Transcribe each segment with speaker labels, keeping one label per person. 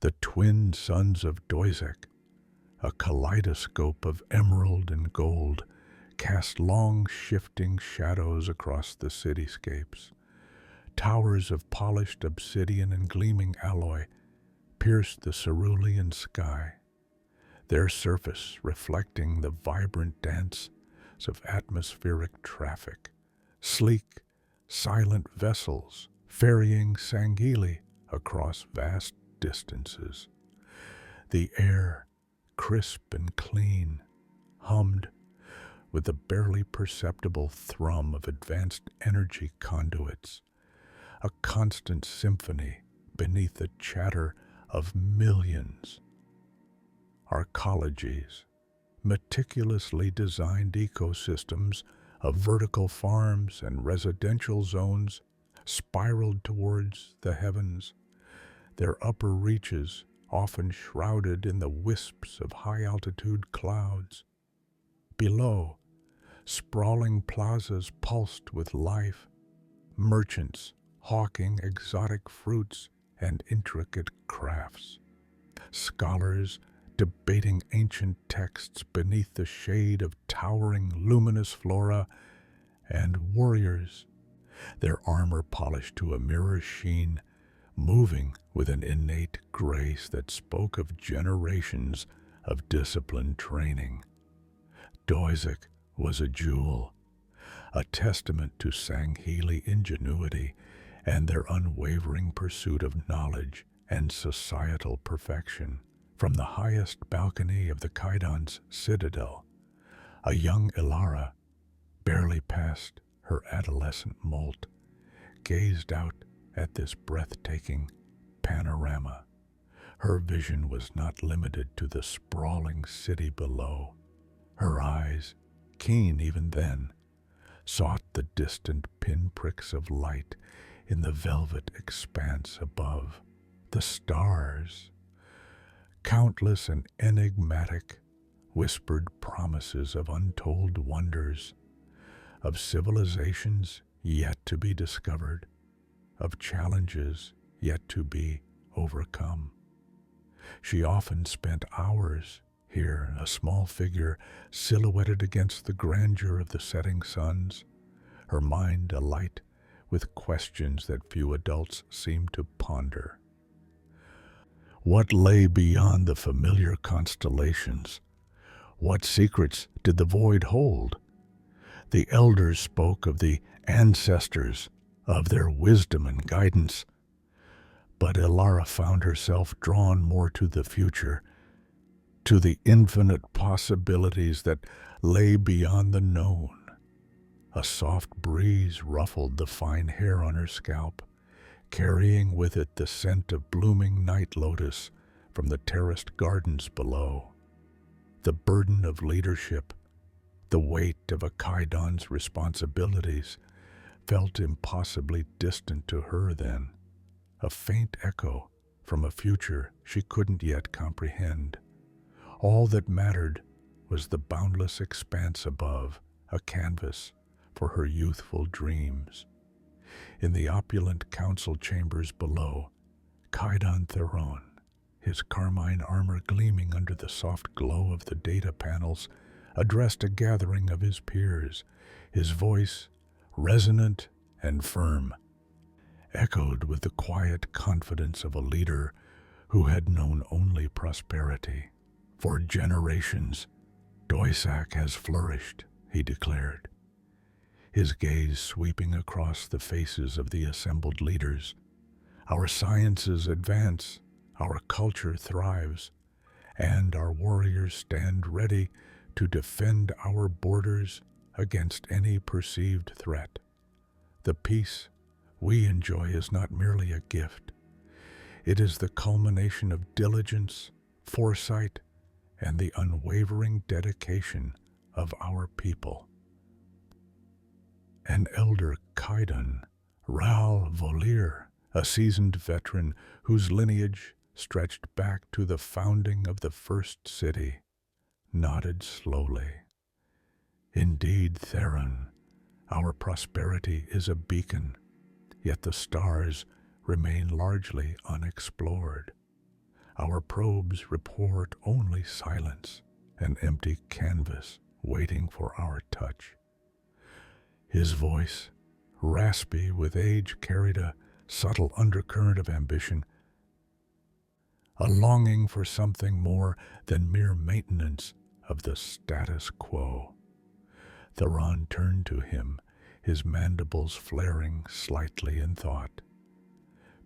Speaker 1: the twin sons of Doizek, a kaleidoscope of emerald and gold, cast long shifting shadows across the cityscapes. Towers of polished obsidian and gleaming alloy pierced the cerulean sky, their surface reflecting the vibrant dance of atmospheric traffic. Sleek, silent vessels ferrying Sangheili across vast distances. The air, crisp and clean, hummed with the barely perceptible thrum of advanced energy conduits, a constant symphony beneath the chatter of millions. Arcologies, meticulously designed ecosystems of vertical farms and residential zones, spiraled towards the heavens, their upper reaches often shrouded in the wisps of high-altitude clouds. Below, sprawling plazas pulsed with life, merchants hawking exotic fruits and intricate crafts, scholars debating ancient texts beneath the shade of towering luminous flora, and warriors, their armor polished to a mirror sheen, moving with an innate grace that spoke of generations of disciplined training. Doizek was a jewel, a testament to Sangheili ingenuity and their unwavering pursuit of knowledge and societal perfection. From the highest balcony of the Kaidan's citadel, a young Ilara, barely past her adolescent molt, gazed out at this breathtaking panorama. Her vision was not limited to the sprawling city below. Her eyes, keen even then, sought the distant pinpricks of light in the velvet expanse above. The stars, countless and enigmatic, whispered promises of untold wonders, of civilizations yet to be discovered, of challenges yet to be overcome. She often spent hours here, a small figure silhouetted against the grandeur of the setting suns, her mind alight with questions that few adults seem to ponder. What lay beyond the familiar constellations? What secrets did the void hold? The elders spoke of the ancestors, of their wisdom and guidance, but Ilara found herself drawn more to the future, to the infinite possibilities that lay beyond the known. A soft breeze ruffled the fine hair on her scalp, carrying with it the scent of blooming night lotus from the terraced gardens below. The burden of leadership, the weight of a Kaidan's responsibilities, felt impossibly distant to her then, a faint echo from a future she couldn't yet comprehend. All that mattered was the boundless expanse above, a canvas for her youthful dreams. In the opulent council chambers below, Kaidan Theron, his carmine armor gleaming under the soft glow of the data panels, addressed a gathering of his peers, his voice resonant and firm, echoed with the quiet confidence of a leader who had known only prosperity. For generations, Doizek has flourished, he declared, his gaze sweeping across the faces of the assembled leaders. Our sciences advance, our culture thrives, and our warriors stand ready to defend our borders against any perceived threat. The peace we enjoy is not merely a gift. It is the culmination of diligence, foresight, and the unwavering dedication of our people. An elder Kaidan, Ral Volir, a seasoned veteran whose lineage stretched back to the founding of the first city, nodded slowly. Indeed, Theron, our prosperity is a beacon, yet the stars remain largely unexplored. Our probes report only silence, an empty canvas waiting for our touch. His voice, raspy with age, carried a subtle undercurrent of ambition, a longing for something more than mere maintenance of the status quo. Theron turned to him, his mandibles flaring slightly in thought.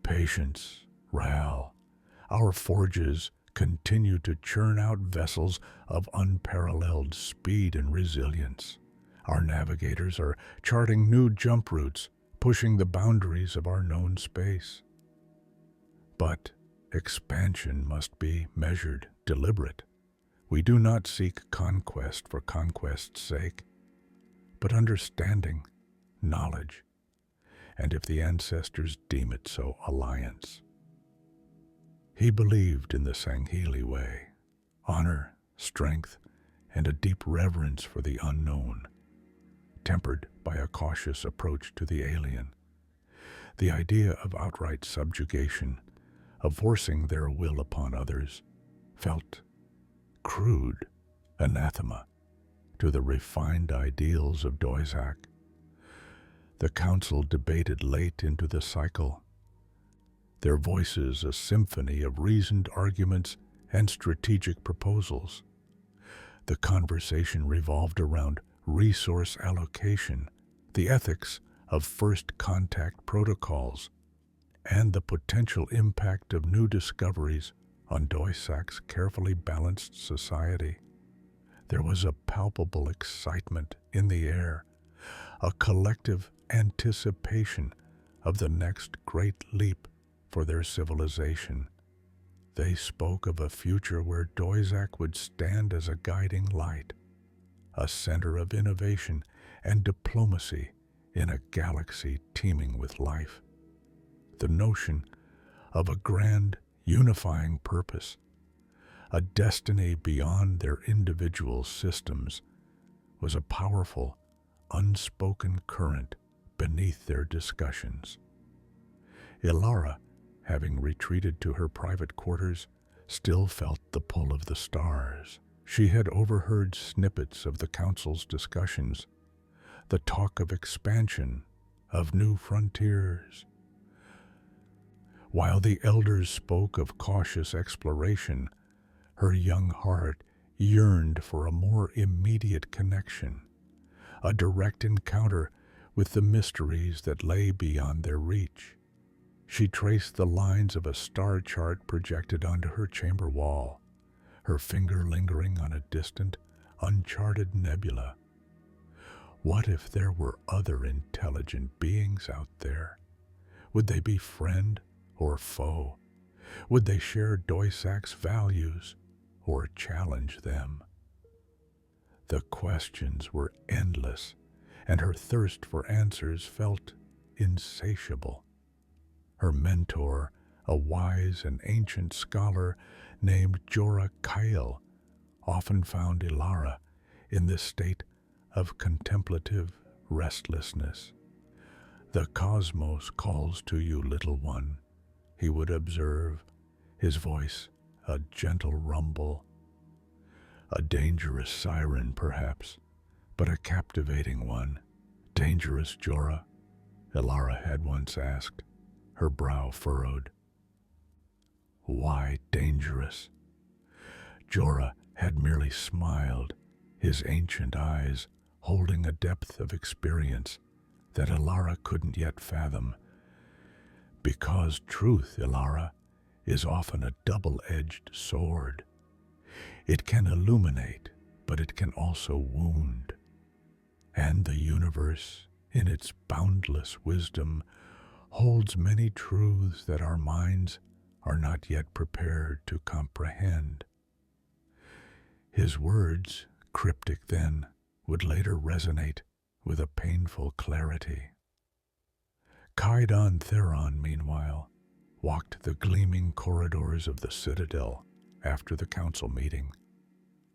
Speaker 1: Patience, Ral. Our forges continue to churn out vessels of unparalleled speed and resilience. Our navigators are charting new jump routes, pushing the boundaries of our known space. But expansion must be measured, deliberate. We do not seek conquest for conquest's sake, but understanding, knowledge, and if the ancestors deem it so, alliance. He believed in the Sangheli way, honor, strength, and a deep reverence for the unknown, tempered by a cautious approach to the alien. The idea of outright subjugation, of forcing their will upon others, felt crude, anathema to the refined ideals of Doizak. The council debated late into the cycle, their voices a symphony of reasoned arguments and strategic proposals. The conversation revolved around resource allocation, the ethics of first contact protocols, and the potential impact of new discoveries on Doisak's carefully balanced society. There was a palpable excitement in the air, a collective anticipation of the next great leap for their civilization. They spoke of a future where Doizak would stand as a guiding light, a center of innovation and diplomacy in a galaxy teeming with life. The notion of a grand, unifying purpose, a destiny beyond their individual systems, was a powerful, unspoken current beneath their discussions. Ilara, having retreated to her private quarters, still felt the pull of the stars. She had overheard snippets of the council's discussions, the talk of expansion, of new frontiers. While the elders spoke of cautious exploration, her young heart yearned for a more immediate connection, a direct encounter with the mysteries that lay beyond their reach. She traced the lines of a star chart projected onto her chamber wall, her finger lingering on a distant, uncharted nebula. What if there were other intelligent beings out there? Would they be friend or foe? Would they share Doisak's values or challenge them? The questions were endless, and her thirst for answers felt insatiable. Her mentor, a wise and ancient scholar named Jorah Kyle, often found Ilara in this state of contemplative restlessness. "The cosmos calls to you, little one," he would observe, his voice a gentle rumble. A dangerous siren, perhaps, but a captivating one. "Dangerous, Jorah?" Ilara had once asked, her brow furrowed. "Why dangerous?" Jorah had merely smiled, his ancient eyes holding a depth of experience that Ilara couldn't yet fathom. "Because truth, Ilara, is often a double-edged sword. It can illuminate, but it can also wound. And the universe, in its boundless wisdom, holds many truths that our minds are not yet prepared to comprehend." His words, cryptic then, would later resonate with a painful clarity. Kaidan Theron, meanwhile, walked the gleaming corridors of the Citadel after the council meeting,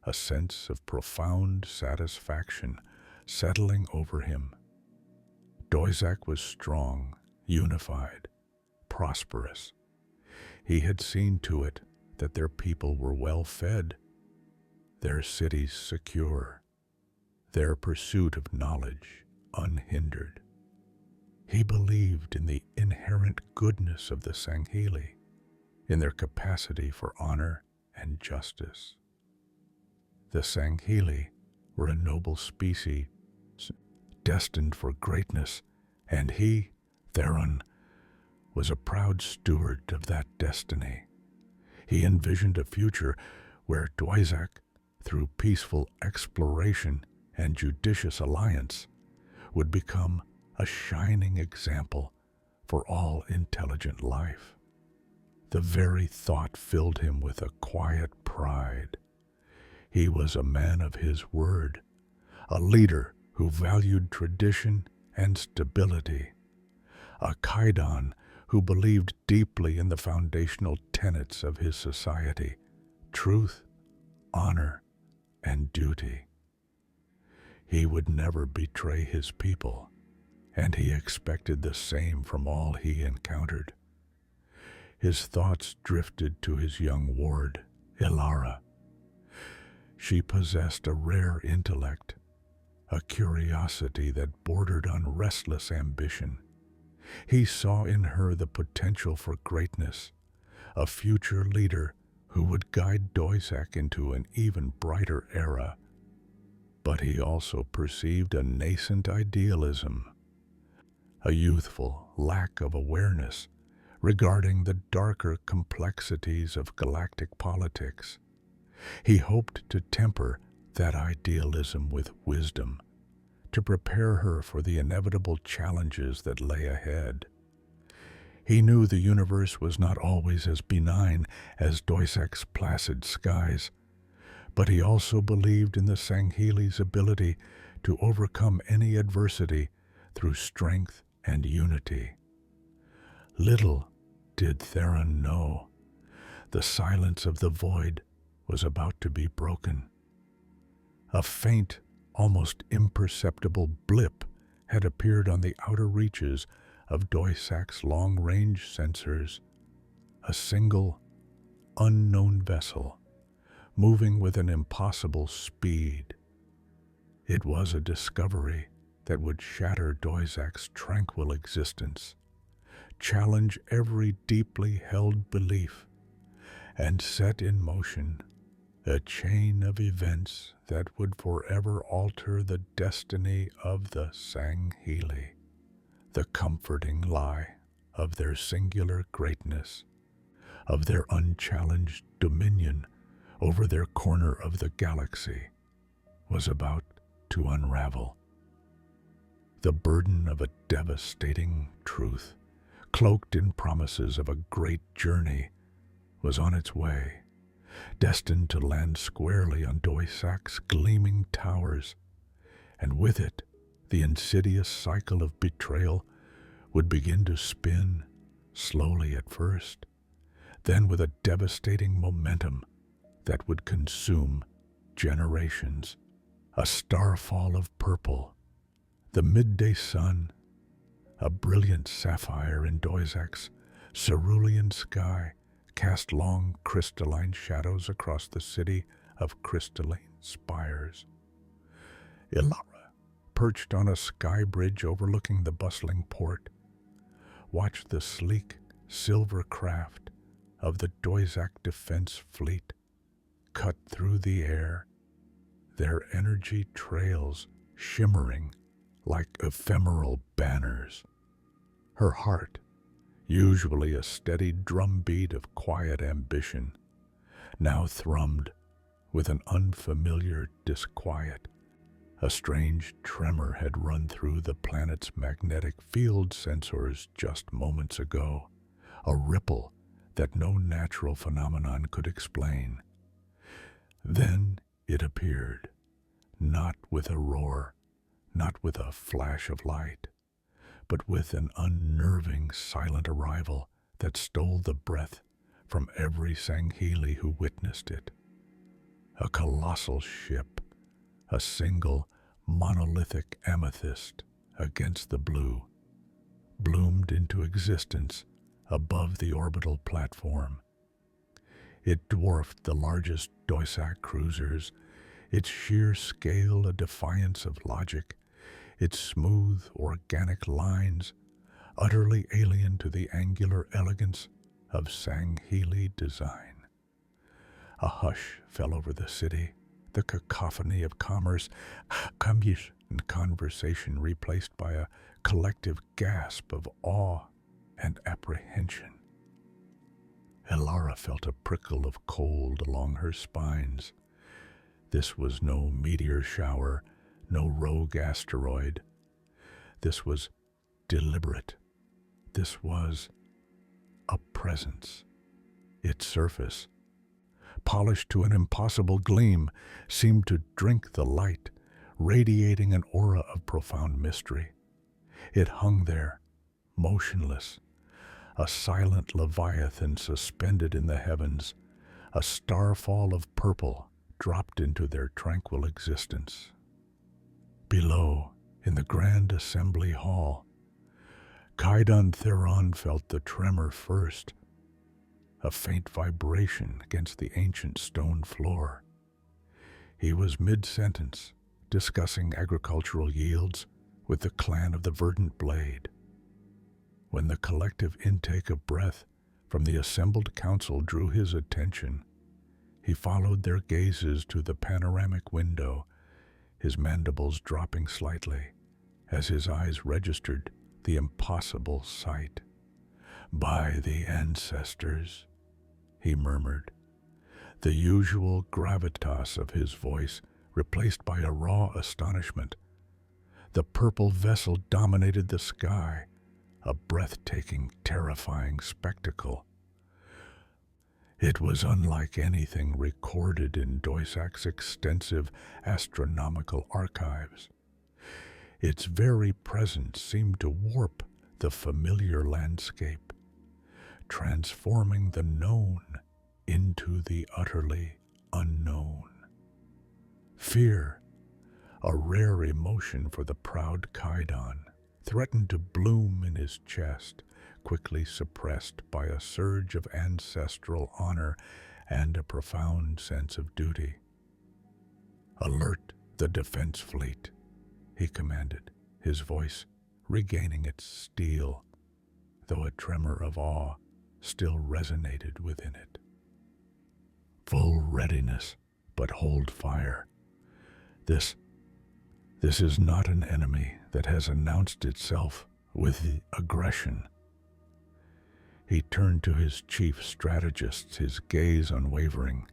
Speaker 1: a sense of profound satisfaction settling over him. Doizak was strong, unified, prosperous. He had seen to it that their people were well fed, their cities secure, their pursuit of knowledge unhindered. He believed in the inherent goodness of the Sangheli, in their capacity for honor and justice. The Sangheli were a noble species destined for greatness, and he, Theron, was a proud steward of that destiny. He envisioned a future where Dvorak, through peaceful exploration and judicious alliance, would become a shining example for all intelligent life. The very thought filled him with a quiet pride. He was a man of his word, a leader who valued tradition and stability, a Kaidan who believed deeply in the foundational tenets of his society: truth, honor, and duty. He would never betray his people, and he expected the same from all he encountered. His thoughts drifted to his young ward, Ilara. She possessed a rare intellect, a curiosity that bordered on restless ambition. He saw in her the potential for greatness, a future leader who would guide Dvorak into an even brighter era. But he also perceived a nascent idealism, a youthful lack of awareness regarding the darker complexities of galactic politics. He hoped to temper that idealism with wisdom, to prepare her for the inevitable challenges that lay ahead. He knew the universe was not always as benign as Dvorak's placid skies, but he also believed in the Sangheli's ability to overcome any adversity through strength and unity. Little did Theron know, the silence of the void was about to be broken. A faint, almost imperceptible blip had appeared on the outer reaches of Dvorak's long-range sensors, a single, unknown vessel, moving with an impossible speed. It was a discovery that would shatter Dvorak's tranquil existence, challenge every deeply held belief, and set in motion a chain of events that would forever alter the destiny of the Sangheli. The comforting lie of their singular greatness, of their unchallenged dominion over their corner of the galaxy, was about to unravel. The burden of a devastating truth, cloaked in promises of a great journey, was on its way, destined to land squarely on Dvorak's gleaming towers, and with it, the insidious cycle of betrayal would begin to spin, slowly at first, then with a devastating momentum that would consume generations. A starfall of purple, the midday sun, a brilliant sapphire in Dvorak's cerulean sky, cast long crystalline shadows across the city of crystalline spires. Ilara, perched on a sky bridge overlooking the bustling port, watched the sleek silver craft of the Dvorak defense fleet cut through the air, their energy trails shimmering like ephemeral banners. Her heart, usually a steady drumbeat of quiet ambition, now thrummed with an unfamiliar disquiet. A strange tremor had run through the planet's magnetic field sensors just moments ago, a ripple that no natural phenomenon could explain. Then it appeared, not with a roar, not with a flash of light, but with an unnerving silent arrival that stole the breath from every Sangheli who witnessed it. A colossal ship, a single monolithic amethyst against the blue, bloomed into existence above the orbital platform. It dwarfed the largest Doisac cruisers, its sheer scale a defiance of logic, its smooth, organic lines utterly alien to the angular elegance of Sangheili design. A hush fell over the city, the cacophony of commerce, and conversation replaced by a collective gasp of awe and apprehension. Elara felt a prickle of cold along her spines. This was no meteor shower, no rogue asteroid. This was deliberate. This was a presence. Its surface, polished to an impossible gleam, seemed to drink the light, radiating an aura of profound mystery. It hung there, motionless, a silent leviathan suspended in the heavens, a starfall of purple dropped into their tranquil existence. Below, in the grand assembly hall, Kaidan Theron felt the tremor first, a faint vibration against the ancient stone floor. He was mid-sentence, discussing agricultural yields with the clan of the Verdant Blade, when the collective intake of breath from the assembled council drew his attention. He followed their gazes to the panoramic window, his mandibles dropping slightly as his eyes registered the impossible sight. "By the ancestors," he murmured, the usual gravitas of his voice replaced by a raw astonishment. The purple vessel dominated the sky, a breathtaking, terrifying spectacle. It was unlike anything recorded in Doisac's extensive astronomical archives. Its very presence seemed to warp the familiar landscape, transforming the known into the utterly unknown. Fear, a rare emotion for the proud Kaidan, threatened to bloom in his chest, quickly suppressed by a surge of ancestral honor and a profound sense of duty. "Alert the defense fleet," he commanded, his voice regaining its steel, though a tremor of awe still resonated within it. "Full readiness, but hold fire. This is not an enemy that has announced itself with aggression." He turned to his chief strategist, his gaze unwavering.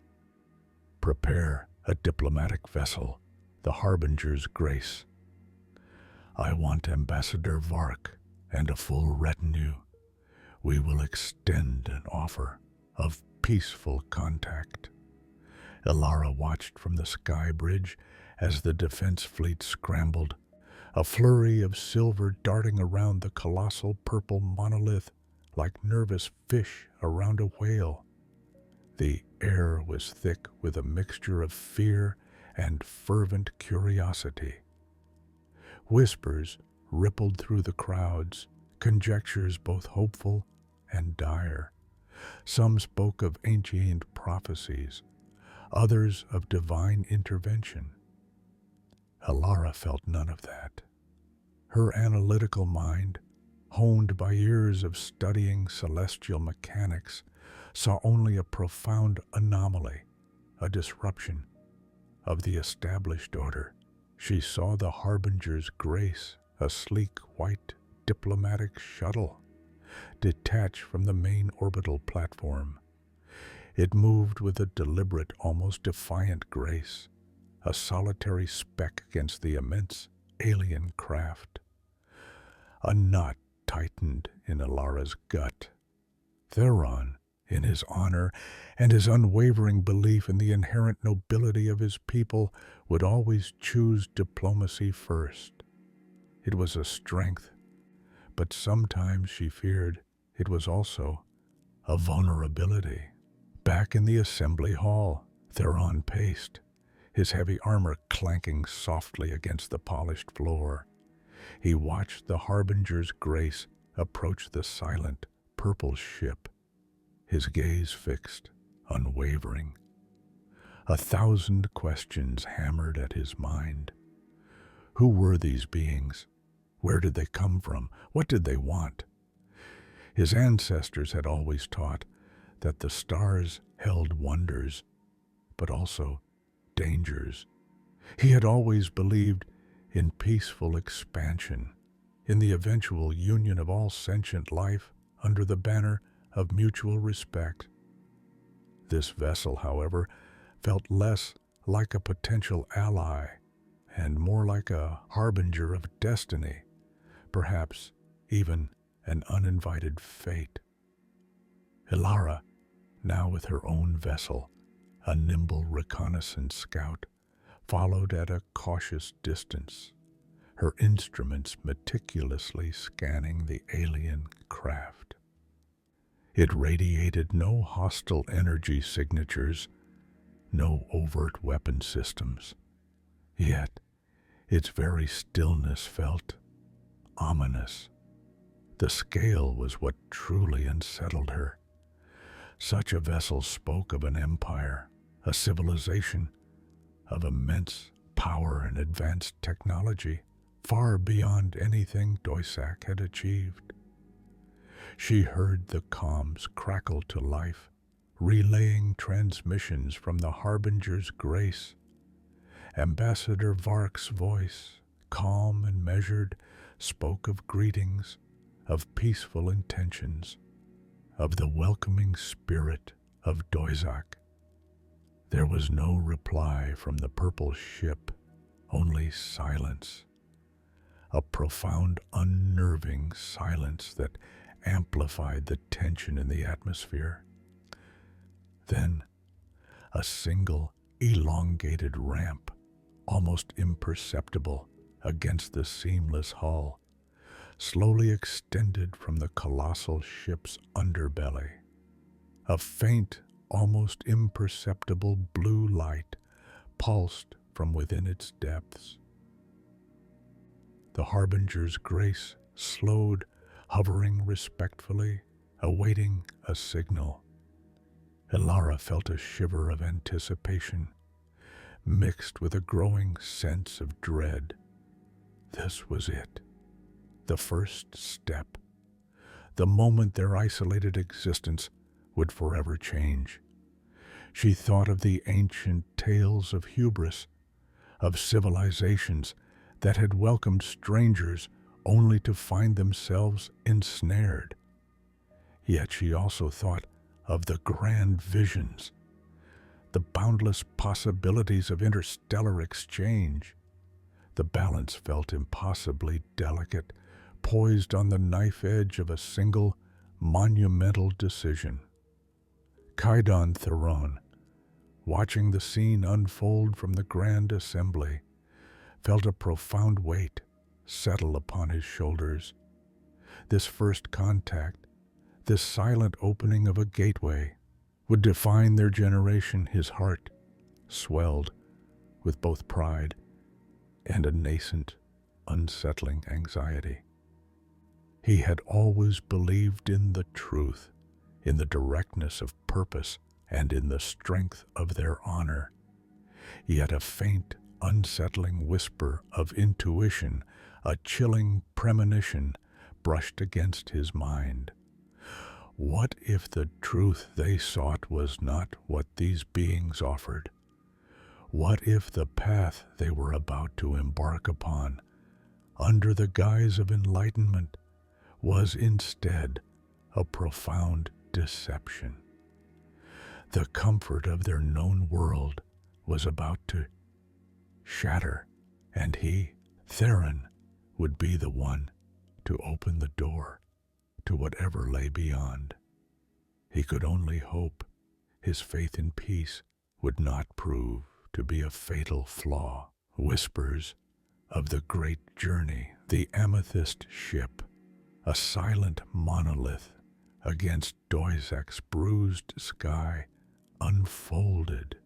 Speaker 1: "Prepare a diplomatic vessel, the Harbinger's Grace. I want Ambassador Vark and a full retinue. We will extend an offer of peaceful contact." Elara watched from the sky bridge as the defense fleet scrambled, a flurry of silver darting around the colossal purple monolith like nervous fish around a whale. The air was thick with a mixture of fear and fervent curiosity. Whispers rippled through the crowds, conjectures both hopeful and dire. Some spoke of ancient prophecies, others of divine intervention. Elara felt none of that. Her analytical mind, honed by years of studying celestial mechanics, saw only a profound anomaly, a disruption of the established order. She saw the Harbinger's Grace, a sleek white diplomatic shuttle, detached from the main orbital platform. It moved with a deliberate, almost defiant grace, a solitary speck against the immense alien craft. A knot tightened in Elara's gut. Theron, in his honor and his unwavering belief in the inherent nobility of his people, would always choose diplomacy first. It was a strength, but sometimes she feared it was also a vulnerability. Back in the assembly hall, Theron paced, his heavy armor clanking softly against the polished floor. He watched the Harbinger's Grace approach the silent, purple ship, his gaze fixed unwavering. 1,000 questions hammered at his mind. Who were these beings? Where did they come from? What did they want? His ancestors had always taught that the stars held wonders, but also dangers. He had always believed in peaceful expansion, in the eventual union of all sentient life under the banner of mutual respect. This vessel, however, felt less like a potential ally and more like a harbinger of destiny, perhaps even an uninvited fate. Ilara, now with her own vessel, a nimble reconnaissance scout, followed at a cautious distance, her instruments meticulously scanning the alien craft. It radiated no hostile energy signatures, no overt weapon systems. Yet, its very stillness felt ominous. The scale was what truly unsettled her. Such a vessel spoke of an empire, a civilization of immense power and advanced technology, far beyond anything Doisak had achieved. She heard the comms crackle to life, relaying transmissions from the Harbinger's grace. Ambassador Vark's voice, calm and measured, spoke of greetings, of peaceful intentions, of the welcoming spirit of Doisak. There was no reply from the purple ship, only silence. A profound, unnerving silence that amplified the tension in the atmosphere. Then, a single, elongated ramp, almost imperceptible against the seamless hull, slowly extended from the colossal ship's underbelly. A faint, almost imperceptible blue light pulsed from within its depths. The Harbinger's grace slowed, hovering respectfully, awaiting a signal. Ilara felt a shiver of anticipation, mixed with a growing sense of dread. This was it, the first step, the moment their isolated existence would forever change. She thought of the ancient tales of hubris, of civilizations that had welcomed strangers only to find themselves ensnared. Yet she also thought of the grand visions, the boundless possibilities of interstellar exchange. The balance felt impossibly delicate, poised on the knife edge of a single, monumental decision. Kaidan Theron, watching the scene unfold from the grand assembly, felt a profound weight settle upon his shoulders. This first contact, this silent opening of a gateway, would define their generation. His heart swelled with both pride and a nascent, unsettling anxiety. He had always believed in the truth, in the directness of purpose, and in the strength of their honor. Yet a faint, unsettling whisper of intuition, a chilling premonition, brushed against his mind. What if the truth they sought was not what these beings offered? What if the path they were about to embark upon, under the guise of enlightenment, was instead a profound deception? The comfort of their known world was about to shatter, and he, Theron, would be the one to open the door to whatever lay beyond. He could only hope his faith in peace would not prove to be a fatal flaw. Whispers of the great journey, the amethyst ship, a silent monolith against Doisak's bruised sky, unfolded,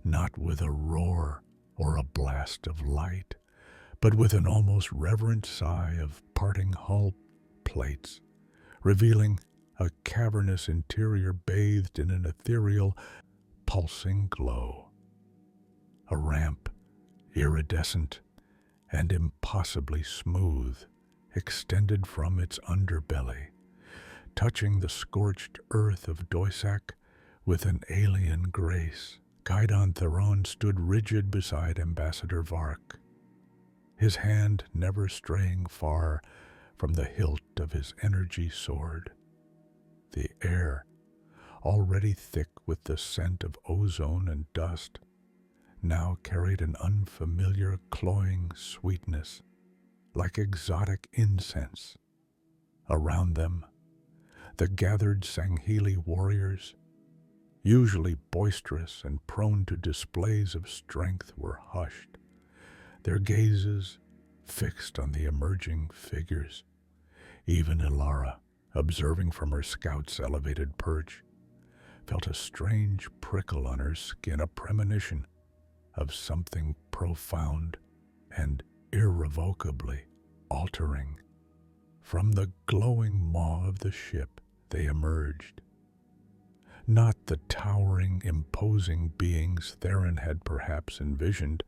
Speaker 1: not with a roar or a blast of light, but with an almost reverent sigh of parting hull plates, revealing a cavernous interior bathed in an ethereal, pulsing glow. A ramp, iridescent and impossibly smooth, extended from its underbelly, touching the scorched earth of Doisac with an alien grace. Gaidon Theron stood rigid beside Ambassador Vark, his hand never straying far from the hilt of his energy sword. The air, already thick with the scent of ozone and dust, now carried an unfamiliar cloying sweetness, like exotic incense. Around them, the gathered Sangheli warriors, usually boisterous and prone to displays of strength, were hushed, their gazes fixed on the emerging figures. Even Ilara, observing from her scout's elevated perch, felt a strange prickle on her skin, a premonition of something profound and irrevocably altering. From the glowing maw of the ship they emerged, not the towering, imposing beings Theron had perhaps envisioned,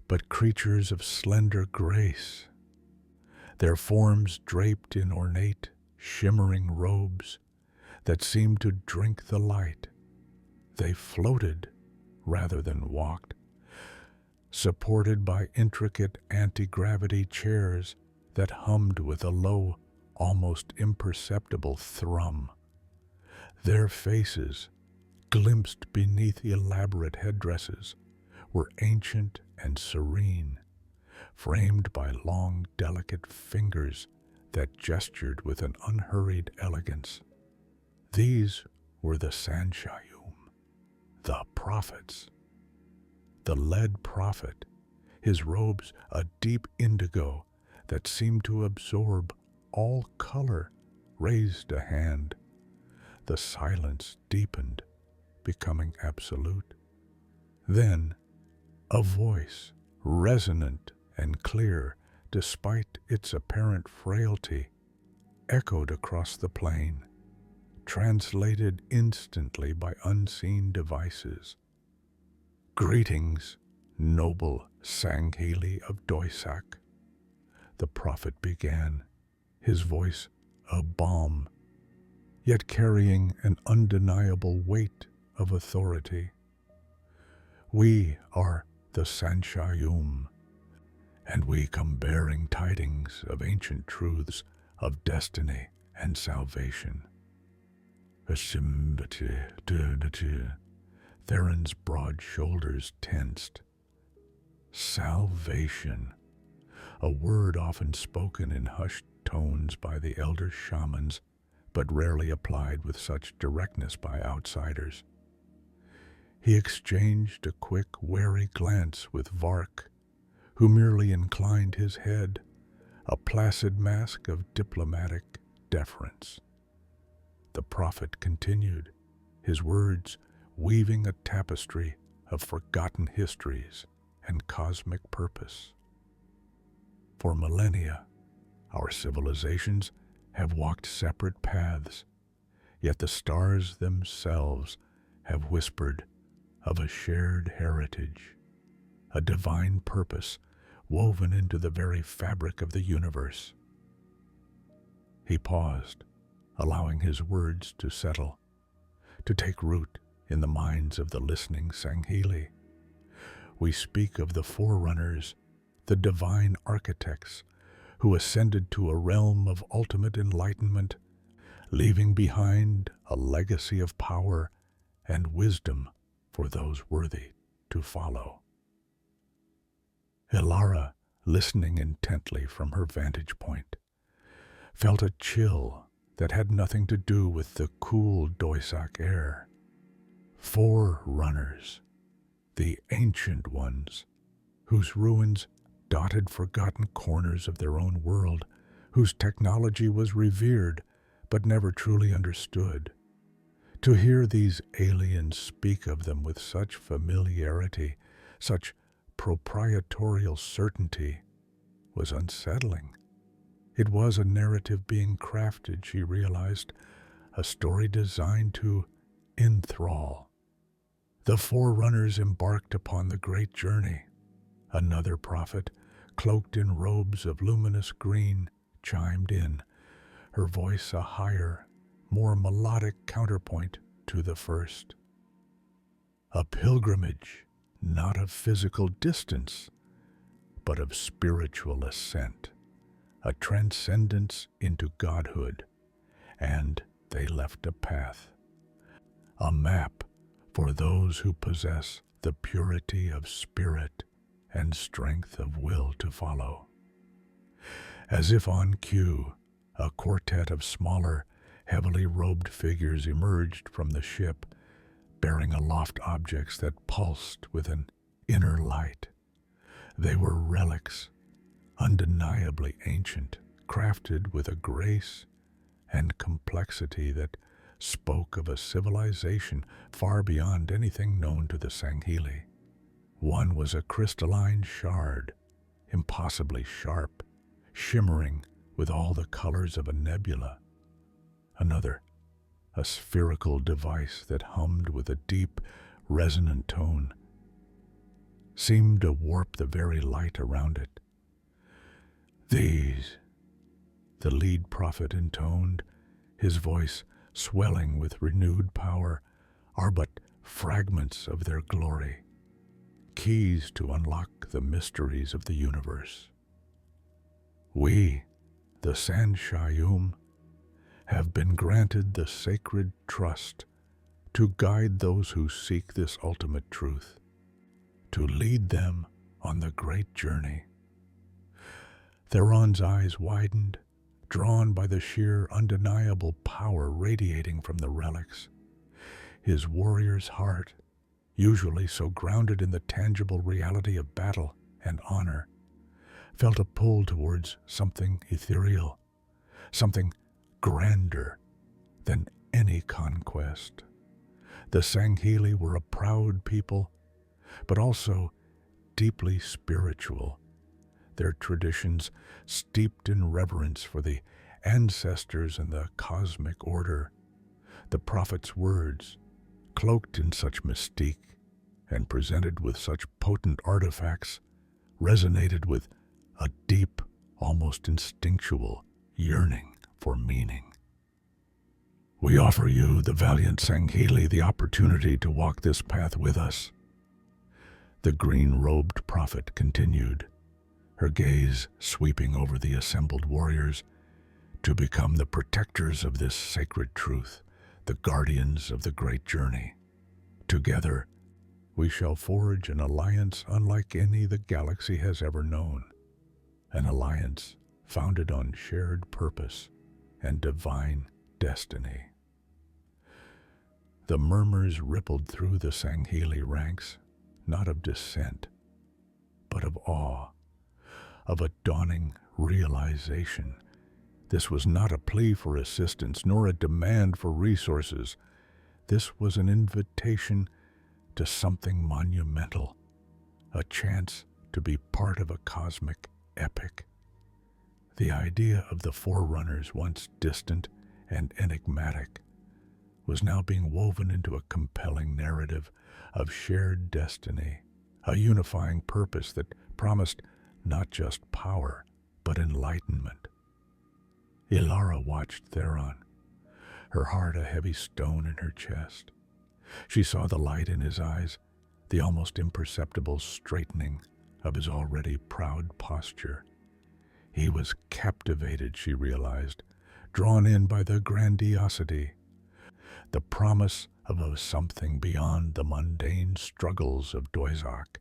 Speaker 1: but creatures of slender grace, their forms draped in ornate, shimmering robes that seemed to drink the light. They floated rather than walked, supported by intricate anti-gravity chairs that hummed with a low, almost imperceptible thrum. Their faces, glimpsed beneath elaborate headdresses, were ancient and serene, framed by long, delicate fingers that gestured with an unhurried elegance. These were the Sanshayum, the prophets. The lead prophet, his robes a deep indigo that seemed to absorb all color, raised a hand. The silence deepened, becoming absolute. Then, a voice, resonant and clear despite its apparent frailty, echoed across the plain, translated instantly by unseen devices. "Greetings, noble Sangheli of Doisac," the prophet began, his voice a balm, yet carrying an undeniable weight of authority. "We are the Sanshayum, and we come bearing tidings of ancient truths, of destiny and salvation." Theron's broad shoulders tensed. Salvation, a word often spoken in hushed tones by the elder shamans, but rarely applied with such directness by outsiders. He exchanged a quick, wary glance with Vark, who merely inclined his head, a placid mask of diplomatic deference. The prophet continued, his words weaving a tapestry of forgotten histories and cosmic purpose. For millennia, our civilizations have walked separate paths, yet the stars themselves have whispered of a shared heritage, a divine purpose woven into the very fabric of the universe. He paused, allowing his words to settle, to take root in the minds of the listening Sangheli. We speak of the forerunners, the divine architects, who ascended to a realm of ultimate enlightenment, leaving behind a legacy of power and wisdom for those worthy to follow. Ilara, listening intently from her vantage point, felt a chill that had nothing to do with the cool Doisac air. Forerunners, the ancient ones, whose ruins dotted forgotten corners of their own world, whose technology was revered but never truly understood. To hear these aliens speak of them with such familiarity, such proprietorial certainty, was unsettling. It was a narrative being crafted, she realized, a story designed to enthrall. The forerunners embarked upon the great journey. Another prophet, cloaked in robes of luminous green, chimed in, her voice a higher, more melodic counterpoint to the first. A pilgrimage, not of physical distance, but of spiritual ascent, a transcendence into godhood, and they left a path, a map for those who possess the purity of spirit and strength of will to follow. As if on cue, a quartet of smaller, heavily robed figures emerged from the ship, bearing aloft objects that pulsed with an inner light. They were relics, undeniably ancient, crafted with a grace and complexity that spoke of a civilization far beyond anything known to the Sangheli. One was a crystalline shard, impossibly sharp, shimmering with all the colors of a nebula. Another, a spherical device that hummed with a deep, resonant tone, seemed to warp the very light around it. These, the lead prophet intoned, his voice swelling with renewed power, are but fragments of their glory, keys to unlock the mysteries of the universe. We, the Sanshayum, have been granted the sacred trust to guide those who seek this ultimate truth, to lead them on the great journey. Theron's eyes widened, drawn by the sheer, undeniable power radiating from the relics. His warrior's heart, usually so grounded in the tangible reality of battle and honor, felt a pull towards something ethereal, something grander than any conquest. The Sangheli were a proud people, but also deeply spiritual, their traditions steeped in reverence for the ancestors and the cosmic order. The prophet's words, cloaked in such mystique and presented with such potent artifacts, resonated with a deep, almost instinctual yearning for meaning. We offer you, the valiant Sangheli, the opportunity to walk this path with us. The green-robed prophet continued, her gaze sweeping over the assembled warriors, to become the protectors of this sacred truth, the guardians of the great journey. Together, we shall forge an alliance unlike any the galaxy has ever known, an alliance founded on shared purpose and divine destiny. The murmurs rippled through the Sangheli ranks, not of dissent, but of awe, of a dawning realization. This was not a plea for assistance, nor a demand for resources. This was an invitation to something monumental, a chance to be part of a cosmic epic. The idea of the forerunners, once distant and enigmatic, was now being woven into a compelling narrative of shared destiny, a unifying purpose that promised not just power, but enlightenment. Ilara watched Theron, her heart a heavy stone in her chest. She saw the light in his eyes, the almost imperceptible straightening of his already proud posture. He was captivated, she realized, drawn in by the grandiosity, the promise of a something beyond the mundane struggles of Doizak.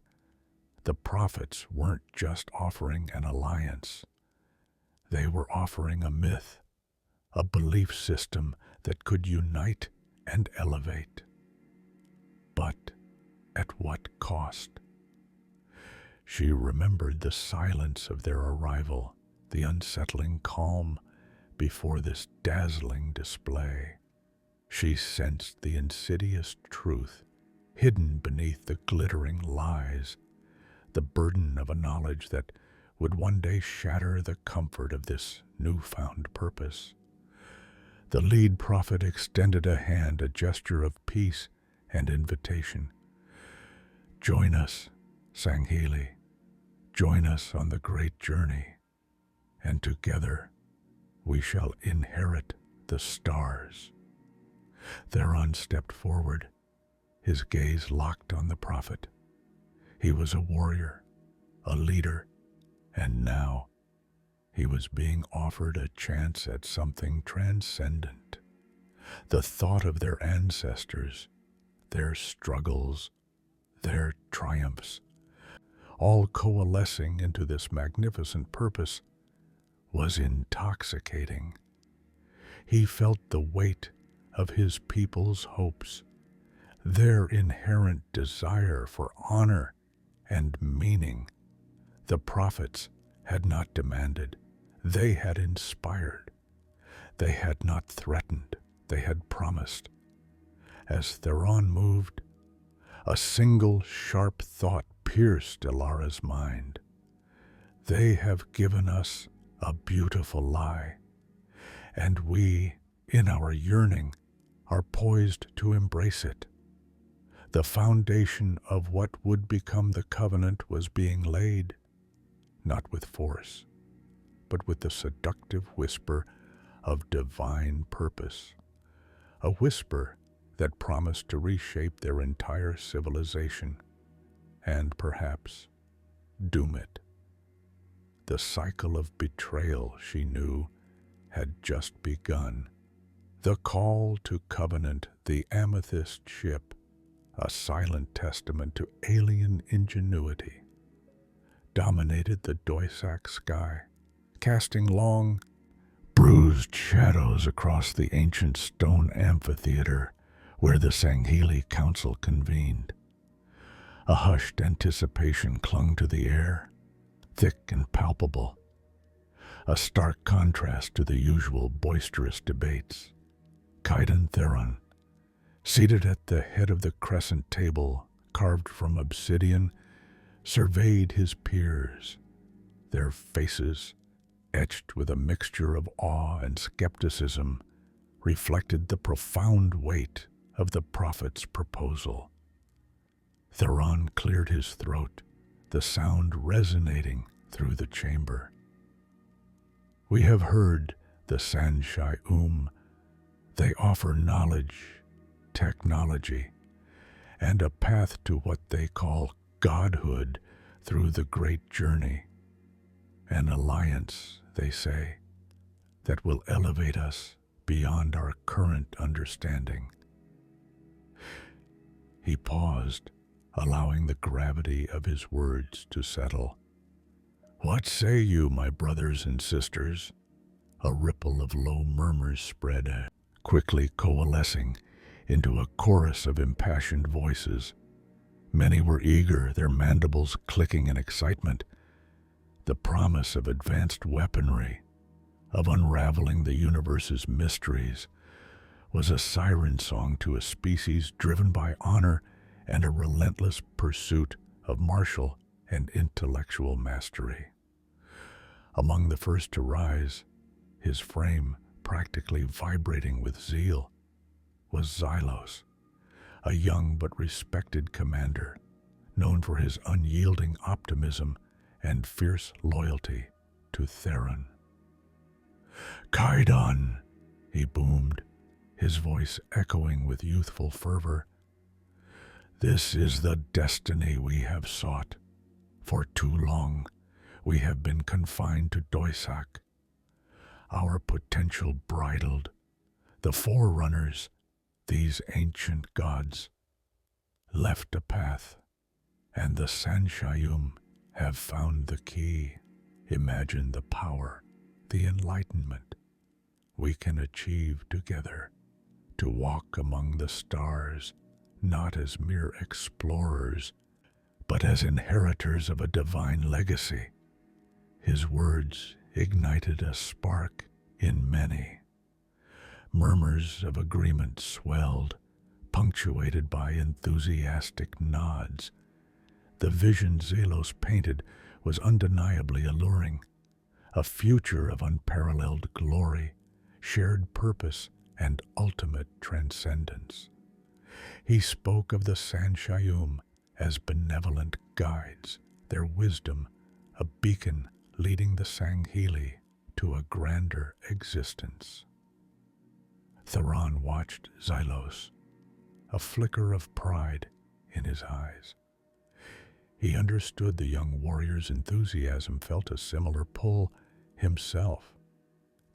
Speaker 1: The prophets weren't just offering an alliance. They were offering a myth, a belief system that could unite and elevate. But at what cost? She remembered the silence of their arrival, the unsettling calm before this dazzling display. She sensed the insidious truth hidden beneath the glittering lies, the burden of a knowledge that would one day shatter the comfort of this newfound purpose. The lead prophet extended a hand, a gesture of peace and invitation. "Join us," sang Healy. "Join us on the great journey, and together we shall inherit the stars." Theron stepped forward, his gaze locked on the prophet. He was a warrior, a leader, and now he was being offered a chance at something transcendent. The thought of their ancestors, their struggles, their triumphs, all coalescing into this magnificent purpose, was intoxicating. He felt the weight of his people's hopes, their inherent desire for honor and meaning. The prophets had not demanded, they had inspired. They had not threatened, they had promised. As Theron moved, a single sharp thought pierced Ilara's mind. They have given us a beautiful lie, and we, in our yearning, are poised to embrace it. The foundation of what would become the covenant was being laid, not with force, but with the seductive whisper of divine purpose, a whisper that promised to reshape their entire civilization and perhaps doom it. The cycle of betrayal, she knew, had just begun. The call to covenant, the amethyst ship, a silent testament to alien ingenuity, dominated the Doisak sky, casting long, bruised shadows across the ancient stone amphitheater where the Sangheli Council convened. A hushed anticipation clung to the air, thick and palpable, a stark contrast to the usual boisterous debates. Kaidan Theron, seated at the head of the crescent table carved from obsidian, surveyed his peers, their faces, etched with a mixture of awe and skepticism, reflected the profound weight of the prophet's proposal. Theron cleared his throat, the sound resonating through the chamber. "We have heard the Sanshai They offer knowledge, technology, and a path to what they call godhood through the great journey. An alliance, they say, that will elevate us beyond our current understanding." He paused, allowing the gravity of his words to settle. "What say you, my brothers and sisters?" A ripple of low murmurs spread, quickly coalescing into a chorus of impassioned voices. Many were eager, their mandibles clicking in excitement. The promise of advanced weaponry, of unraveling the universe's mysteries, was a siren song to a species driven by honor and a relentless pursuit of martial and intellectual mastery. Among the first to rise, his frame practically vibrating with zeal, was Xylos, a young but respected commander, known for his unyielding optimism and fierce loyalty to Theron. "Kaidan," he boomed, his voice echoing with youthful fervor. "This is the destiny we have sought. For too long, we have been confined to Doisak. Our potential bridled. The forerunners, these ancient gods, left a path, and the Sanshayum have found the key. Imagine the power, the enlightenment we can achieve together, to walk among the stars, not as mere explorers, but as inheritors of a divine legacy." His words ignited a spark in many. Murmurs of agreement swelled, punctuated by enthusiastic nods. The vision Xylos painted was undeniably alluring, a future of unparalleled glory, shared purpose, and ultimate transcendence. He spoke of the Sanshayum as benevolent guides, their wisdom a beacon leading the Sangheli to a grander existence. Theron watched Xylos, a flicker of pride in his eyes. He understood the young warrior's enthusiasm, felt a similar pull himself.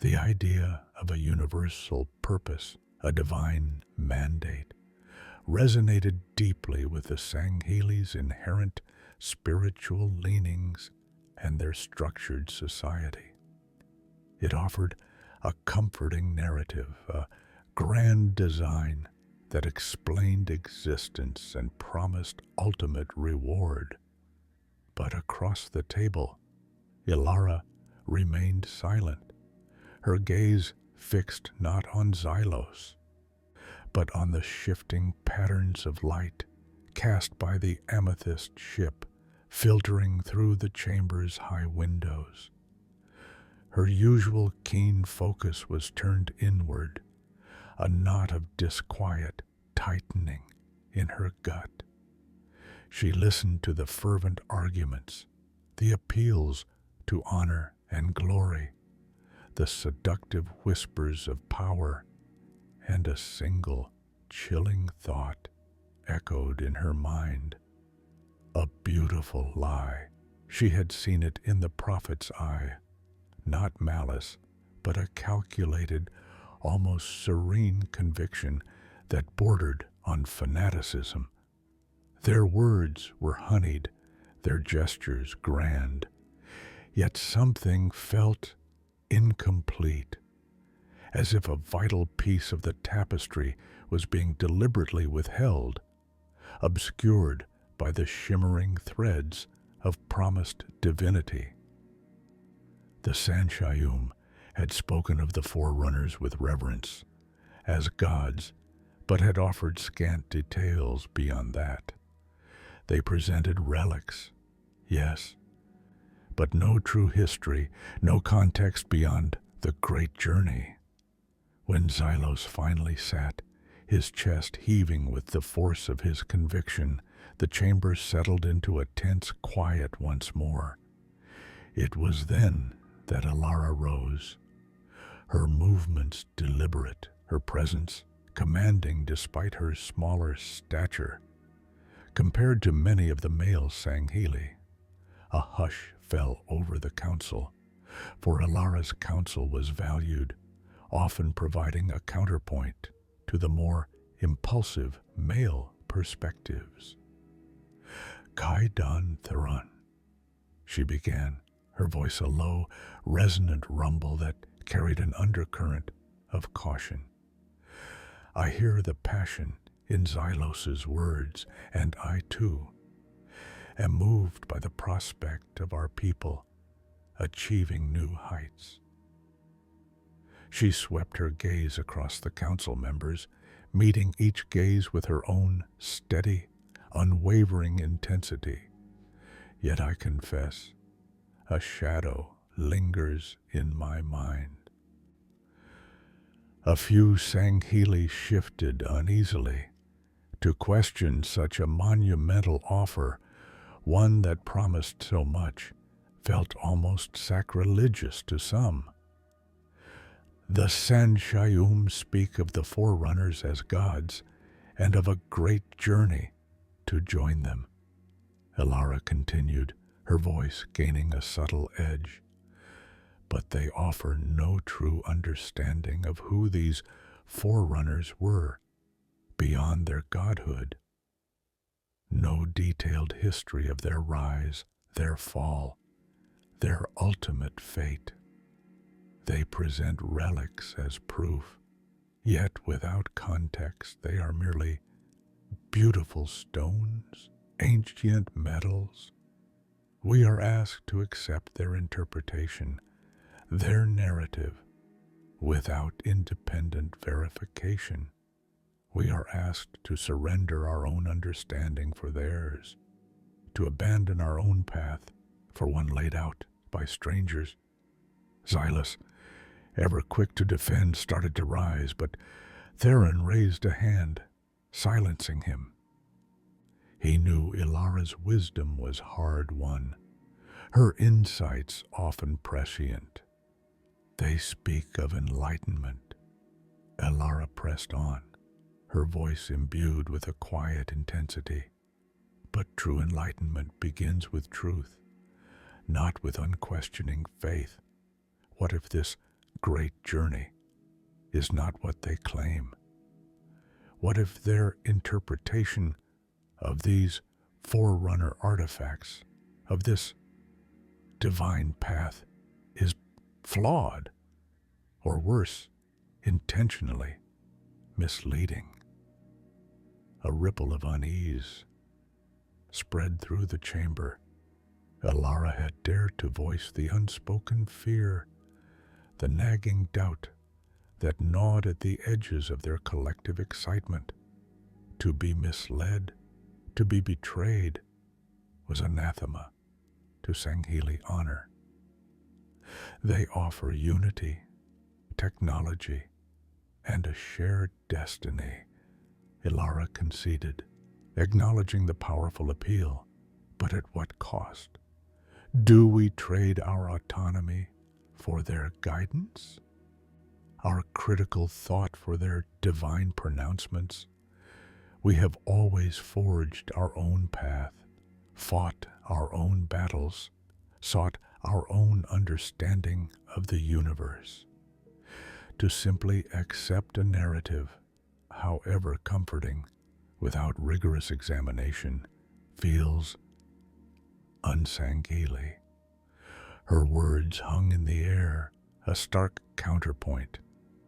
Speaker 1: The idea of a universal purpose, a divine mandate, resonated deeply with the Sangheli's inherent spiritual leanings and their structured society. It offered a comforting narrative, a grand design that explained existence and promised ultimate reward. But across the table, Ilara remained silent, her gaze fixed not on Xylos, but on the shifting patterns of light cast by the amethyst ship filtering through the chamber's high windows. Her usual keen focus was turned inward, a knot of disquiet tightening in her gut. She listened to the fervent arguments, the appeals to honor and glory, the seductive whispers of power, and a single chilling thought echoed in her mind. A beautiful lie. She had seen it in the prophet's eye. Not malice, but a calculated, almost serene conviction that bordered on fanaticism. Their words were honeyed, their gestures grand, yet something felt incomplete, as if a vital piece of the tapestry was being deliberately withheld, obscured by the shimmering threads of promised divinity. The Sanshayum had spoken of the forerunners with reverence, as gods, but had offered scant details beyond that. They presented relics, yes, but no true history, no context beyond the great journey. When Xylos finally sat, his chest heaving with the force of his conviction, the chamber settled into a tense quiet once more. It was then that Ilara rose, her movements deliberate, her presence commanding despite her smaller stature. Compared to many of the male Sangheli, a hush fell over the council, for Ilara's counsel was valued, often providing a counterpoint to the more impulsive male perspectives. Kaidan Theron, she began, her voice a low, resonant rumble that carried an undercurrent of caution. I hear the passion in Xylos's words, and I too am moved by the prospect of our people achieving new heights. She swept her gaze across the council members, meeting each gaze with her own steady, unwavering intensity. Yet I confess, a shadow lingers in my mind. A few Sangheli shifted uneasily to question such a monumental offer, one that promised so much, felt almost sacrilegious to some. The Sanshayum speak of the forerunners as gods, and of a great journey to join them. Ilara continued, her voice gaining a subtle edge. But they offer no true understanding of who these forerunners were beyond their godhood. No detailed history of their rise, their fall, their ultimate fate. They present relics as proof, yet without context they are merely beautiful stones, ancient metals. We are asked to accept their interpretation, their narrative, without independent verification. We are asked to surrender our own understanding for theirs, to abandon our own path for one laid out by strangers. Xylos, ever quick to defend, started to rise, but Theron raised a hand, silencing him. He knew Ilara's wisdom was hard-won, her insights often prescient. They speak of enlightenment. Ilara pressed on, her voice imbued with a quiet intensity. But true enlightenment begins with truth, not with unquestioning faith. What if this great journey is not what they claim? What if their interpretation of these forerunner artifacts, of this divine path, is flawed, or worse, intentionally misleading? A ripple of unease spread through the chamber. Ilara had dared to voice the unspoken fear, the nagging doubt that gnawed at the edges of their collective excitement. To be misled, to be betrayed, was anathema to Sangheli honor. They offer unity, technology, and a shared destiny, Ilara conceded, acknowledging the powerful appeal. But at what cost? Do we trade our autonomy for their guidance? Our critical thought for their divine pronouncements? We have always forged our own path, fought our own battles, sought our own understanding of the universe. To simply accept a narrative, however comforting, without rigorous examination, feels unsangheli. Her words hung in the air, a stark counterpoint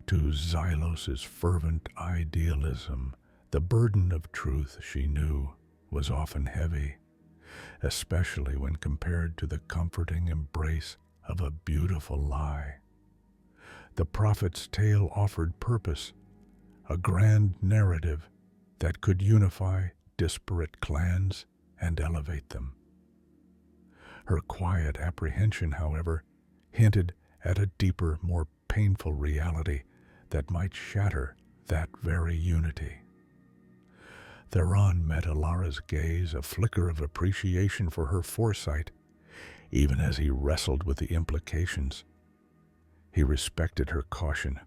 Speaker 1: to Xylos's fervent idealism. The burden of truth, she knew, was often heavy, especially when compared to the comforting embrace of a beautiful lie. The prophet's tale offered purpose, a grand narrative that could unify disparate clans and elevate them. Her quiet apprehension, however, hinted at a deeper, more painful reality that might shatter that very unity. Theron met Ilara's gaze, a flicker of appreciation for her foresight, even as he wrestled with the implications. He respected her caution.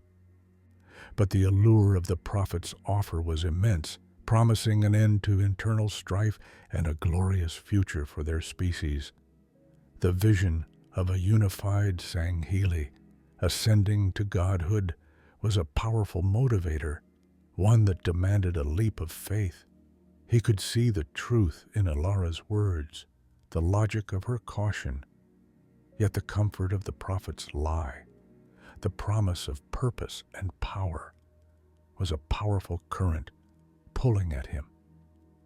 Speaker 1: But the allure of the prophet's offer was immense, promising an end to internal strife and a glorious future for their species. The vision of a unified Sangheli ascending to godhood was a powerful motivator, one that demanded a leap of faith. He could see the truth in Ilara's words, the logic of her caution, yet the comfort of the prophet's lie, the promise of purpose and power, was a powerful current pulling at him,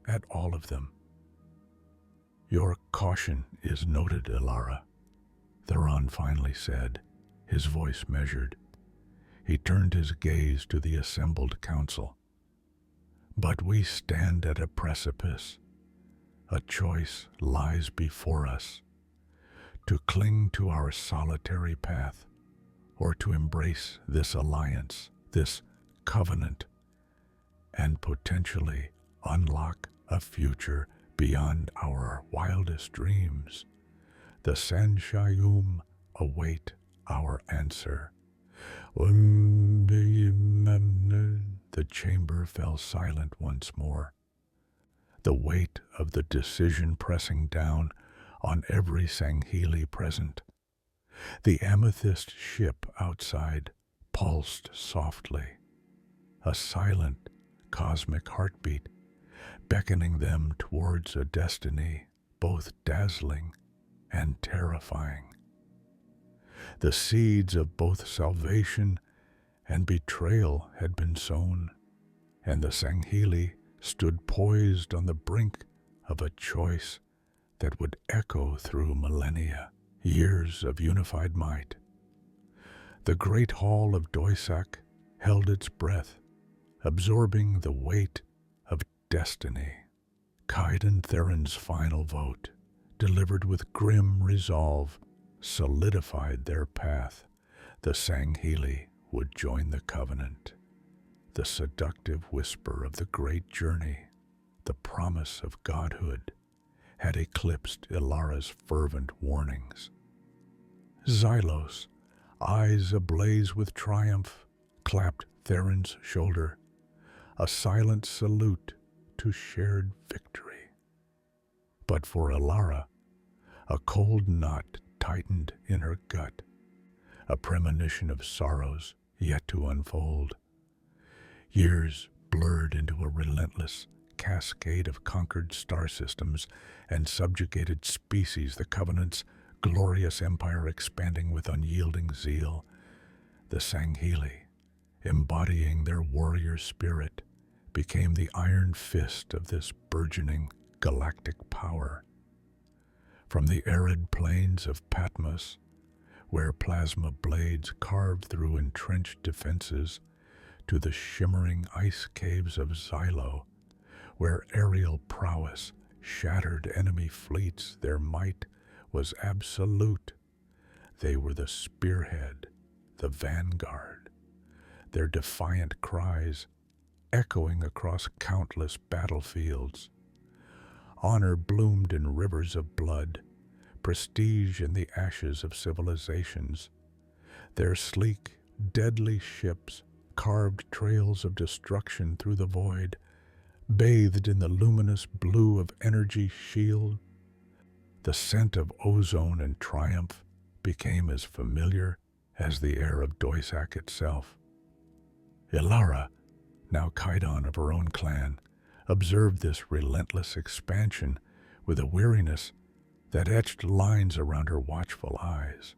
Speaker 1: at all of them. "Your caution is noted, Ilara," Theron finally said, his voice measured. He turned his gaze to the assembled council. "But we stand at a precipice. A choice lies before us: to cling to our solitary path, or to embrace this alliance, this covenant, and potentially unlock a future beyond our wildest dreams. The Sanshayum await our answer." The chamber fell silent once more, the weight of the decision pressing down on every Sangheli present. The amethyst ship outside pulsed softly, a silent cosmic heartbeat, beckoning them towards a destiny both dazzling and terrifying. The seeds of both salvation and betrayal had been sown, and the Sangheli stood poised on the brink of a choice that would echo through millennia, years of unified might. The great hall of Doisak held its breath, absorbing the weight of destiny. Kaiden Theron's final vote, delivered with grim resolve, solidified their path. The Sangheli would join the covenant. The seductive whisper of the great journey, the promise of godhood, had eclipsed Ilara's fervent warnings. Xylos, eyes ablaze with triumph, clapped Theron's shoulder, a silent salute to shared victory. But for Ilara, a cold knot tightened in her gut, a premonition of sorrows yet to unfold. Years blurred into a relentless cascade of conquered star systems and subjugated species, the Covenant's glorious empire expanding with unyielding zeal. The Sangheli, embodying their warrior spirit, became the iron fist of this burgeoning galactic power. From the arid plains of Patmos, where plasma blades carved through entrenched defenses, to the shimmering ice caves of Xylo, where aerial prowess shattered enemy fleets, their might was absolute. They were the spearhead, the vanguard, their defiant cries echoing across countless battlefields. Honor bloomed in rivers of blood, prestige in the ashes of civilizations. Their sleek, deadly ships carved trails of destruction through the void, bathed in the luminous blue of energy shield. The scent of ozone and triumph became as familiar as the air of Doisak itself. Ilara, now Kaidan of her own clan, observed this relentless expansion with a weariness that etched lines around her watchful eyes.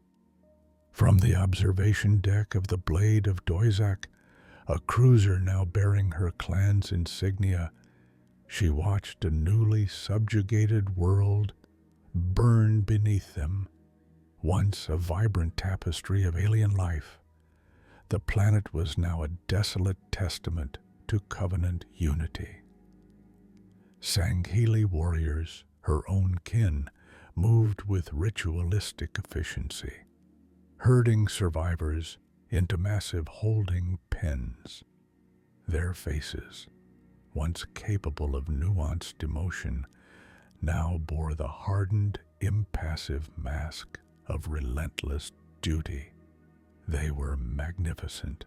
Speaker 1: From the observation deck of the Blade of Doisak, a cruiser now bearing her clan's insignia, she watched a newly subjugated world burn beneath them. Once a vibrant tapestry of alien life, the planet was now a desolate testament to Covenant unity. Sangheli warriors, her own kin, moved with ritualistic efficiency, herding survivors into massive holding pens. Their faces, once capable of nuanced emotion, now bore the hardened, impassive mask of relentless duty. They were magnificent,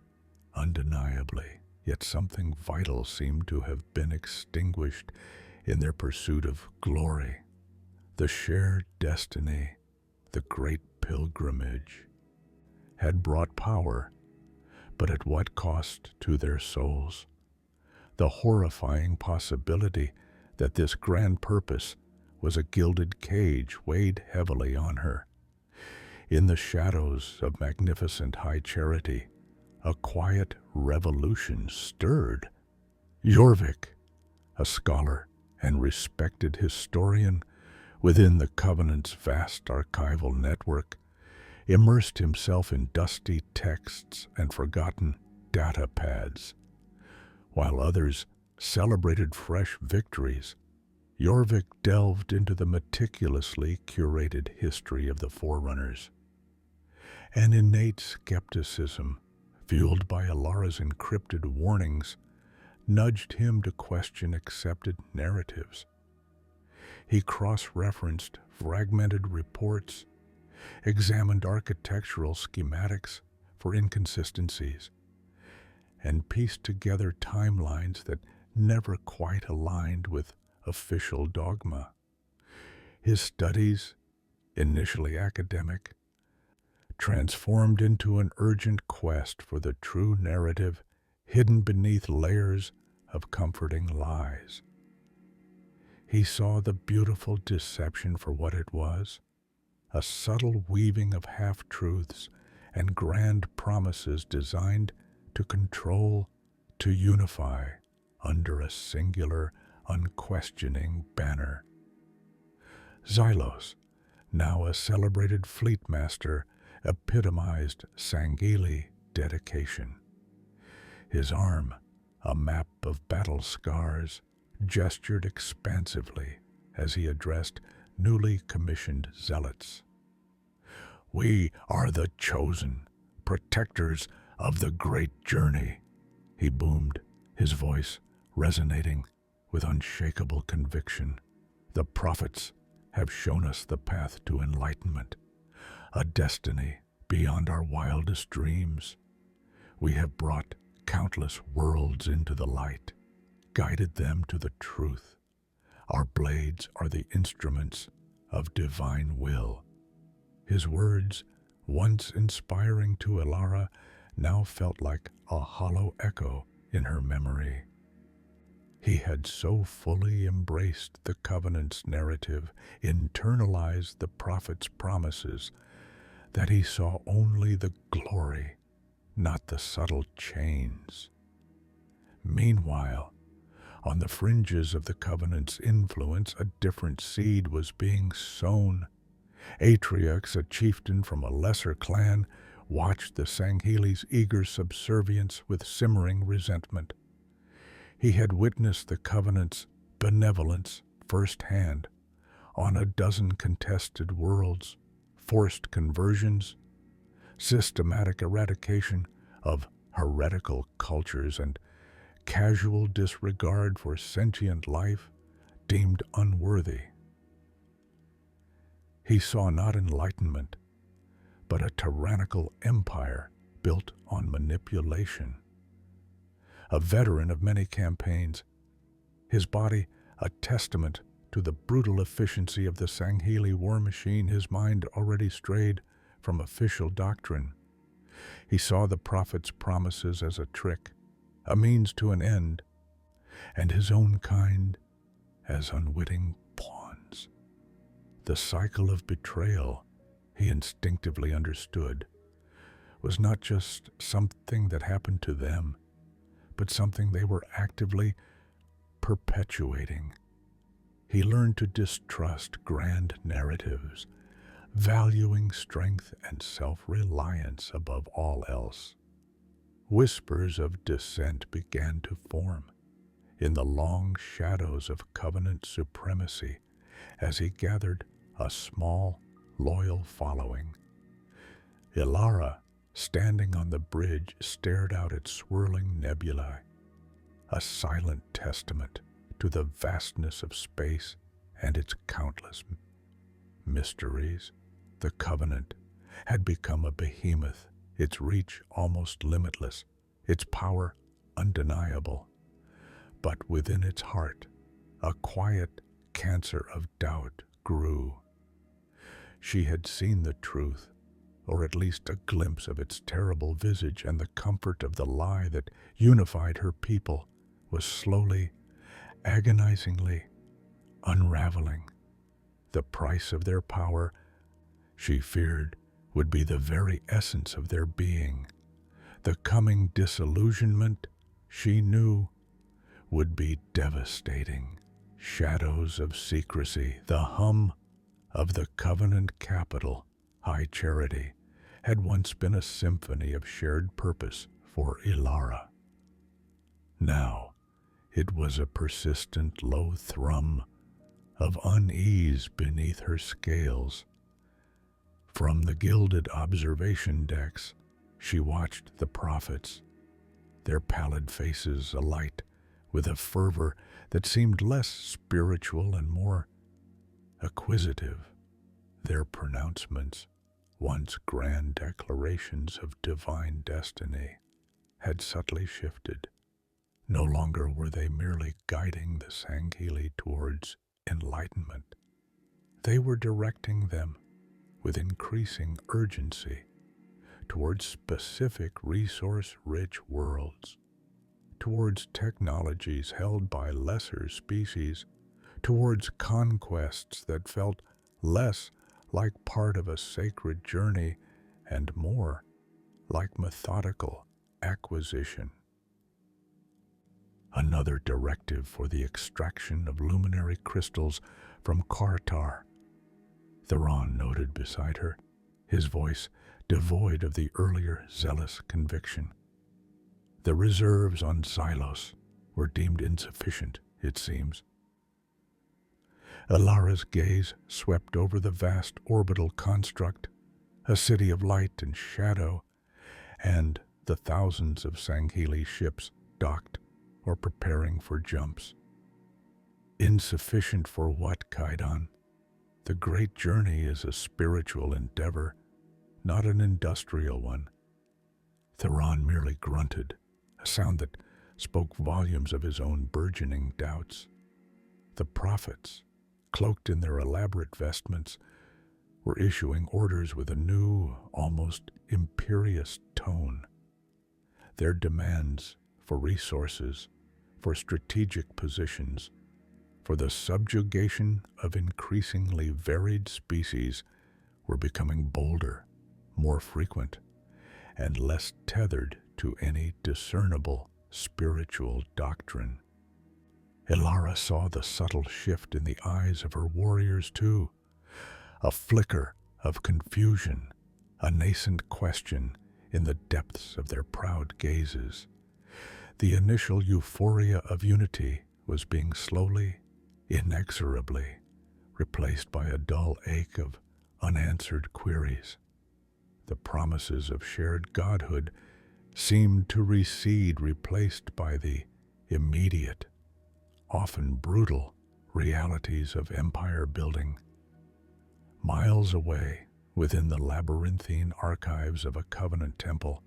Speaker 1: undeniably, yet something vital seemed to have been extinguished in their pursuit of glory. The shared destiny, the great pilgrimage, had brought power, but at what cost to their souls? The horrifying possibility that this grand purpose was a gilded cage weighed heavily on her. In the shadows of magnificent high charity, a quiet revolution stirred. Jorvik, a scholar and respected historian within the Covenant's vast archival network, immersed himself in dusty texts and forgotten data pads. While others celebrated fresh victories, Jorvik delved into the meticulously curated history of the Forerunners. An innate skepticism, fueled by Ilara's encrypted warnings, nudged him to question accepted narratives. He cross-referenced fragmented reports, examined architectural schematics for inconsistencies, and pieced together timelines that never quite aligned with official dogma. His studies, initially academic, transformed into an urgent quest for the true narrative hidden beneath layers of comforting lies. He saw the beautiful deception for what it was, a subtle weaving of half-truths and grand promises designed to control, to unify under a singular, unquestioning banner. Xylos, now a celebrated fleet master, epitomized Sangheli dedication. His arm, a map of battle scars, gestured expansively as he addressed newly commissioned zealots. "We are the chosen, protectors of the great journey," he boomed, his voice resonating with unshakable conviction. "The prophets have shown us the path to enlightenment, a destiny beyond our wildest dreams. We have brought countless worlds into the light, guided them to the truth. Our blades are the instruments of divine will." His words, once inspiring to Ilara, now felt like a hollow echo in her memory. He had so fully embraced the Covenant's narrative, internalized the prophet's promises, that he saw only the glory, not the subtle chains. Meanwhile, on the fringes of the Covenant's influence, a different seed was being sown. Atriox, a chieftain from a lesser clan, watched the Sangheili's eager subservience with simmering resentment. He had witnessed the Covenant's benevolence firsthand on a dozen contested worlds, forced conversions, systematic eradication of heretical cultures, and casual disregard for sentient life deemed unworthy. He saw not enlightenment, but a tyrannical empire built on manipulation. A veteran of many campaigns, his body a testament to the brutal efficiency of the Sangheili war machine, his mind already strayed from official doctrine. He saw the prophet's promises as a trick, a means to an end, and his own kind as unwitting pawns. The cycle of betrayal, he instinctively understood, was not just something that happened to them, but something they were actively perpetuating. He learned to distrust grand narratives, valuing strength and self-reliance above all else. Whispers of dissent began to form in the long shadows of Covenant supremacy as he gathered a small, loyal following. Ilara, standing on the bridge, stared out at swirling nebulae, a silent testament to the vastness of space and its countless mysteries. The Covenant had become a behemoth, its reach almost limitless, its power undeniable. But within its heart, a quiet cancer of doubt grew. She had seen the truth, or at least a glimpse of its terrible visage, and the comfort of the lie that unified her people was slowly, agonizingly unraveling. The price of their power, she feared, would be the very essence of their being. The coming disillusionment, she knew, would be devastating. Shadows of secrecy, the hum of the Covenant capital, High Charity, had once been a symphony of shared purpose for Ilara. Now, it was a persistent low thrum of unease beneath her scales. From the gilded observation decks, she watched the prophets, their pallid faces alight with a fervor that seemed less spiritual and more acquisitive. Their pronouncements, once grand declarations of divine destiny, had subtly shifted. No longer were they merely guiding the Sangheili towards enlightenment. They were directing them with increasing urgency towards specific resource-rich worlds, towards technologies held by lesser species, towards conquests that felt less like part of a sacred journey and more like methodical acquisition. Another directive for the extraction of luminary crystals from Kartar, Theron noted beside her, his voice devoid of the earlier zealous conviction. The reserves on Xylos were deemed insufficient, it seems. Ilara's gaze swept over the vast orbital construct, a city of light and shadow, and the thousands of Sangheli ships docked or preparing for jumps. Insufficient for what, Kaidan? The great journey is a spiritual endeavor, not an industrial one. Theron merely grunted, a sound that spoke volumes of his own burgeoning doubts. The prophets, cloaked in their elaborate vestments, were issuing orders with a new, almost imperious tone. Their demands for resources, for strategic positions, for the subjugation of increasingly varied species were becoming bolder, more frequent, and less tethered to any discernible spiritual doctrine. Ilara saw the subtle shift in the eyes of her warriors too, a flicker of confusion, a nascent question in the depths of their proud gazes. The initial euphoria of unity was being slowly, inexorably replaced by a dull ache of unanswered queries. The promises of shared godhood seemed to recede, replaced by the immediate, often brutal, realities of empire building. Miles away, within the labyrinthine archives of a Covenant temple,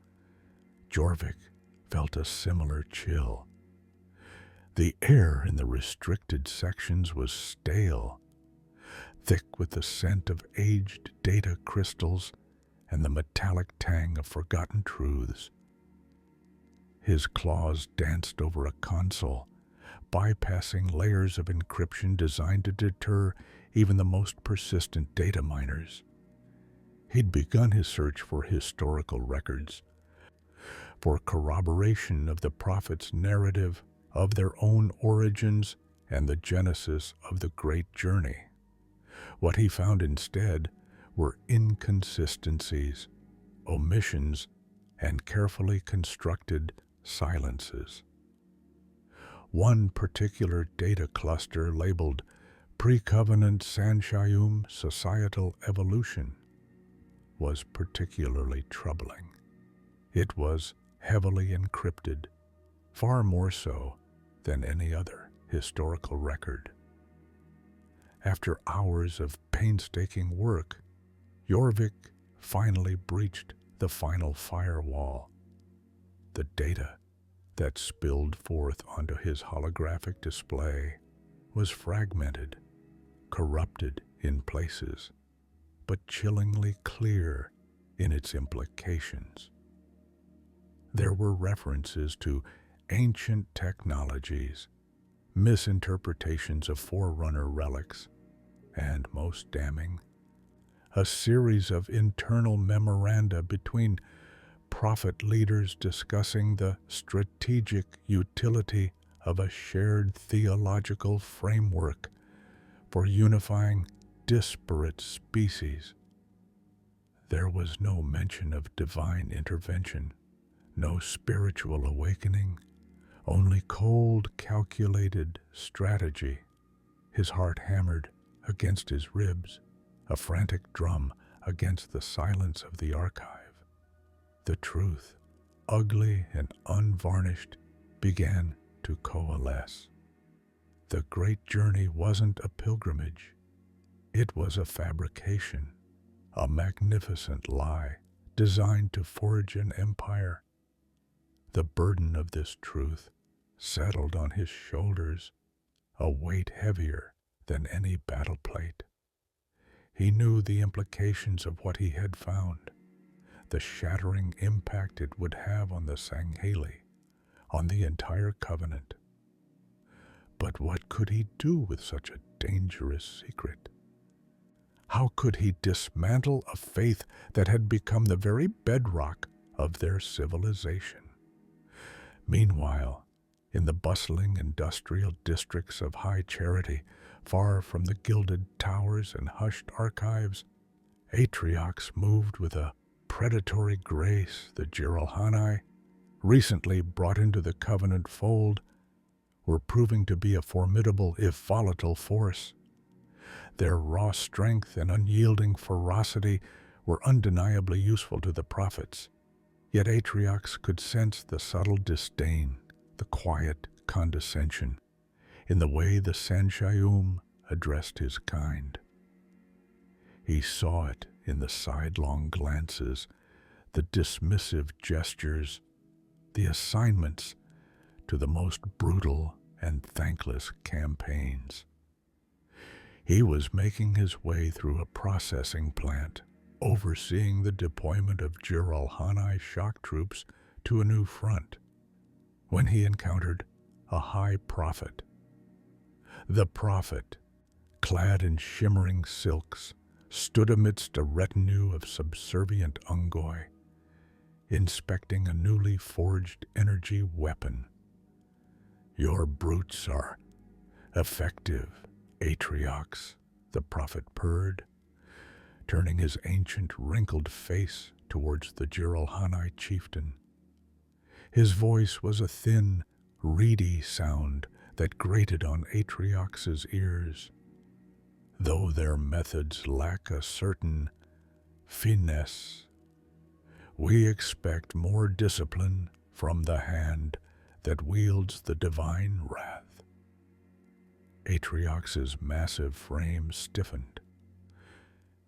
Speaker 1: Jorvik felt a similar chill. The air in the restricted sections was stale, thick with the scent of aged data crystals and the metallic tang of forgotten truths. His claws danced over a console, bypassing layers of encryption designed to deter even the most persistent data miners. He'd begun his search for historical records, for corroboration of the prophets' narrative of their own origins and the genesis of the great journey. What he found instead were inconsistencies, omissions, and carefully constructed silences. One particular data cluster labeled Pre-Covenant Sanshayum Societal Evolution was particularly troubling. It was heavily encrypted, far more so than any other historical record. After hours of painstaking work, Jorvik finally breached the final firewall. The data that spilled forth onto his holographic display was fragmented, corrupted in places, but chillingly clear in its implications. There were references to ancient technologies, misinterpretations of Forerunner relics, and, most damning, a series of internal memoranda between prophet leaders discussing the strategic utility of a shared theological framework for unifying disparate species. There was no mention of divine intervention, no spiritual awakening, only cold, calculated strategy. His heart hammered against his ribs, a frantic drum against the silence of the archive. The truth, ugly and unvarnished, began to coalesce. The great journey wasn't a pilgrimage. It was a fabrication, a magnificent lie designed to forge an empire. The burden of this truth settled on his shoulders, a weight heavier than any battle plate. He knew the implications of what he had found, the shattering impact it would have on the Sangheli, on the entire Covenant. But what could he do with such a dangerous secret? How could he dismantle a faith that had become the very bedrock of their civilization? Meanwhile, in the bustling industrial districts of High Charity, far from the gilded towers and hushed archives, Atriox moved with a predatory grace. The Jiralhanae, recently brought into the Covenant fold, were proving to be a formidable if volatile force. Their raw strength and unyielding ferocity were undeniably useful to the prophets, Yet Atriox could sense the subtle disdain, the quiet condescension, in the way the Sanshayum addressed his kind. He saw it in the sidelong glances, the dismissive gestures, the assignments to the most brutal and thankless campaigns. He was making his way through a processing plant, overseeing the deployment of Jiralhanae shock troops to a new front, when he encountered a high prophet. The prophet, clad in shimmering silks, stood amidst a retinue of subservient Ungoi, inspecting a newly forged energy weapon. "Your brutes are effective, Atriox," the prophet purred, turning his ancient wrinkled face towards the Jiralhanae chieftain. His voice was a thin, reedy sound that grated on Atriox's ears. "Though their methods lack a certain finesse, we expect more discipline from the hand that wields the divine wrath." Atriox's massive frame stiffened.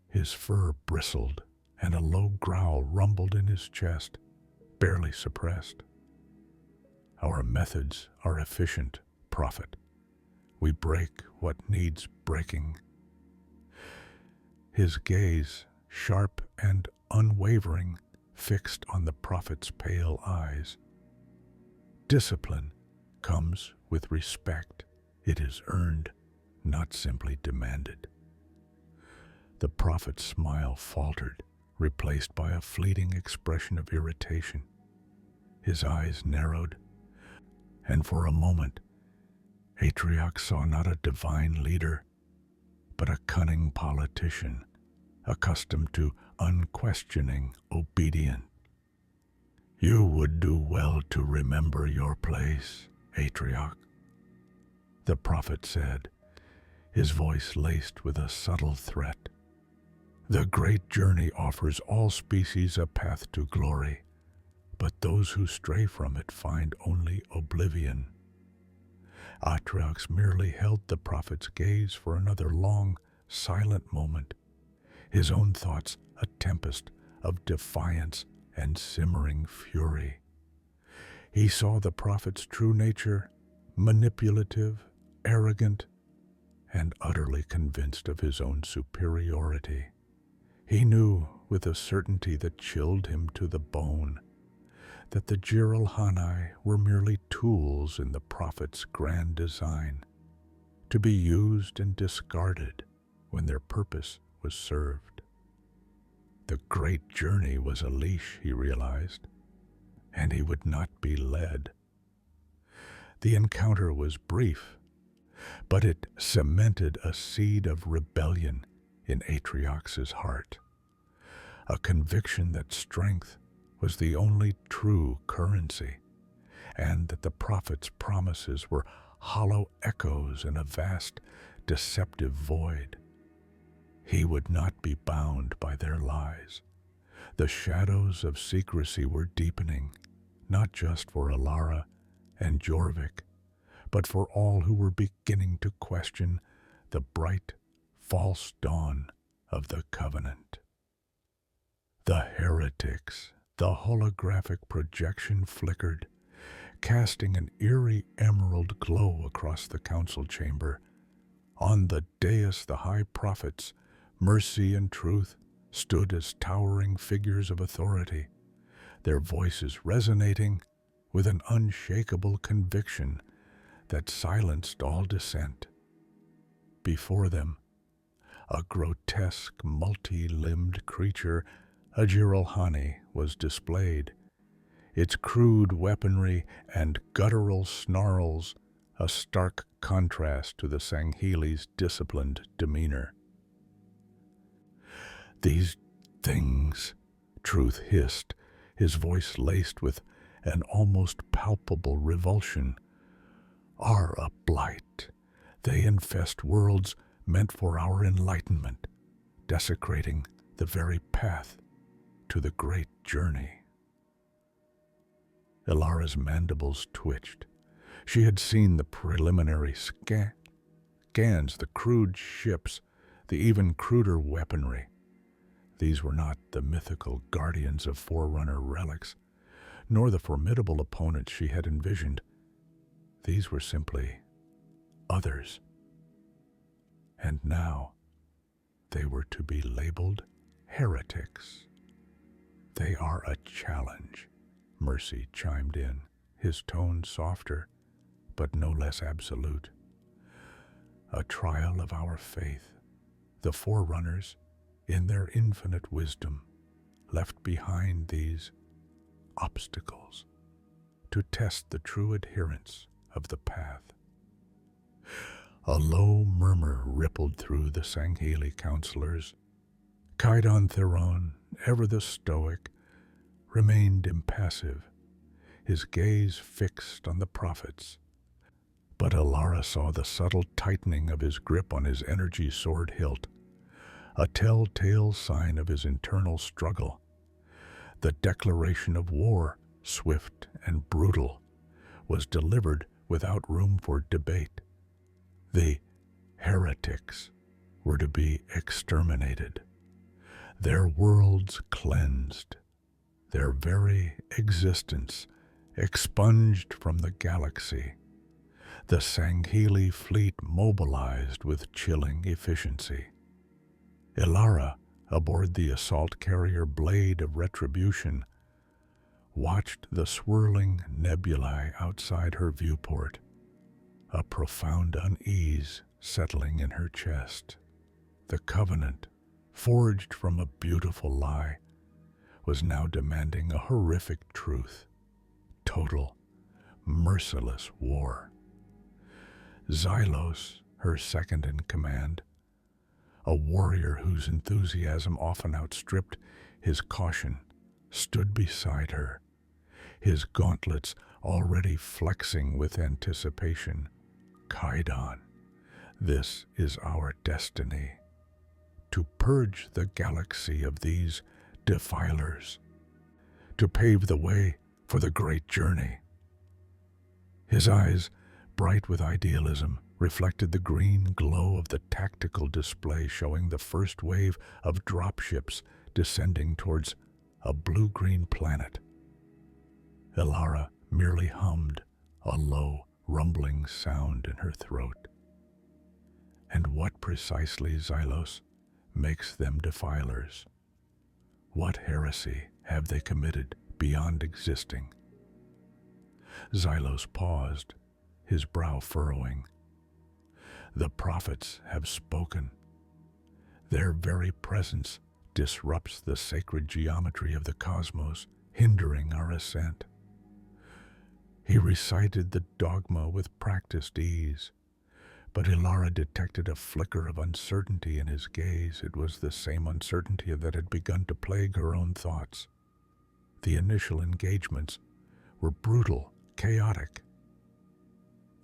Speaker 1: His fur bristled, and a low growl rumbled in his chest, barely suppressed. "Our methods are efficient, prophet. We break what needs breaking." His gaze, sharp and unwavering, fixed on the prophet's pale eyes. "Discipline comes with respect. It is earned, not simply demanded." The prophet's smile faltered, replaced by a fleeting expression of irritation. His eyes narrowed, and for a moment, Atriox saw not a divine leader, but a cunning politician, accustomed to unquestioning obedience. "You would do well to remember your place, Atriox," the prophet said, his voice laced with a subtle threat. "The great journey offers all species a path to glory, but those who stray from it find only oblivion." Atriox merely held the prophet's gaze for another long, silent moment, his own thoughts a tempest of defiance and simmering fury. He saw the prophet's true nature, manipulative, arrogant, and utterly convinced of his own superiority. He knew, with a certainty that chilled him to the bone, that the Jiralhanae were merely tools in the prophet's grand design, to be used and discarded when their purpose was served. The great journey was a leash, he realized, and he would not be led. The encounter was brief, but it cemented a seed of rebellion in Atriox's heart, a conviction that strength was the only true currency, and that the prophet's promises were hollow echoes in a vast, deceptive void. He would not be bound by their lies. The shadows of secrecy were deepening, not just for Alara and Jorvik, but for all who were beginning to question the bright, false dawn of the Covenant. The heretics, the holographic projection flickered, casting an eerie emerald glow across the council chamber. On the dais the high prophets, Mercy and Truth, stood as towering figures of authority, their voices resonating with an unshakable conviction that silenced all dissent. Before them, a grotesque, multi-limbed creature, a Jiralhanae, was displayed, its crude weaponry and guttural snarls a stark contrast to the Sangheli's disciplined demeanor. "These things," Truth hissed, his voice laced with an almost palpable revulsion, "are a blight. They infest worlds meant for our enlightenment, desecrating the very path to the great journey." Ilara's mandibles twitched. She had seen the preliminary scans, the crude ships, the even cruder weaponry. These were not the mythical guardians of Forerunner relics, nor the formidable opponents she had envisioned. These were simply others. And now they were to be labeled heretics. "They are a challenge," Mercy chimed in, his tone softer, but no less absolute. "A trial of our faith. The Forerunners, in their infinite wisdom, left behind these obstacles to test the true adherence of the path." A low murmur rippled through the Sangheli counselors. Kaidan Theron, ever the stoic, remained impassive, his gaze fixed on the prophets. But Ilara saw the subtle tightening of his grip on his energy sword hilt, a telltale sign of his internal struggle. The declaration of war, swift and brutal, was delivered without room for debate. The heretics were to be exterminated, their worlds cleansed, their very existence expunged from the galaxy. The Sangheli fleet mobilized with chilling efficiency. Ilara, aboard the assault carrier Blade of Retribution, watched the swirling nebulae outside her viewport, a profound unease settling in her chest. The Covenant, forged from a beautiful lie, was now demanding a horrific truth: total, merciless war. Xylos, her second in command, a warrior whose enthusiasm often outstripped his caution, stood beside her, his gauntlets already flexing with anticipation. "Kaidan, this is our destiny, to purge the galaxy of these defilers, to pave the way for the great journey." His eyes, bright with idealism, reflected the green glow of the tactical display showing the first wave of dropships descending towards a blue-green planet. Ilara merely hummed, a low, rumbling sound in her throat. And what precisely, Xylos, makes them defilers? What heresy have they committed beyond existing? Xylos paused, his brow furrowing. The prophets have spoken. Their very presence disrupts the sacred geometry of the cosmos, hindering our ascent. He recited the dogma with practiced ease, but Ilara detected a flicker of uncertainty in his gaze. It was the same uncertainty that had begun to plague her own thoughts. The initial engagements were brutal, chaotic.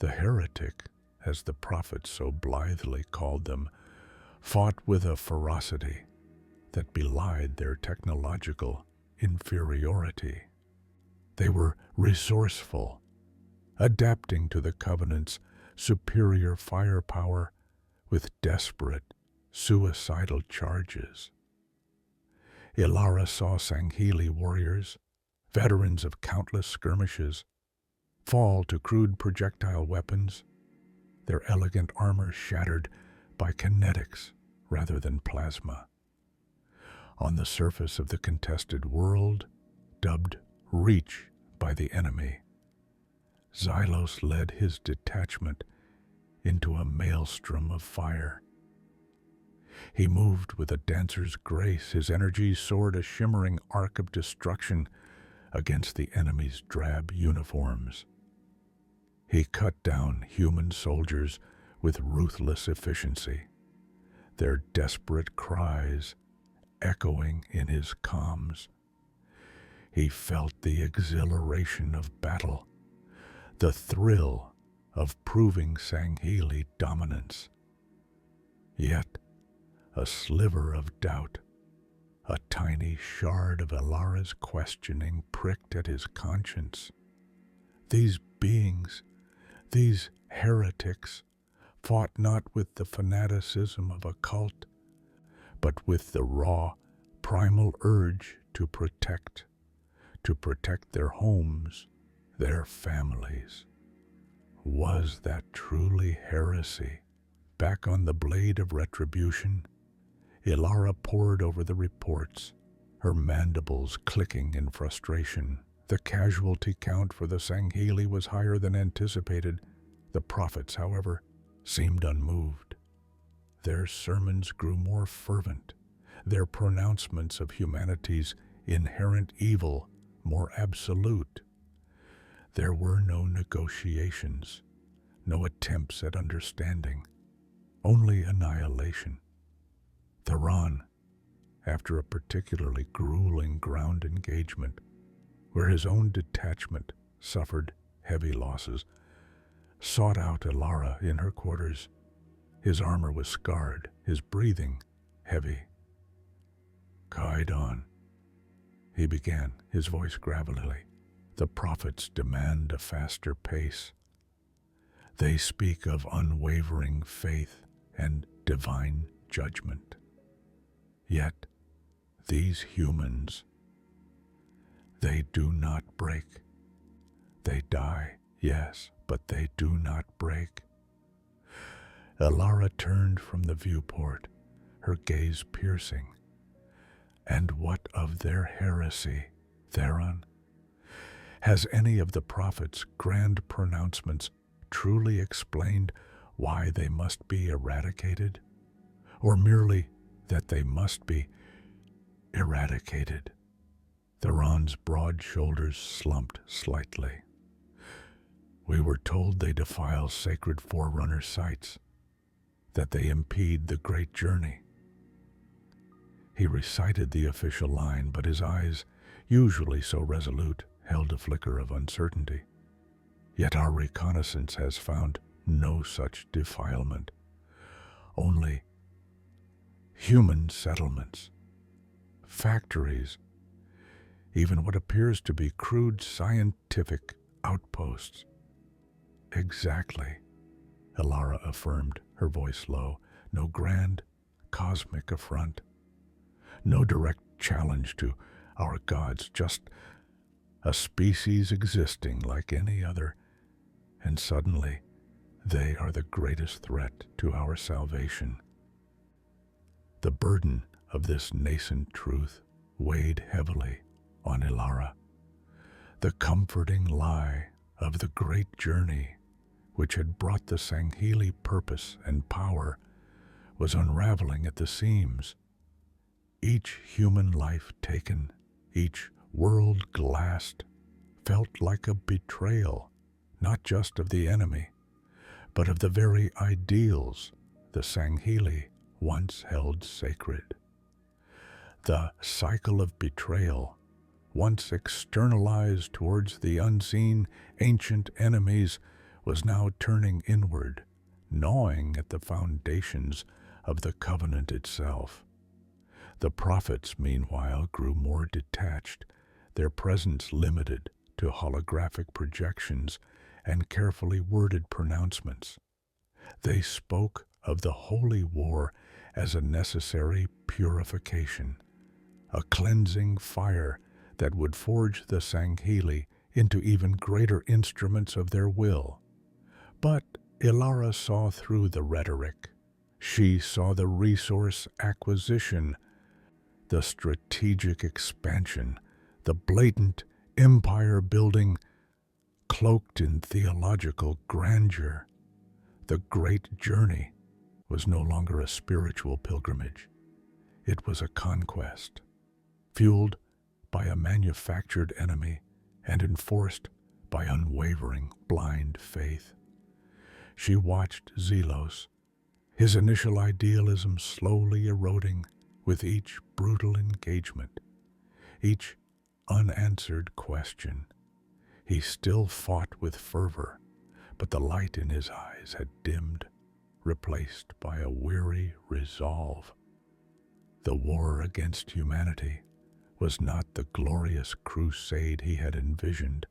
Speaker 1: The heretic, as the prophets so blithely called them, fought with a ferocity that belied their technological inferiority. They were resourceful, adapting to the Covenant's superior firepower with desperate, suicidal charges. Ilara saw Sangheli warriors, veterans of countless skirmishes, fall to crude projectile weapons, their elegant armor shattered by kinetics rather than plasma. On the surface of the contested world, dubbed Reach by the enemy, Xylos led his detachment into a maelstrom of fire. He moved with a dancer's grace, his energy soared a shimmering arc of destruction against the enemy's drab uniforms. He cut down human soldiers with ruthless efficiency, their desperate cries echoing in his comms. He felt the exhilaration of battle, the thrill of proving Sangheli dominance. Yet, a sliver of doubt, a tiny shard of Ilara's questioning pricked at his conscience. These beings, these heretics, fought not with the fanaticism of a cult, but with the raw, primal urge to protect their homes, their families. Was that truly heresy? Back on the blade of retribution, Ilara pored over the reports, her mandibles clicking in frustration. The casualty count for the Sangheli was higher than anticipated. The prophets, however, seemed unmoved. Their sermons grew more fervent, their pronouncements of humanity's inherent evil more absolute. There were no negotiations, no attempts at understanding, only annihilation. Theron, after a particularly grueling ground engagement, where his own detachment suffered heavy losses, sought out Ilara in her quarters. His armor was scarred, his breathing heavy. "Kaidan," he began, his voice gravelly. "The prophets demand a faster pace. They speak of unwavering faith and divine judgment. Yet these humans, they do not break. They die, yes, but they do not break." Ilara turned from the viewport, her gaze piercing. "And what of their heresy, Theron? Has any of the prophets' grand pronouncements truly explained why they must be eradicated? Or merely that they must be eradicated?" Theron's broad shoulders slumped slightly. "We were told they defile sacred Forerunner sites, that they impede the great journey." He recited the official line, but his eyes, usually so resolute, held a flicker of uncertainty. "Yet our reconnaissance has found no such defilement. Only human settlements, factories, even what appears to be crude scientific outposts." "Exactly," Ilara affirmed, her voice low. "No grand, cosmic affront. No direct challenge to our gods, just a species existing like any other, and suddenly they are the greatest threat to our salvation." The burden of this nascent truth weighed heavily on Ilara. The comforting lie of the great journey which had brought the Sangheli purpose and power was unraveling at the seams. Each human life taken, each world glassed, felt like a betrayal, not just of the enemy, but of the very ideals the Sangheli once held sacred. The cycle of betrayal, once externalized towards the unseen ancient enemies, was now turning inward, gnawing at the foundations of the covenant itself. The prophets, meanwhile, grew more detached, their presence limited to holographic projections and carefully worded pronouncements. They spoke of the holy war as a necessary purification, a cleansing fire that would forge the Sangheli into even greater instruments of their will. But Ilara saw through the rhetoric. She saw the resource acquisition, the strategic expansion, the blatant empire building cloaked in theological grandeur. The great journey was no longer a spiritual pilgrimage. It was a conquest, fueled by a manufactured enemy and enforced by unwavering, blind faith. She watched Zelos, his initial idealism slowly eroding with each brutal engagement, each unanswered question. He still fought with fervor, but the light in his eyes had dimmed, replaced by a weary resolve. The war against humanity was not the glorious crusade he had envisioned.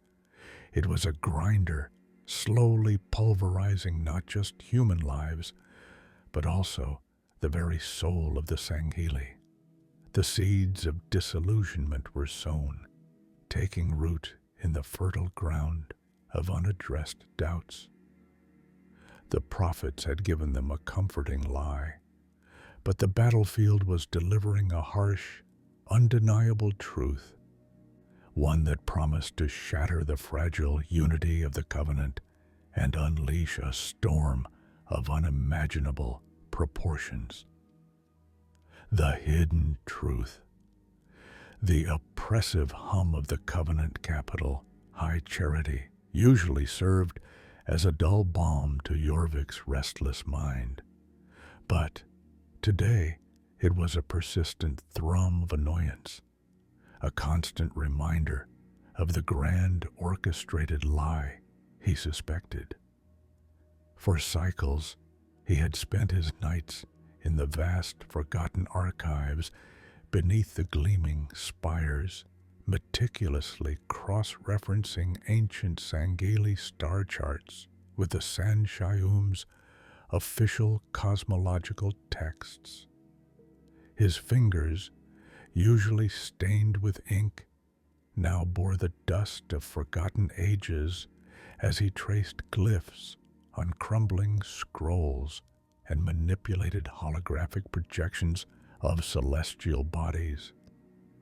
Speaker 1: It was a grinder, slowly pulverizing not just human lives, but also the very soul of the Sangheli. The seeds of disillusionment were sown, taking root in the fertile ground of unaddressed doubts. The prophets had given them a comforting lie, but the battlefield was delivering a harsh, undeniable truth, one that promised to shatter the fragile unity of the covenant and unleash a storm of unimaginable proportions. The hidden truth. The oppressive hum of the covenant capital, High Charity, usually served as a dull balm to Jorvik's restless mind. But today it was a persistent thrum of annoyance, a constant reminder of the grand orchestrated lie he suspected. For cycles, he had spent his nights in the vast forgotten archives beneath the gleaming spires, meticulously cross-referencing ancient Sangheli star charts with the Sanshayum's official cosmological texts. His fingers, usually stained with ink, now bore the dust of forgotten ages as he traced glyphs on crumbling scrolls and manipulated holographic projections of celestial bodies.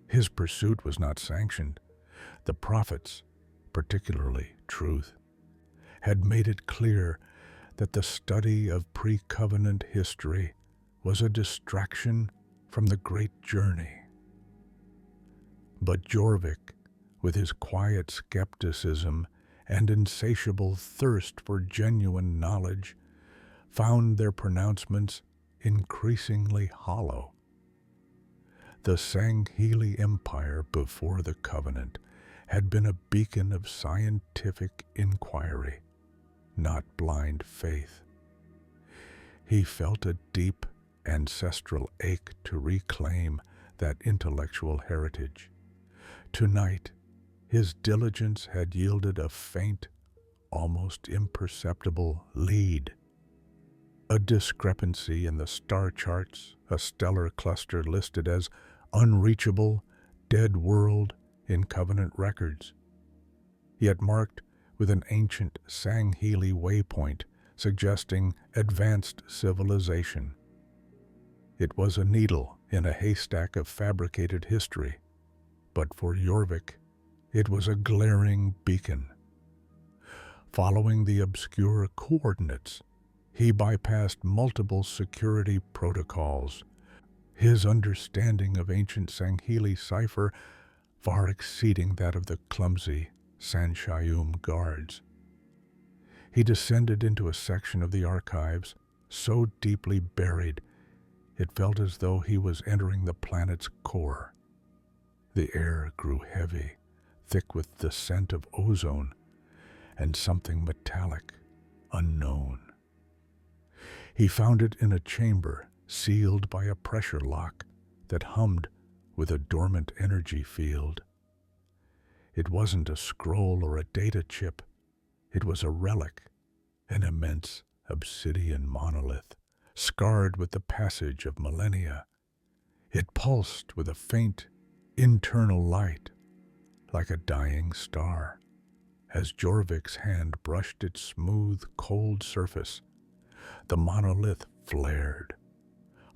Speaker 1: His pursuit was not sanctioned. The prophets, particularly Truth, had made it clear that the study of pre-covenant history was a distraction from the great journey. But Jorvik, with his quiet skepticism and insatiable thirst for genuine knowledge, found their pronouncements increasingly hollow. The Sangheli Empire before the Covenant had been a beacon of scientific inquiry, not blind faith. He felt a deep ancestral ache to reclaim that intellectual heritage. Tonight, his diligence had yielded a faint, almost imperceptible lead. A discrepancy in the star charts, a stellar cluster listed as unreachable, dead world in Covenant records, yet marked with an ancient Sangheli waypoint suggesting advanced civilization. It was a needle in a haystack of fabricated history, but for Jorvik, it was a glaring beacon. Following the obscure coordinates, he bypassed multiple security protocols, his understanding of ancient Sangheli cipher far exceeding that of the clumsy Sanshayum guards. He descended into a section of the archives so deeply buried it felt as though he was entering the planet's core. The air grew heavy, thick with the scent of ozone and something metallic, unknown. He found it in a chamber sealed by a pressure lock that hummed with a dormant energy field. It wasn't a scroll or a data chip. It was a relic, an immense obsidian monolith, scarred with the passage of millennia. It pulsed with a faint, internal light, like a dying star. As Jorvik's hand brushed its smooth, cold surface, the monolith flared.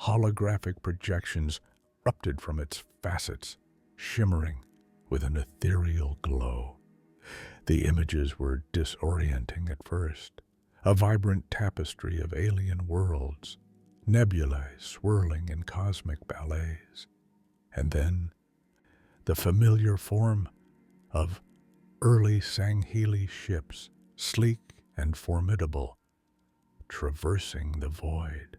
Speaker 1: Holographic projections erupted from its facets, shimmering with an ethereal glow. The images were disorienting at first, a vibrant tapestry of alien worlds, nebulae swirling in cosmic ballets, and then the familiar form of early Sangheli ships, sleek and formidable, traversing the void.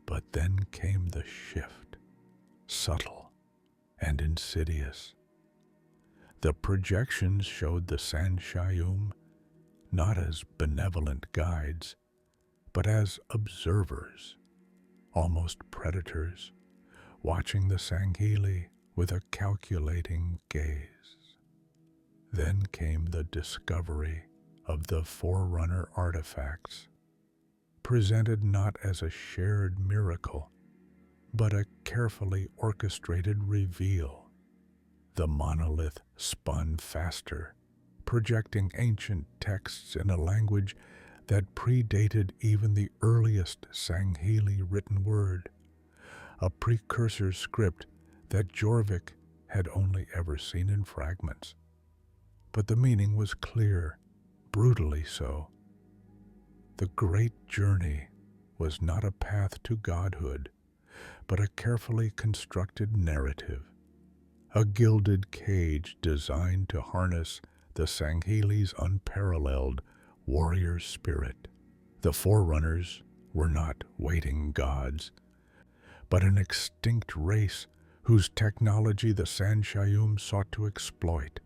Speaker 1: But then came the shift, subtle and insidious. The projections showed the Sanshayum not as benevolent guides, but as observers, almost predators, watching the Sangheli with a calculating gaze. Then came the discovery of the Forerunner artifacts, presented not as a shared miracle, but a carefully orchestrated reveal. The monolith spun faster, projecting ancient texts in a language that predated even the earliest Sangheili written word, a precursor script that Jorvik had only ever seen in fragments. But the meaning was clear, brutally so. The great journey was not a path to godhood, but a carefully constructed narrative, a gilded cage designed to harness the Sangheili's unparalleled warrior spirit. The Forerunners were not waiting gods, but an extinct race whose technology the Sanshayum sought to exploit,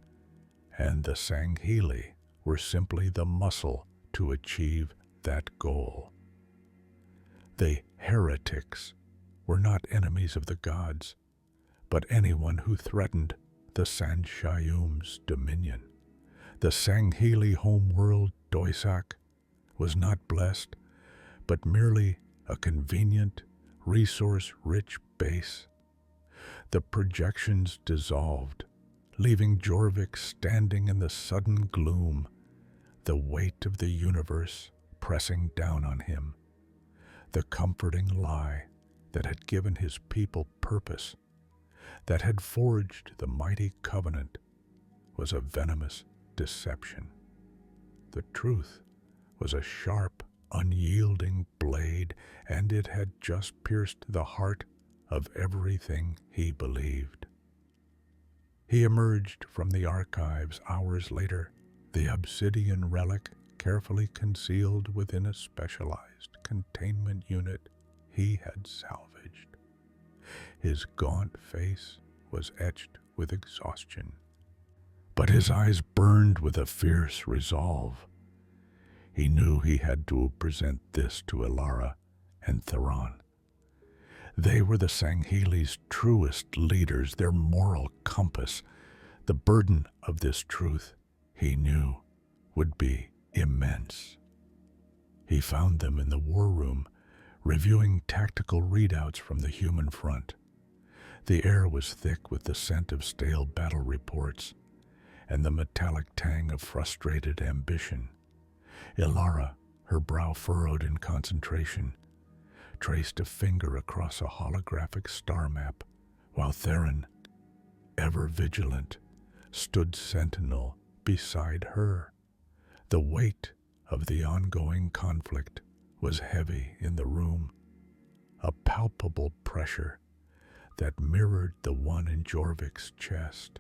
Speaker 1: and the Sangheili were simply the muscle to achieve that goal. The heretics were not enemies of the gods, but anyone who threatened the Sanshayum's dominion. The Sangheili homeworld, Doisak, was not blessed, but merely a convenient, resource-rich base. The projections dissolved, leaving Jorvik standing in the sudden gloom, the weight of the universe pressing down on him. The comforting lie that had given his people purpose, that had forged the mighty covenant, was a venomous deception. The truth was a sharp, unyielding blade, and it had just pierced the heart of everything he believed. He emerged from the archives hours later, the obsidian relic carefully concealed within a specialized containment unit he had salvaged. His gaunt face was etched with exhaustion, but his eyes burned with a fierce resolve. He knew he had to present this to Ilara and Theron. They were the Sangheili's truest leaders, their moral compass. The burden of this truth, he knew, would be immense. He found them in the war room, reviewing tactical readouts from the human front. The air was thick with the scent of stale battle reports and the metallic tang of frustrated ambition. Ilara, her brow furrowed in concentration, traced a finger across a holographic star map, while Theron, ever vigilant, stood sentinel beside her. The weight of the ongoing conflict was heavy in the room, a palpable pressure that mirrored the one in Jorvik's chest.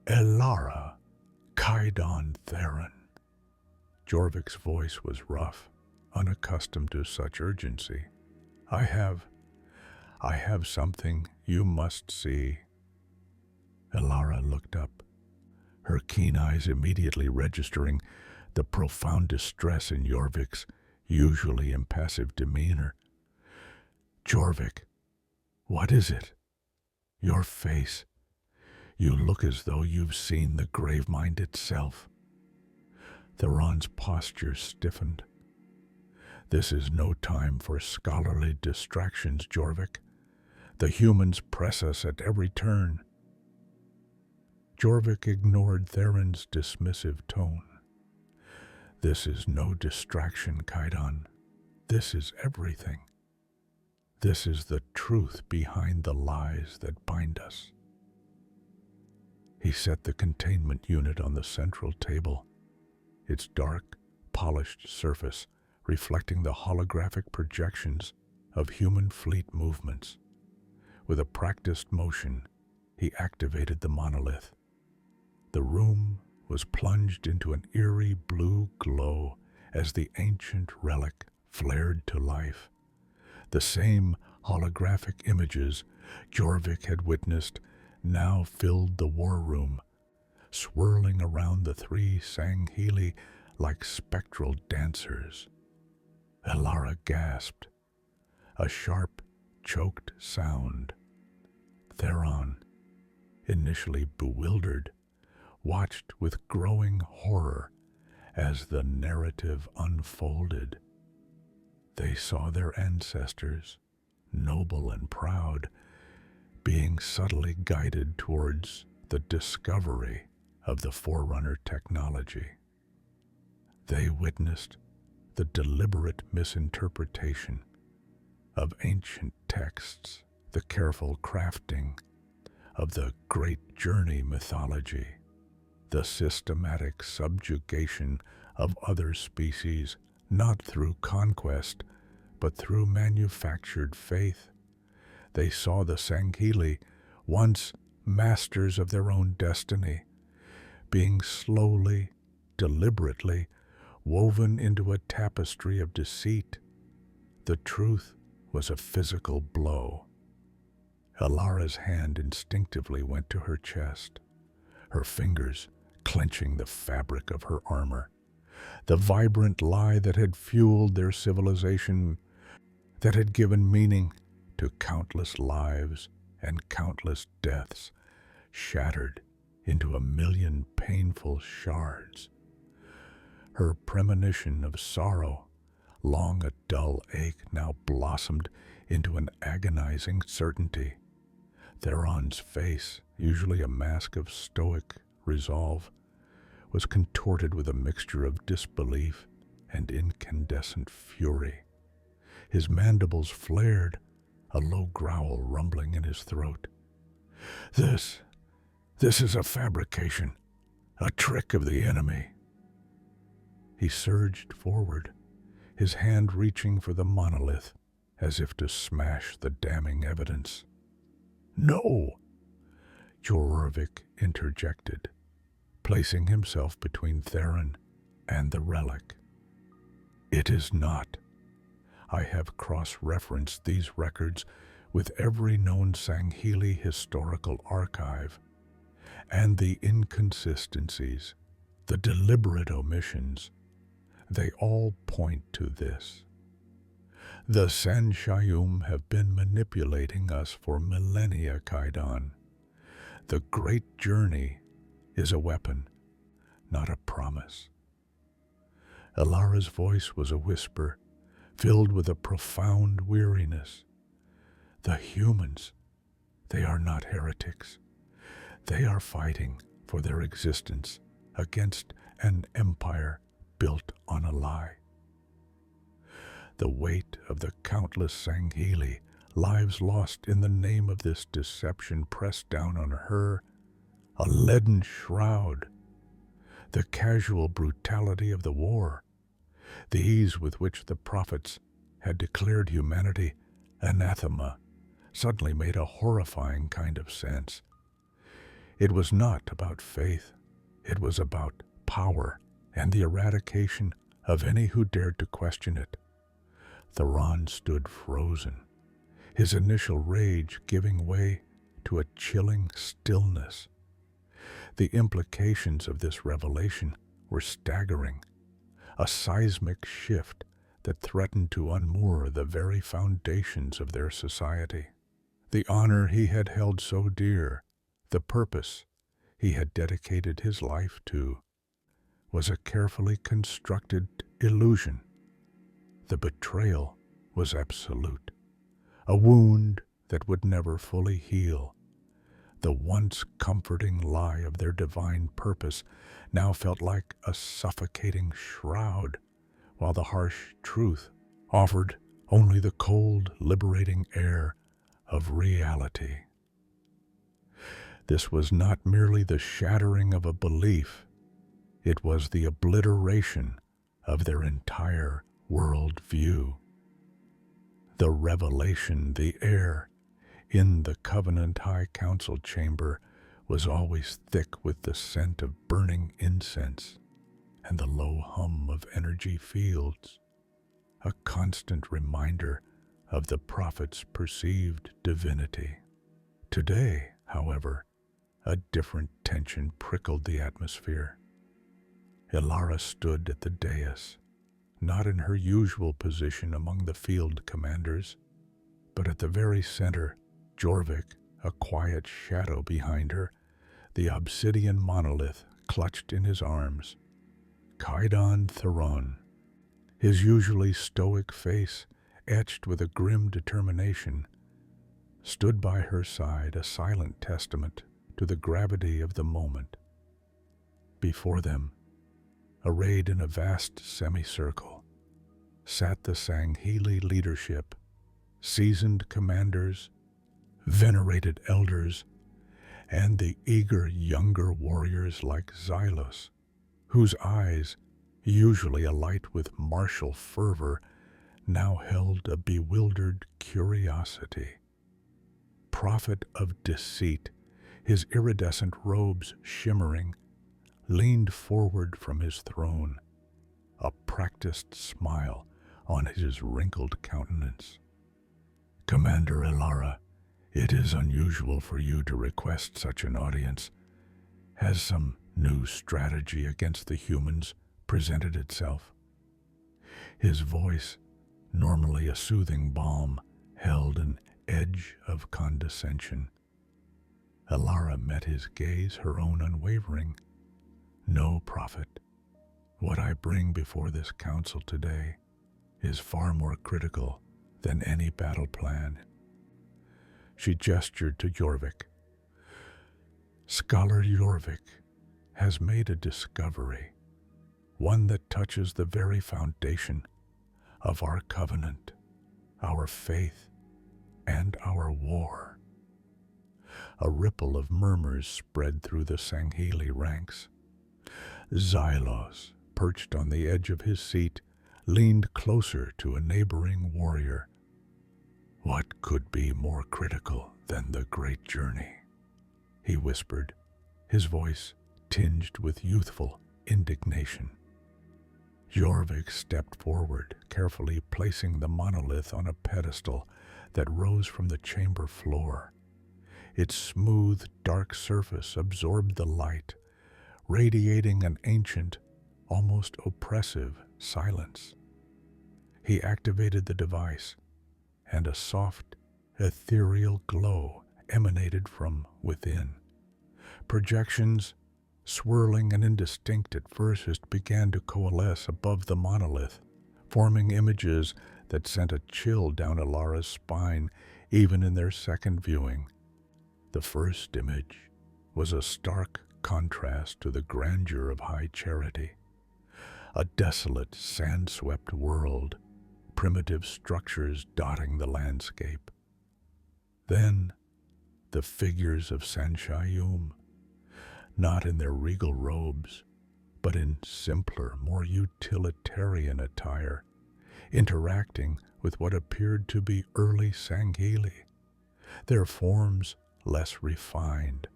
Speaker 1: Ilara, Kaidon Theron. Jorvik's voice was rough, unaccustomed to such urgency. I have something you must see. Ilara looked up, her keen eyes immediately registering the profound distress in Jorvik's usually impassive demeanor. Jorvik, what is it? Your face. You look as though you've seen the grave mind itself. Theron's posture stiffened. This is no time for scholarly distractions, Jorvik. The humans press us at every turn. Jorvik ignored Theron's dismissive tone. This is no distraction, Kaidon. This is everything. This is the truth behind the lies that bind us. He set the containment unit on the central table, its dark, polished surface reflecting the holographic projections of human fleet movements. With a practiced motion, he activated the monolith. The room was plunged into an eerie blue glow as the ancient relic flared to life. The same holographic images Jorvik had witnessed now filled the war room, swirling around the three Sangheili like spectral dancers. Ilara gasped, a sharp, choked sound. Theron, initially bewildered, watched with growing horror as the narrative unfolded. They saw their ancestors, noble and proud, being subtly guided towards the discovery of the Forerunner technology. They witnessed the deliberate misinterpretation of ancient texts, the careful crafting of the Great Journey mythology, the systematic subjugation of other species, not through conquest, but through manufactured faith. They saw the Sanghili, once masters of their own destiny, being slowly, deliberately woven into a tapestry of deceit. The truth was a physical blow. Alara's hand instinctively went to her chest, her fingers clenching the fabric of her armor. The vibrant lie that had fueled their civilization, that had given meaning to countless lives and countless deaths, shattered into a million painful shards. Her premonition of sorrow, long a dull ache, now blossomed into an agonizing certainty. Theron's face, usually a mask of stoic resolve, was contorted with a mixture of disbelief and incandescent fury. His mandibles flared, a low growl rumbling in his throat. This is a fabrication, a trick of the enemy." He surged forward, his hand reaching for the monolith, as if to smash the damning evidence. "No!" Jorvik interjected, placing himself between Theron and the relic. "It is not. I have cross-referenced these records with every known Sanghili historical archive, and the inconsistencies, the deliberate omissions, they all point to this. The Sanshayum have been manipulating us for millennia, Kaidan. The Great Journey is a weapon, not a promise." Alara's voice was a whisper, filled with a profound weariness. "The humans, they are not heretics. They are fighting for their existence against an empire built on a lie. The weight of the countless Sanghili, lives lost in the name of this deception, pressed down on her, a leaden shroud. The casual brutality of the war, the ease with which the prophets had declared humanity anathema, suddenly made a horrifying kind of sense. It was not about faith, it was about power and the eradication of any who dared to question it. Theron stood frozen, his initial rage giving way to a chilling stillness. The implications of this revelation were staggering, a seismic shift that threatened to unmoor the very foundations of their society. The honor he had held so dear, the purpose he had dedicated his life to, was a carefully constructed illusion. The betrayal was absolute, a wound that would never fully heal. The once comforting lie of their divine purpose now felt like a suffocating shroud, while the harsh truth offered only the cold, liberating air of reality. This was not merely the shattering of a belief, it was the obliteration of their entire world view. The revelation, the air in the Covenant High Council chamber was always thick with the scent of burning incense and the low hum of energy fields, a constant reminder of the prophet's perceived divinity. Today, however, a different tension prickled the atmosphere. Alara stood at the dais, not in her usual position among the field commanders, but at the very center, Jorvik, a quiet shadow behind her, the obsidian monolith clutched in his arms. Kaidan Theron, his usually stoic face etched with a grim determination, stood by her side, a silent testament to the gravity of the moment. Before them, arrayed in a vast semicircle, sat the Sangheili leadership, seasoned commanders, venerated elders, and the eager younger warriors like Xylos, whose eyes, usually alight with martial fervor, now held a bewildered curiosity. Prophet of deceit, his iridescent robes shimmering, leaned forward from his throne, a practiced smile on his wrinkled countenance. "Commander Elara, it is unusual for you to request such an audience. Has some new strategy against the humans presented itself?" His voice, normally a soothing balm, held an edge of condescension. Elara met his gaze, her own unwavering. "No, Prophet. What I bring before this council today is far more critical than any battle plan." She gestured to Jorvik. "Scholar Jorvik has made a discovery, one that touches the very foundation of our covenant, our faith, and our war." A ripple of murmurs spread through the Sangheili ranks. Xylos, perched on the edge of his seat, leaned closer to a neighboring warrior. "What could be more critical than the great journey?" he whispered, his voice tinged with youthful indignation. Jorvik stepped forward, carefully placing the monolith on a pedestal that rose from the chamber floor. Its smooth, dark surface absorbed the light, radiating an ancient, almost oppressive silence. He activated the device, and a soft, ethereal glow emanated from within. Projections, swirling and indistinct at first, began to coalesce above the monolith, forming images that sent a chill down Elara's spine even in their second viewing. The first image was a stark contrast to the grandeur of High Charity. A desolate, sand-swept world, primitive structures dotting the landscape. Then, the figures of Sanshayum, not in their regal robes, but in simpler, more utilitarian attire, interacting with what appeared to be early Sangheili, their forms less refined,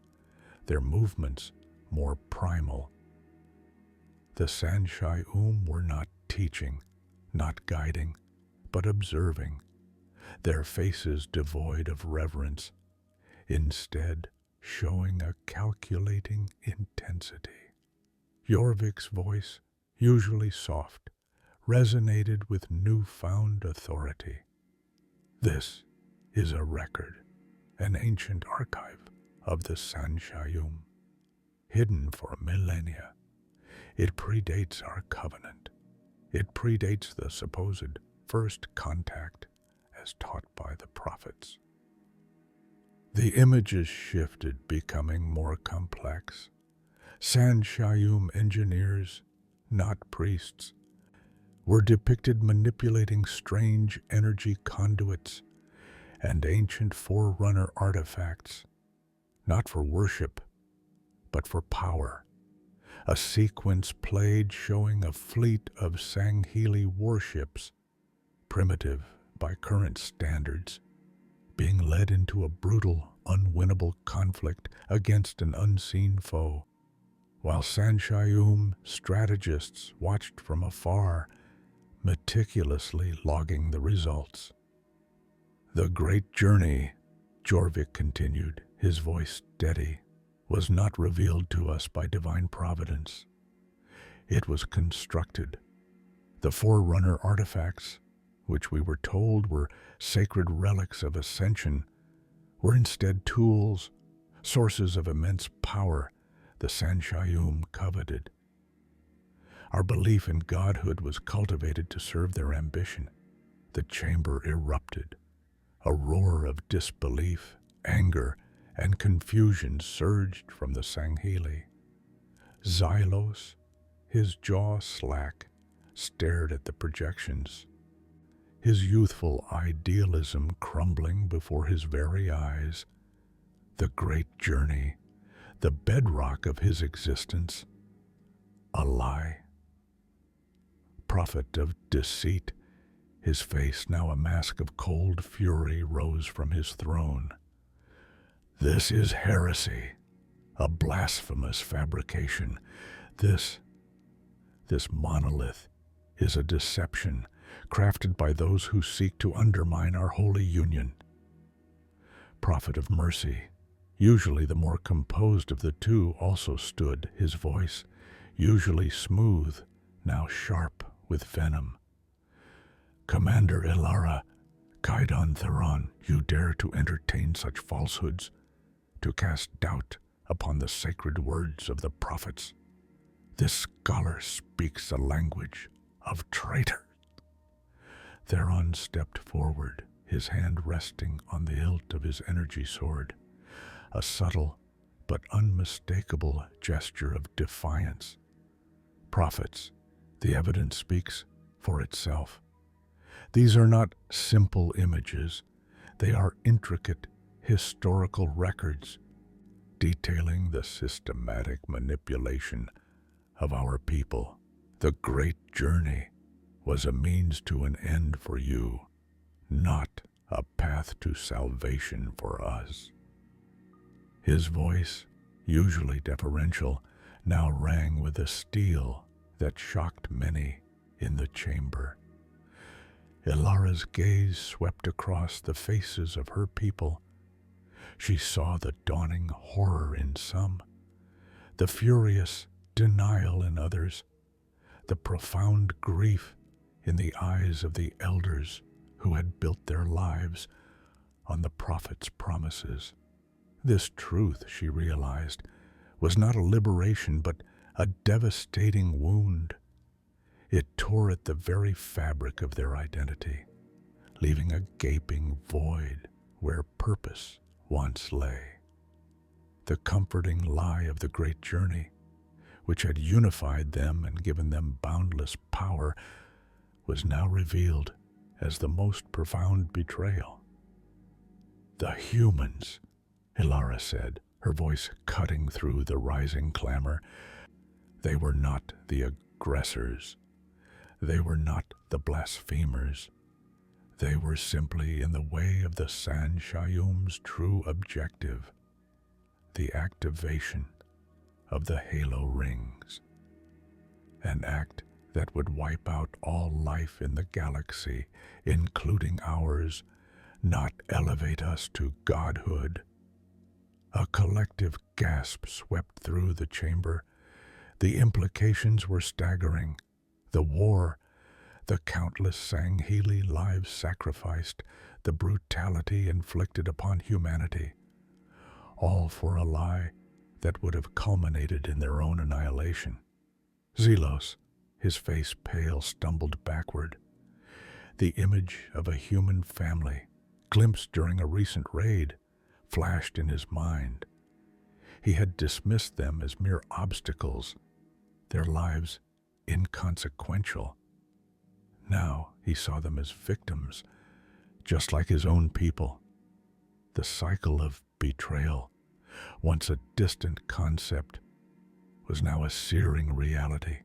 Speaker 1: their movements more primal. The Sanshayum were not teaching, not guiding, but observing, their faces devoid of reverence, instead showing a calculating intensity. Jorvik's voice, usually soft, resonated with newfound authority. "This is a record, an ancient archive of the Sanshayum, hidden for millennia. It predates our covenant. It predates the supposed first contact as taught by the prophets." The images shifted, becoming more complex. Sanshayum engineers, not priests, were depicted manipulating strange energy conduits and ancient forerunner artifacts, not for worship, but for power. A sequence played showing a fleet of Sangheili warships, primitive by current standards, being led into a brutal, unwinnable conflict against an unseen foe, while Sanshayum strategists watched from afar, meticulously logging the results. "The great journey," Jorvik continued, his voice steady, "was not revealed to us by divine providence. It was constructed. The forerunner artifacts, which we were told were sacred relics of ascension, were instead tools, sources of immense power the Sanshayum coveted. Our belief in godhood was cultivated to serve their ambition. The chamber erupted. A roar of disbelief, anger, and confusion surged from the Sangheli. Xylos, his jaw slack, stared at the projections, his youthful idealism crumbling before his very eyes. The great journey, the bedrock of his existence, a lie. Prophet of deceit, his face now a mask of cold fury, rose from his throne. This is heresy, a blasphemous fabrication. This monolith is a deception crafted by those who seek to undermine our holy union. Prophet of mercy, usually the more composed of the two, also stood, his voice, usually smooth, now sharp with venom. Commander Ilara, Kaidan Theron, you dare to entertain such falsehoods, to cast doubt upon the sacred words of the prophets. This scholar speaks a language of traitors. Theron stepped forward, his hand resting on the hilt of his energy sword, a subtle but unmistakable gesture of defiance. Prophets, the evidence speaks for itself. These are not simple images. They are intricate historical records detailing the systematic manipulation of our people. The great journey was a means to an end for you, not a path to salvation for us. His voice, usually deferential, now rang with a steel that shocked many in the chamber. Ilara's gaze swept across the faces of her people. She saw the dawning horror in some, the furious denial in others, the profound grief in the eyes of the elders who had built their lives on the prophet's promises. This truth, she realized, was not a liberation but a devastating wound. It tore at the very fabric of their identity, leaving a gaping void where purpose once lay. The comforting lie of the great journey, which had unified them and given them boundless power, was now revealed as the most profound betrayal. The humans, Ilara said, her voice cutting through the rising clamor. They were not the aggressors. They were not the blasphemers. They were simply in the way of the Sanshayum's true objective, the activation of the halo rings, an act that would wipe out all life in the galaxy, including ours, not elevate us to godhood. A collective gasp swept through the chamber. The implications were staggering. The war, the countless Sangheli lives sacrificed, the brutality inflicted upon humanity, all for a lie that would have culminated in their own annihilation. Xylos, his face pale, stumbled backward. The image of a human family, glimpsed during a recent raid, flashed in his mind. He had dismissed them as mere obstacles, their lives inconsequential. Now he saw them as victims, just like his own people. The cycle of betrayal, once a distant concept, was now a searing reality,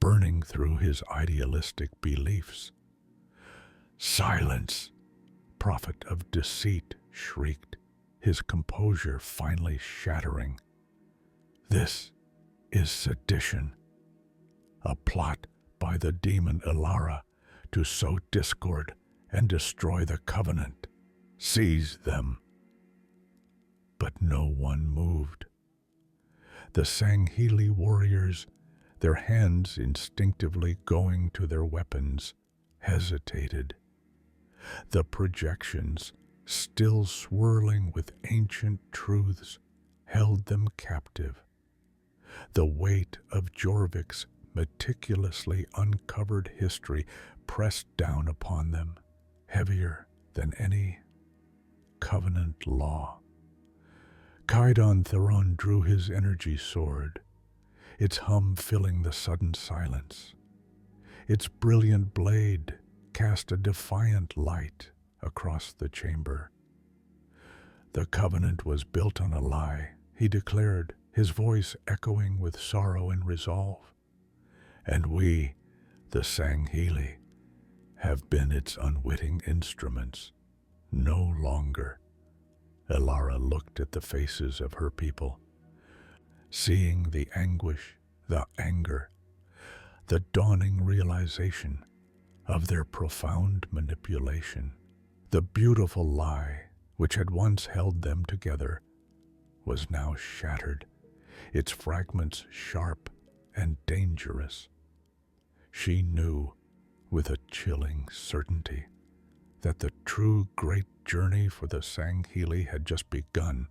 Speaker 1: burning through his idealistic beliefs. "Silence!" Prophet of deceit shrieked, his composure finally shattering. "This is sedition, a plot by the demon Ilara to sow discord and destroy the covenant. Seize them." But no one moved. The Sangheli warriors, their hands instinctively going to their weapons, hesitated. The projections, still swirling with ancient truths, held them captive. The weight of Jorvik's meticulously uncovered history pressed down upon them, heavier than any covenant law. Kaidan Theron drew his energy sword, its hum filling the sudden silence. Its brilliant blade cast a defiant light across the chamber. The covenant was built on a lie, he declared, his voice echoing with sorrow and resolve. And we, the Sangheili, have been its unwitting instruments, no longer. Elara looked at the faces of her people, seeing the anguish, the anger, the dawning realization of their profound manipulation. The beautiful lie which had once held them together was now shattered, its fragments sharp and dangerous. She knew with a chilling certainty that the true great journey for the Sangheili had just begun,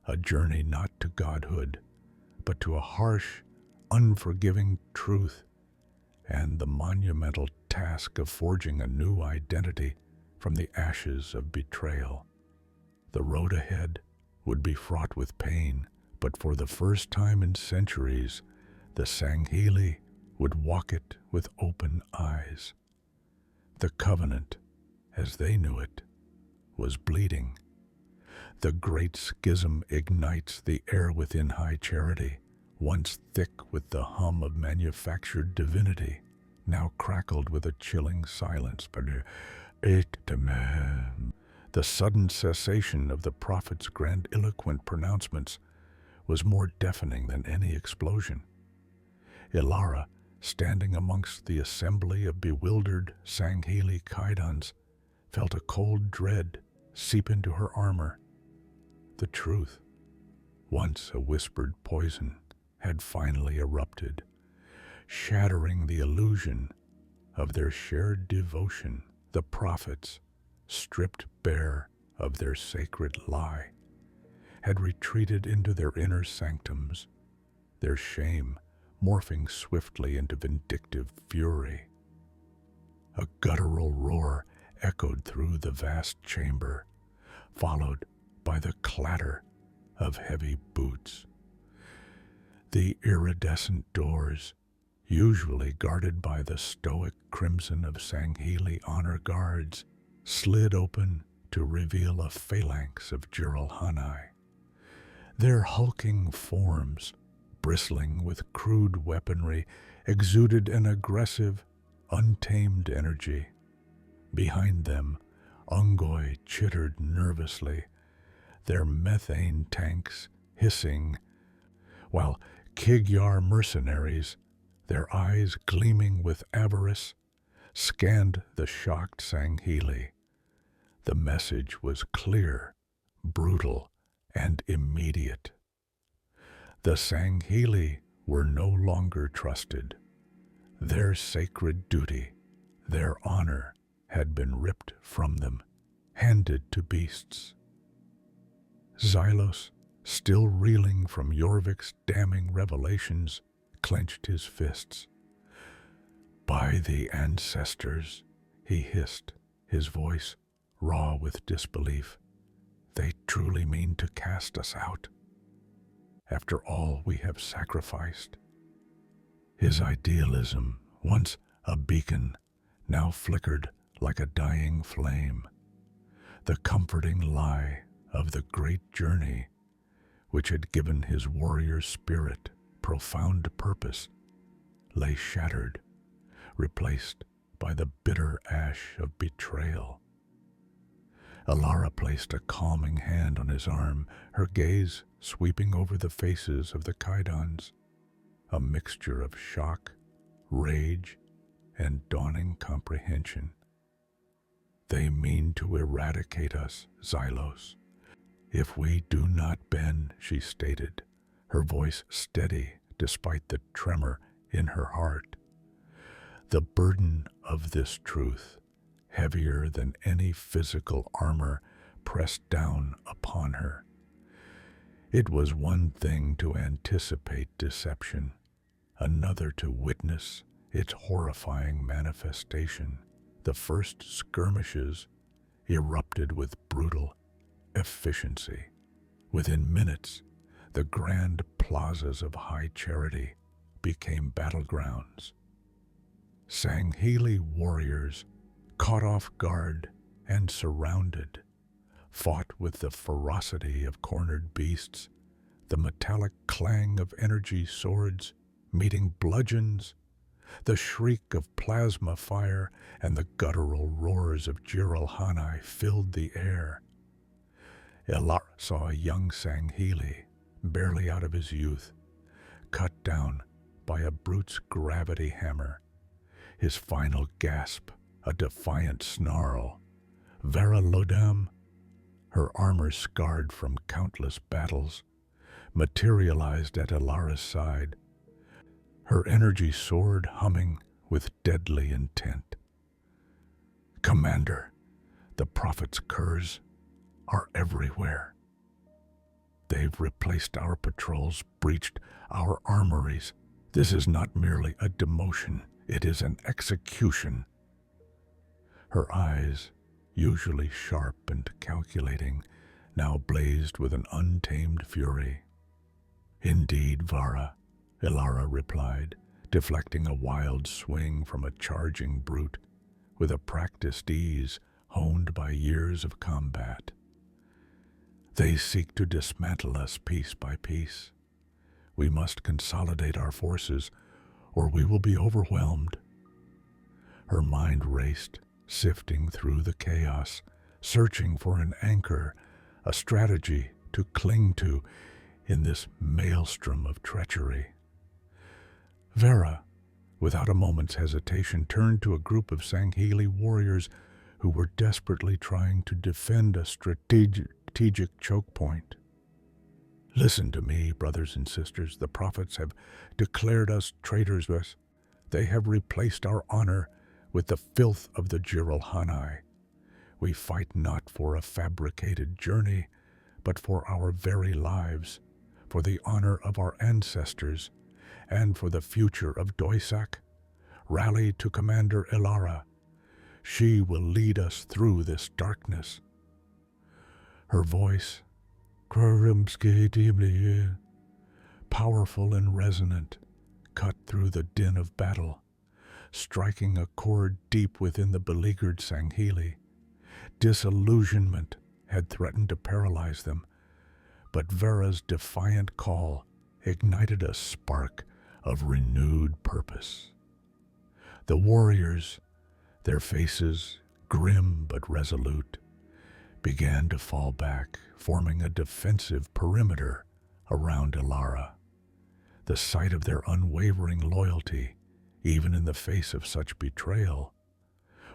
Speaker 1: a journey not to godhood, but to a harsh, unforgiving truth, and the monumental task of forging a new identity from the ashes of betrayal. The road ahead would be fraught with pain, but for the first time in centuries, the Sangheili would walk it with open eyes. The covenant, as they knew it, was bleeding. The great schism ignites the air within high charity, once thick with the hum of manufactured divinity, now crackled with a chilling silence. The sudden cessation of the prophet's grandiloquent pronouncements was more deafening than any explosion. Elara, standing amongst the assembly of bewildered Sangheili Kaidans, felt a cold dread seep into her armor. The truth, once a whispered poison, had finally erupted, shattering the illusion of their shared devotion. The prophets, stripped bare of their sacred lie, had retreated into their inner sanctums, their shame morphing swiftly into vindictive fury. A guttural roar echoed through the vast chamber, followed by the clatter of heavy boots. The iridescent doors, usually guarded by the stoic crimson of Sangheili honor guards, slid open to reveal a phalanx of Jiralhanae. Their hulking forms, bristling with crude weaponry, exuded an aggressive, untamed energy. Behind them, Ungoi chittered nervously, their methane tanks hissing, while Kigyar mercenaries, their eyes gleaming with avarice, scanned the shocked Sangheili. The message was clear, brutal, and immediate. The Sangheili were no longer trusted. Their sacred duty, their honor, had been ripped from them, handed to beasts. Xylos, still reeling from Jorvik's damning revelations, clenched his fists. "By the ancestors," he hissed, his voice raw with disbelief, "they truly mean to cast us out? After all we have sacrificed?" His idealism, once a beacon, now flickered like a dying flame. The comforting lie of the great journey, which had given his warrior spirit profound purpose, lay shattered, replaced by the bitter ash of betrayal. Elara placed a calming hand on his arm, her gaze sweeping over the faces of the Kaidans, a mixture of shock, rage, and dawning comprehension. "They mean to eradicate us, Xylos. If we do not bend," she stated, her voice steady despite the tremor in her heart. The burden of this truth, heavier than any physical armor, pressed down upon her. It was one thing to anticipate deception, another to witness its horrifying manifestation. The first skirmishes erupted with brutal efficiency. Within minutes, the grand plazas of high charity became battlegrounds. Sangheli warriors, caught off guard and surrounded, fought with the ferocity of cornered beasts, the metallic clang of energy swords meeting bludgeons, the shriek of plasma fire and the guttural roars of Jiralhanae filled the air. Ilara saw a young Sangheli, barely out of his youth, cut down by a brute's gravity hammer. His final gasp, a defiant snarl. Vera Lodam, her armor scarred from countless battles, materialized at Ilara's side, her energy sword humming with deadly intent. Commander, the Prophet's curs are everywhere. They've replaced our patrols, breached our armories. This is not merely a demotion, it is an execution. Her eyes, usually sharp and calculating, now blazed with an untamed fury. Indeed, Vara, Ilara replied, deflecting a wild swing from a charging brute with a practiced ease honed by years of combat. They seek to dismantle us piece by piece. We must consolidate our forces, or we will be overwhelmed. Her mind raced, sifting through the chaos, searching for an anchor, a strategy to cling to in this maelstrom of treachery. Vera, without a moment's hesitation, turned to a group of Sangheli warriors who were desperately trying to defend a strategic choke point. Listen to me, brothers and sisters. The prophets have declared us traitors. They have replaced our honor with the filth of the Jiralhanae. We fight not for a fabricated journey, but for our very lives, for the honor of our ancestors, and for the future of Doisak. Rally to Commander Ilara. She will lead us through this darkness. Her voice, powerful and resonant, cut through the din of battle, striking a chord deep within the beleaguered Sangheli. Disillusionment had threatened to paralyze them, but Vera's defiant call ignited a spark of renewed purpose. The warriors, their faces grim but resolute, began to fall back, forming a defensive perimeter around Ilara. The sight of their unwavering loyalty, even in the face of such betrayal,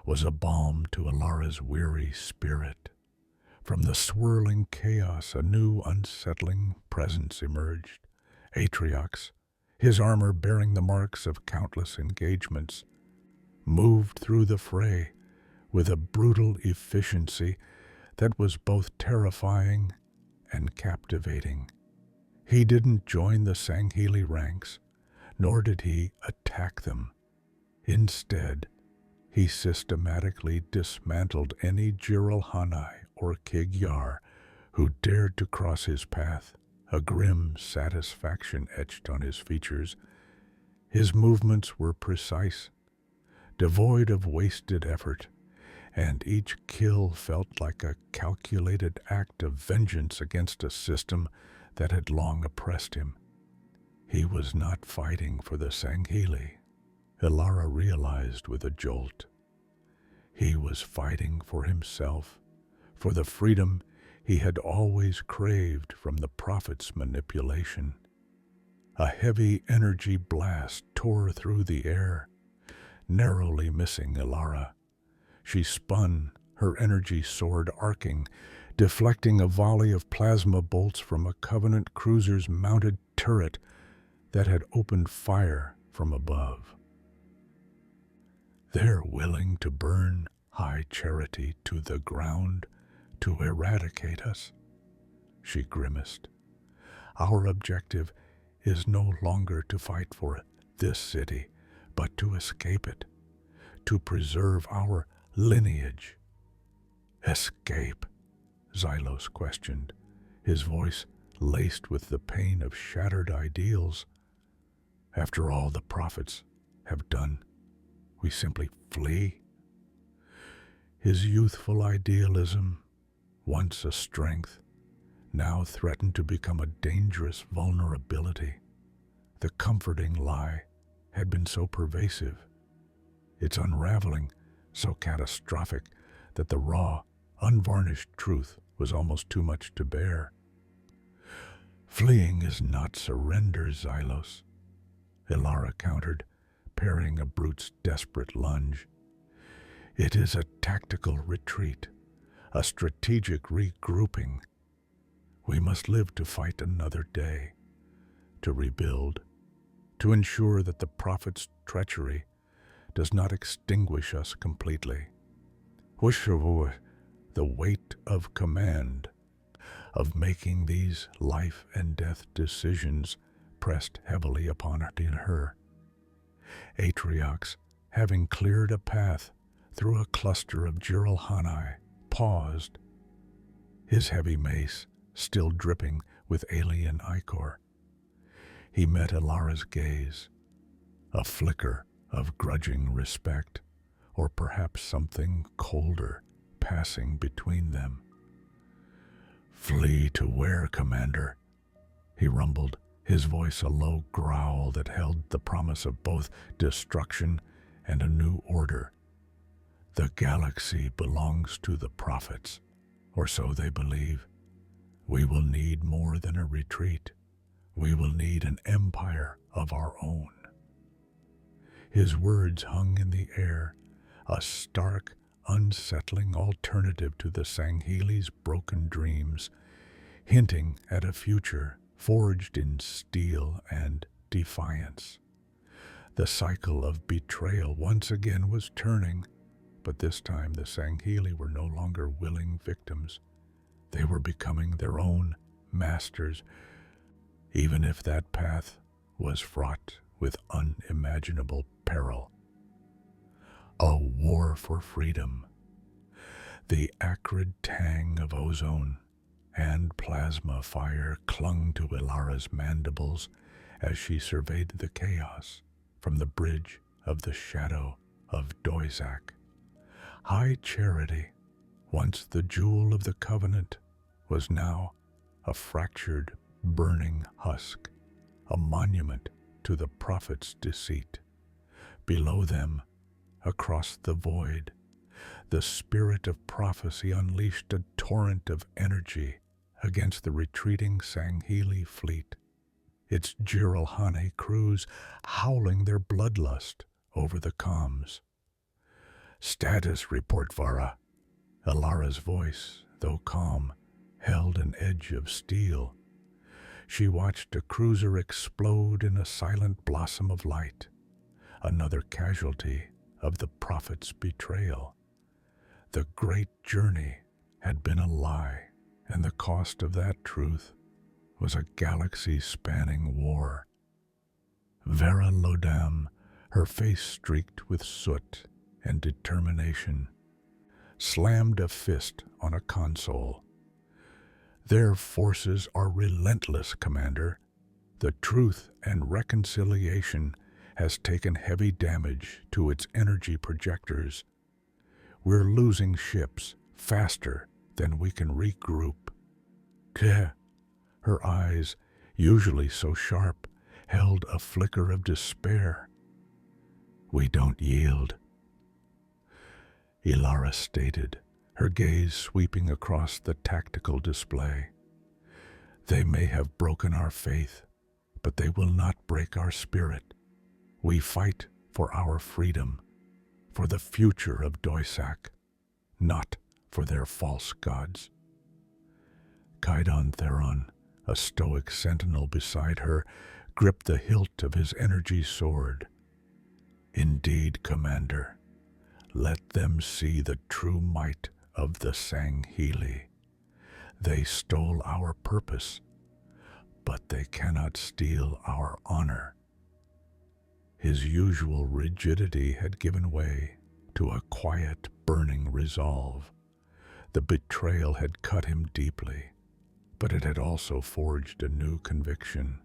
Speaker 1: was a balm to Ilara's weary spirit. From the swirling chaos, a new unsettling presence emerged. Atriox, his armor bearing the marks of countless engagements, moved through the fray with a brutal efficiency that was both terrifying and captivating. He didn't join the Sangheli ranks, nor did he attack them. Instead, he systematically dismantled any Jiralhanae or Kigyar who dared to cross his path, a grim satisfaction etched on his features. His movements were precise, devoid of wasted effort, and each kill felt like a calculated act of vengeance against a system that had long oppressed him. He was not fighting for the Sangheli, Ilara realized with a jolt. He was fighting for himself, for the freedom he had always craved from the Prophet's manipulation. A heavy energy blast tore through the air, narrowly missing Ilara. She spun, her energy sword arcing, deflecting a volley of plasma bolts from a Covenant cruiser's mounted turret that had opened fire from above. They're willing to burn high charity to the ground to eradicate us, she grimaced. Our objective is no longer to fight for this city, but to escape it, to preserve our lineage." "Escape?" Xylos questioned, his voice laced with the pain of shattered ideals. "After all the prophets have done, we simply flee?" His youthful idealism, once a strength, now threatened to become a dangerous vulnerability. The comforting lie had been so pervasive, its unraveling so catastrophic, that the raw, unvarnished truth was almost too much to bear. "Fleeing is not surrender, Xylos," Ilara countered, parrying a brute's desperate lunge. "It is a tactical retreat, a strategic regrouping. We must live to fight another day, to rebuild, to ensure that the prophet's treachery does not extinguish us completely. Wushavu, the weight of command, of making these life and death decisions, pressed heavily upon her. Atriox, having cleared a path through a cluster of Jiralhanae, paused, his heavy mace still dripping with alien ichor. He met Ilara's gaze, a flicker of grudging respect, or perhaps something colder passing between them. "Flee to where, Commander?" he rumbled, his voice a low growl that held the promise of both destruction and a new order. "The galaxy belongs to the prophets, or so they believe. We will need more than a retreat. We will need an empire of our own." His words hung in the air, a stark, unsettling alternative to the Sangheli's broken dreams, hinting at a future forged in steel and defiance. The cycle of betrayal once again was turning, but this time the Sangheli were no longer willing victims. They were becoming their own masters, even if that path was fraught with unimaginable peril. A war for freedom. The acrid tang of ozone and plasma fire clung to Ilara's mandibles as she surveyed the chaos from the bridge of the shadow of Doizak. High charity, once the jewel of the covenant, was now a fractured, burning husk, a monument to the prophet's deceit. Below them, across the void, the spirit of prophecy unleashed a torrent of energy against the retreating Sangheli fleet, its Jiralhanae crews howling their bloodlust over the comms. "Status report, Vara." Ilara's voice, though calm, held an edge of steel. She watched a cruiser explode in a silent blossom of light, another casualty of the prophet's betrayal. The great journey had been a lie, and the cost of that truth was a galaxy-spanning war. Vera Lodam, her face streaked with soot and determination, slammed a fist on a console. "Their forces are relentless, Commander. The Truth and Reconciliation has taken heavy damage to its energy projectors. We're losing ships faster than we can regroup." Keh. Her eyes, usually so sharp, held a flicker of despair. "We don't yield," Ilara stated, her gaze sweeping across the tactical display. "They may have broken our faith, but they will not break our spirit. We fight for our freedom, for the future of Doizak, not for their false gods." Kaidon Theron, a stoic sentinel beside her, gripped the hilt of his energy sword. "Indeed, Commander, let them see the true might of the Sangheli. They stole our purpose, but they cannot steal our honor. His usual rigidity had given way to a quiet, burning resolve. The betrayal had cut him deeply, but it had also forged a new conviction.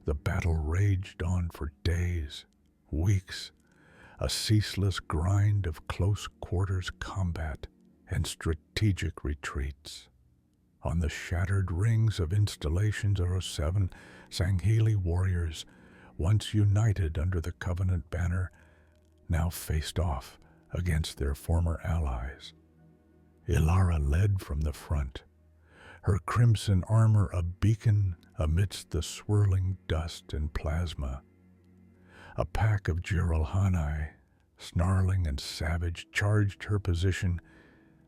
Speaker 1: The battle raged on for days, weeks, a ceaseless grind of close quarters combat and strategic retreats. On the shattered rings of Installation 07, Sangheili warriors, once united under the Covenant banner, now faced off against their former allies. Ilara led from the front, her crimson armor a beacon amidst the swirling dust and plasma. A pack of Jiralhanae, snarling and savage, charged her position,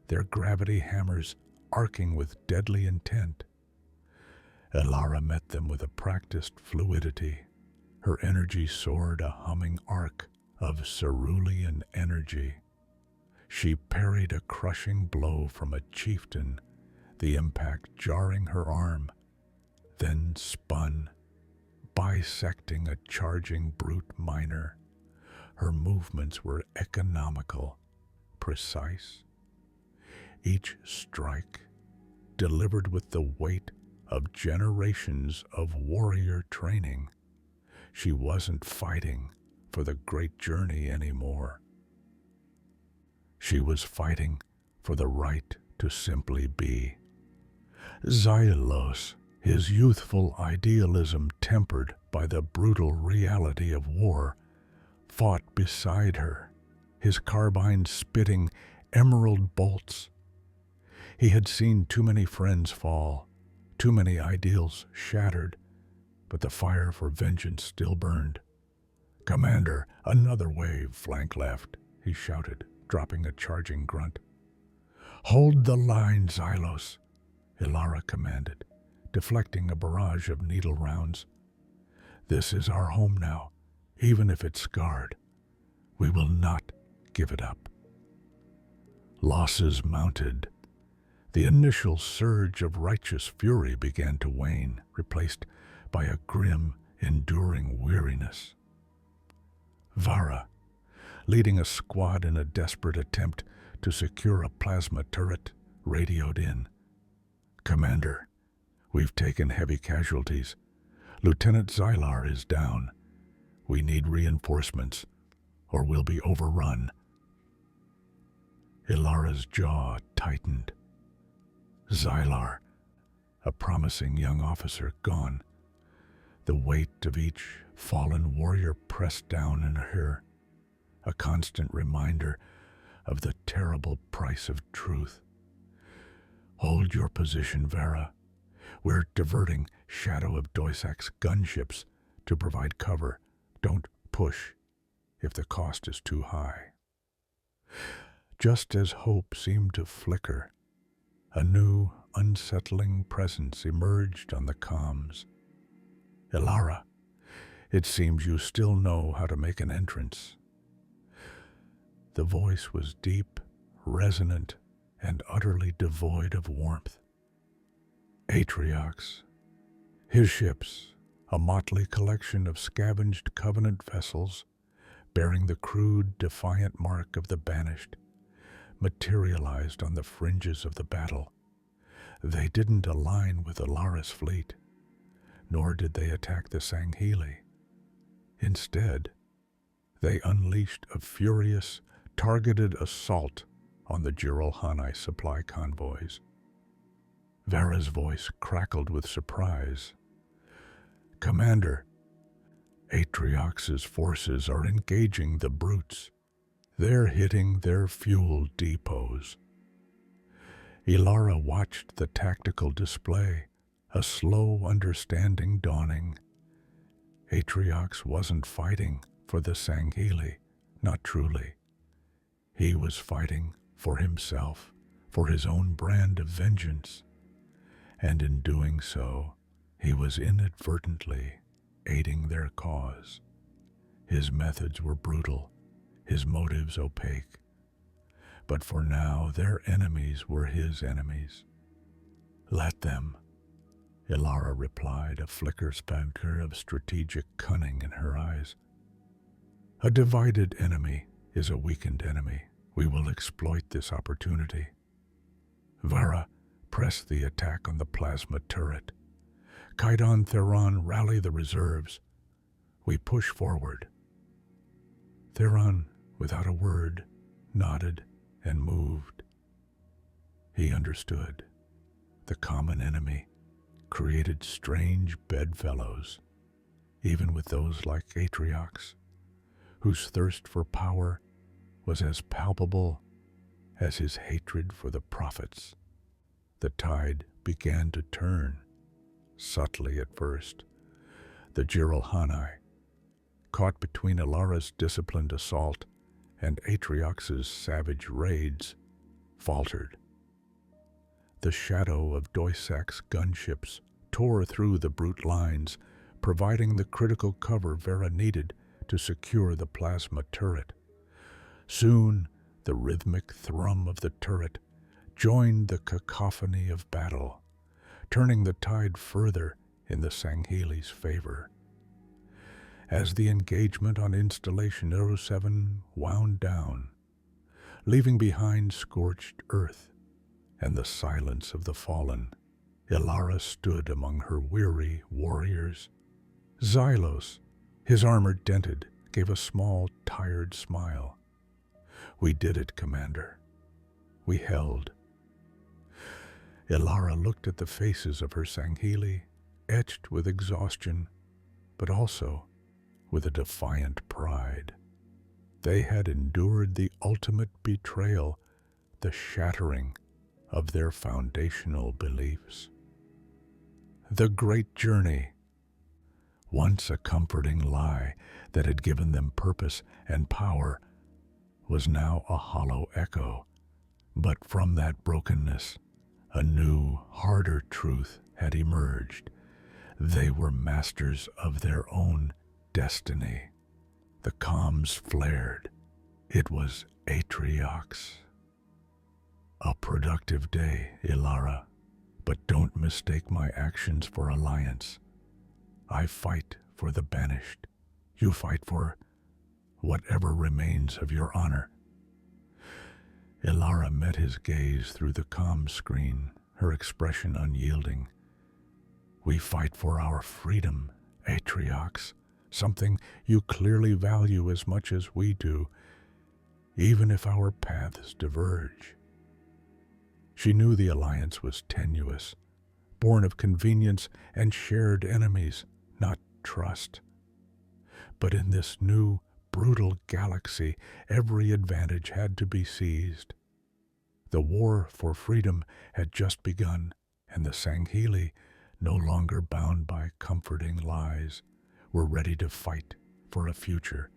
Speaker 1: their gravity hammers arcing with deadly intent. Ilara met them with a practiced fluidity. Her energy soared a humming arc of cerulean energy. She parried a crushing blow from a chieftain, the impact jarring her arm, then spun, bisecting a charging brute miner. Her movements were economical, precise. Each strike delivered with the weight of generations of warrior training. She wasn't fighting for the great journey anymore. She was fighting for the right to simply be. Xylos, his youthful idealism tempered by the brutal reality of war, fought beside her, his carbine spitting emerald bolts. He had seen too many friends fall, too many ideals shattered, but the fire for vengeance still burned. "Commander, another wave, flank left," he shouted, dropping a charging grunt. "Hold the line, Xylos," Ilara commanded, deflecting a barrage of needle rounds. "This is our home now, even if it's scarred. We will not give it up." Losses mounted. The initial surge of righteous fury began to wane, replaced by a grim, enduring weariness. Vara, leading a squad in a desperate attempt to secure a plasma turret, radioed in. "Commander, we've taken heavy casualties. Lieutenant Xylar is down. We need reinforcements, or we'll be overrun." Ilara's jaw tightened. Xylar, a promising young officer, gone. The weight of each fallen warrior pressed down in her, a constant reminder of the terrible price of truth. "Hold your position, Vera. We're diverting Shadow of Doisak's gunships to provide cover. Don't push if the cost is too high." Just as hope seemed to flicker, a new, unsettling presence emerged on the comms. "Ilara, it seems you still know how to make an entrance." The voice was deep, resonant, and utterly devoid of warmth. Atriox. His ships, a motley collection of scavenged Covenant vessels, bearing the crude, defiant mark of the banished, materialized on the fringes of the battle. They didn't align with Ilara's fleet, nor did they attack the Sangheili. Instead, they unleashed a furious, targeted assault on the Jiralhanae supply convoys. Vera's voice crackled with surprise. "Commander, Atriox's forces are engaging the brutes. They're hitting their fuel depots." Ilara watched the tactical display, a slow understanding dawning. Atriox wasn't fighting for the Sangheili, not truly. He was fighting for himself, for his own brand of vengeance. And in doing so, he was inadvertently aiding their cause. His methods were brutal, his motives opaque. But for now, their enemies were his enemies. Let them. Ilara replied, a flicker of strategic cunning in her eyes. A divided enemy is a weakened enemy. We will exploit this opportunity. Vara, press the attack on the plasma turret. Kaidan, Theron, rally the reserves. We push forward. Theron, without a word, nodded and moved. He understood. The common enemy created strange bedfellows, even with those like Atriox, whose thirst for power was as palpable as his hatred for the prophets. The tide began to turn, subtly at first. The Jiralhanae, caught between Ilara's disciplined assault and Atriox's savage raids, faltered. The shadow of Doisak's gunships tore through the brute lines, providing the critical cover Vera needed to secure the plasma turret. Soon, the rhythmic thrum of the turret joined the cacophony of battle, turning the tide further in the Sangheli's favor. As the engagement on Installation 07 wound down, leaving behind scorched earth and the silence of the fallen, Ilara stood among her weary warriors. Xylos, his armor dented, gave a small, tired smile. We did it, Commander. We held. Ilara looked at the faces of her Sangheli, etched with exhaustion, but also with a defiant pride. They had endured the ultimate betrayal, the shattering of their foundational beliefs. The great journey, once a comforting lie that had given them purpose and power, was now a hollow echo. But from that brokenness, a new, harder truth had emerged. They were masters of their own destiny. The comms flared. It was Atriox. A productive day, Ilara, but don't mistake my actions for alliance. I fight for the banished. You fight for whatever remains of your honor. Ilara met his gaze through the comm screen, her expression unyielding. We fight for our freedom, Atriox, something you clearly value as much as we do, even if our paths diverge. She knew the alliance was tenuous, born of convenience and shared enemies, not trust. But in this new, brutal galaxy, every advantage had to be seized. The war for freedom had just begun, and the Sangheli, no longer bound by comforting lies, were ready to fight for a future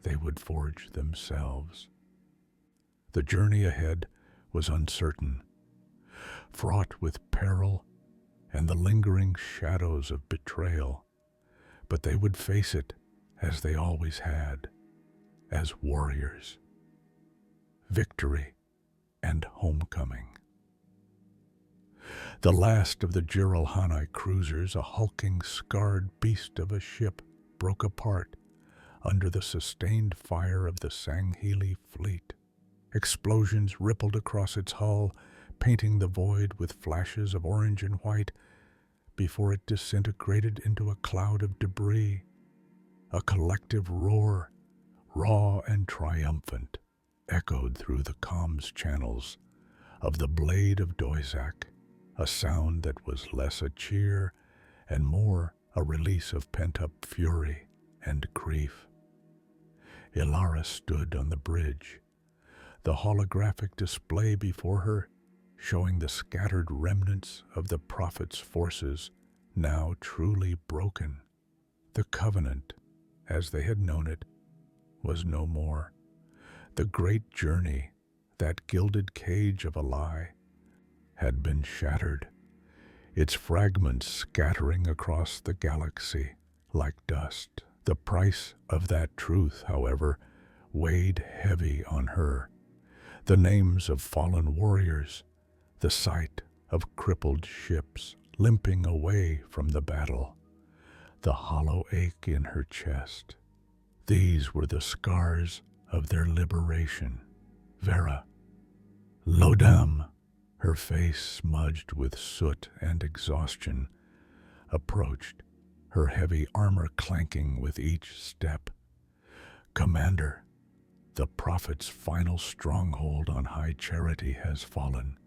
Speaker 1: they would forge themselves. The journey ahead was uncertain, fraught with peril and the lingering shadows of betrayal, but they would face it as they always had, as warriors. Victory and homecoming. The last of the Jiralhanae cruisers, a hulking, scarred beast of a ship, broke apart under the sustained fire of the Sangheli fleet. Explosions rippled across its hull, painting the void with flashes of orange and white, before it disintegrated into a cloud of debris. A collective roar, raw and triumphant, echoed through the comms channels of the Blade of Doisak, a sound that was less a cheer and more a release of pent-up fury and grief. Ilara stood on the bridge, the holographic display before her showing the scattered remnants of the Prophet's forces, now truly broken. The Covenant, as they had known it, was no more. The great journey, that gilded cage of a lie, had been shattered, its fragments scattering across the galaxy like dust. The price of that truth, however, weighed heavy on her. The names of fallen warriors, the sight of crippled ships limping away from the battle, the hollow ache in her chest. These were the scars of their liberation. Vera, Lodam, her face smudged with soot and exhaustion, approached, her heavy armor clanking with each step. Commander, the Prophet's final stronghold on High Charity has fallen.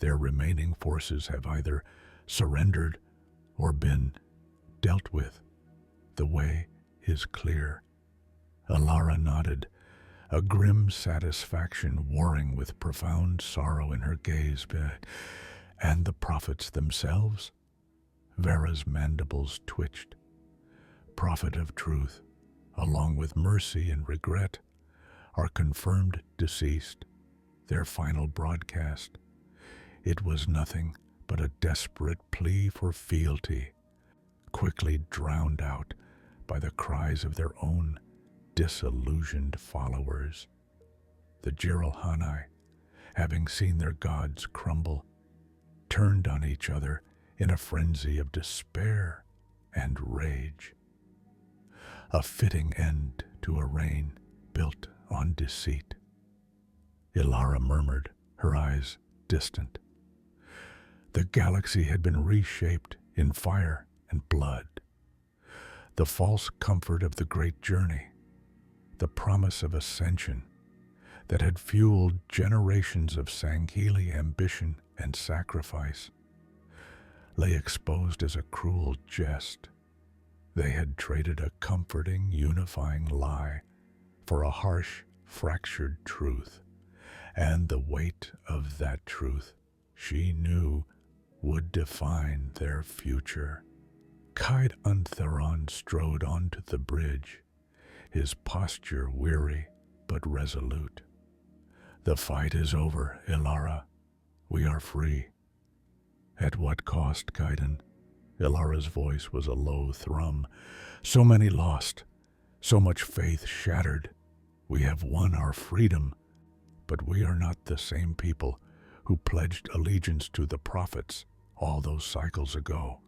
Speaker 1: Their remaining forces have either surrendered or been dealt with. The way is clear. Alara nodded, a grim satisfaction warring with profound sorrow in her gaze. And the prophets themselves? Vera's mandibles twitched. Prophet of truth, along with mercy and regret, are confirmed deceased. Their final broadcast, it was nothing but a desperate plea for fealty, quickly drowned out by the cries of their own disillusioned followers. The Jiralhanae, having seen their gods crumble, turned on each other in a frenzy of despair and rage. A fitting end to a reign built on deceit. Ilara murmured, her eyes distant. The galaxy had been reshaped in fire and blood. The false comfort of the great journey, the promise of ascension that had fueled generations of Sangheli ambition and sacrifice, lay exposed as a cruel jest. They had traded a comforting, unifying lie for a harsh, fractured truth, and the weight of that truth, she knew, would define their future. Kaid Untheron strode onto the bridge, his posture weary but resolute. The fight is over, Ilara. We are free. At what cost, Kaiden? Ilara's voice was a low thrum. So many lost, so much faith shattered. We have won our freedom, but we are not the same people who pledged allegiance to the prophets all those cycles ago.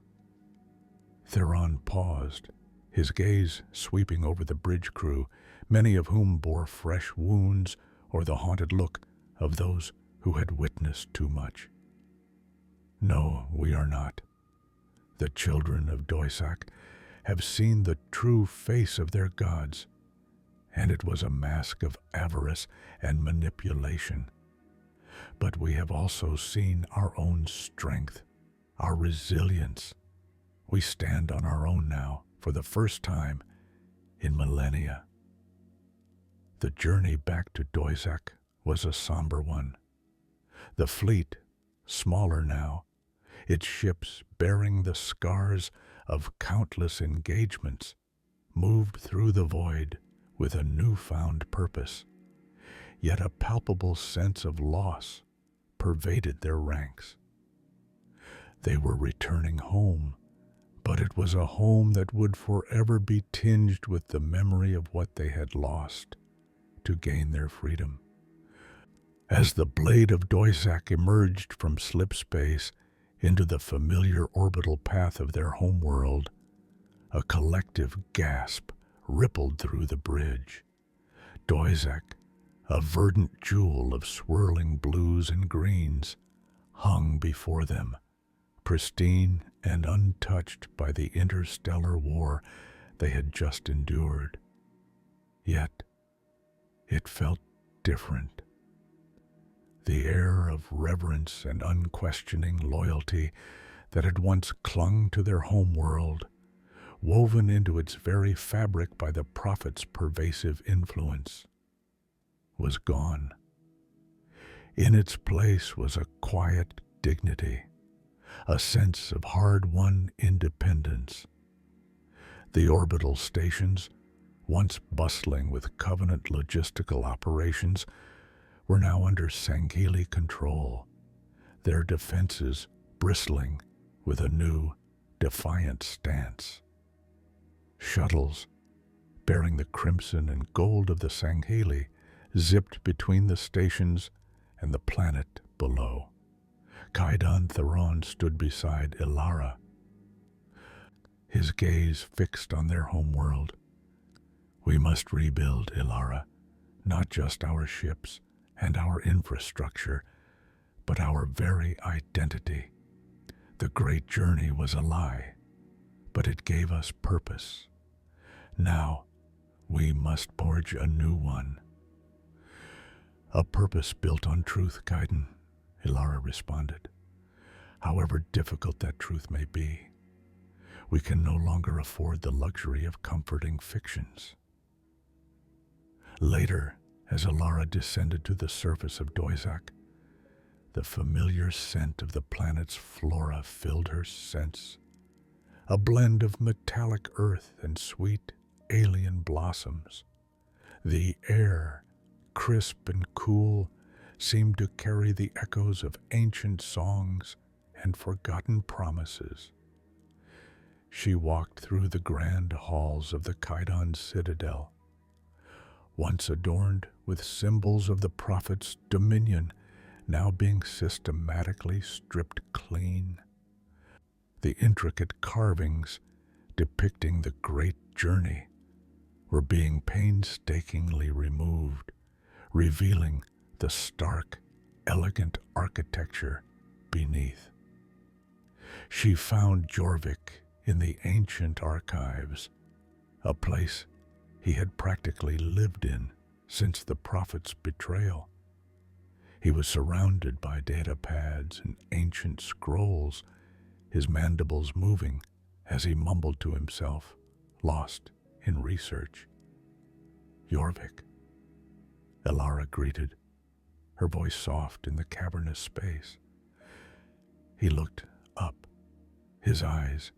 Speaker 1: Theron paused, his gaze sweeping over the bridge crew, many of whom bore fresh wounds or the haunted look of those who had witnessed too much. No, we are not. The children of Doisak have seen the true face of their gods, and it was a mask of avarice and manipulation. But we have also seen our own strength, our resilience. We stand on our own now, for the first time in millennia. The journey back to Doisak was a somber one. The fleet, smaller now, its ships bearing the scars of countless engagements, moved through the void with a newfound purpose. Yet a palpable sense of loss pervaded their ranks. They were returning home, but it was a home that would forever be tinged with the memory of what they had lost to gain their freedom. As the blade of Doisak emerged from slip space into the familiar orbital path of their homeworld, a collective gasp rippled through the bridge. Doisak, a verdant jewel of swirling blues and greens, hung before them, pristine and untouched by the interstellar war they had just endured. Yet, it felt different. The air of reverence and unquestioning loyalty that had once clung to their homeworld, woven into its very fabric by the prophet's pervasive influence, was gone. In its place was a quiet dignity, a sense of hard-won independence. The orbital stations, once bustling with Covenant logistical operations, were now under Sangheli control, their defenses bristling with a new, defiant stance. Shuttles, bearing the crimson and gold of the Sangheli, zipped between the stations and the planet below, Kaidan Theron stood beside Ilara, his gaze fixed on their home world. We must rebuild, Ilara, not just our ships and our infrastructure, but our very identity. The great journey was a lie, but it gave us purpose. Now, we must forge a new one. A purpose built on truth, Kaidan, Ilara responded. However difficult that truth may be, we can no longer afford the luxury of comforting fictions. Later, as Ilara descended to the surface of Doizak, the familiar scent of the planet's flora filled her sense, a blend of metallic earth and sweet alien blossoms. The air, crisp and cool, seemed to carry the echoes of ancient songs and forgotten promises. She walked through the grand halls of the Kaidan Citadel, once adorned with symbols of the prophet's dominion, now being systematically stripped clean. The intricate carvings depicting the great journey were being painstakingly removed, revealing the stark, elegant architecture beneath. She found Jorvik in the ancient archives, a place he had practically lived in since the prophet's betrayal. He was surrounded by data pads and ancient scrolls, his mandibles moving as he mumbled to himself, lost in research. Jorvik, Ilara greeted, her voice soft in the cavernous space. He looked up, his eyes,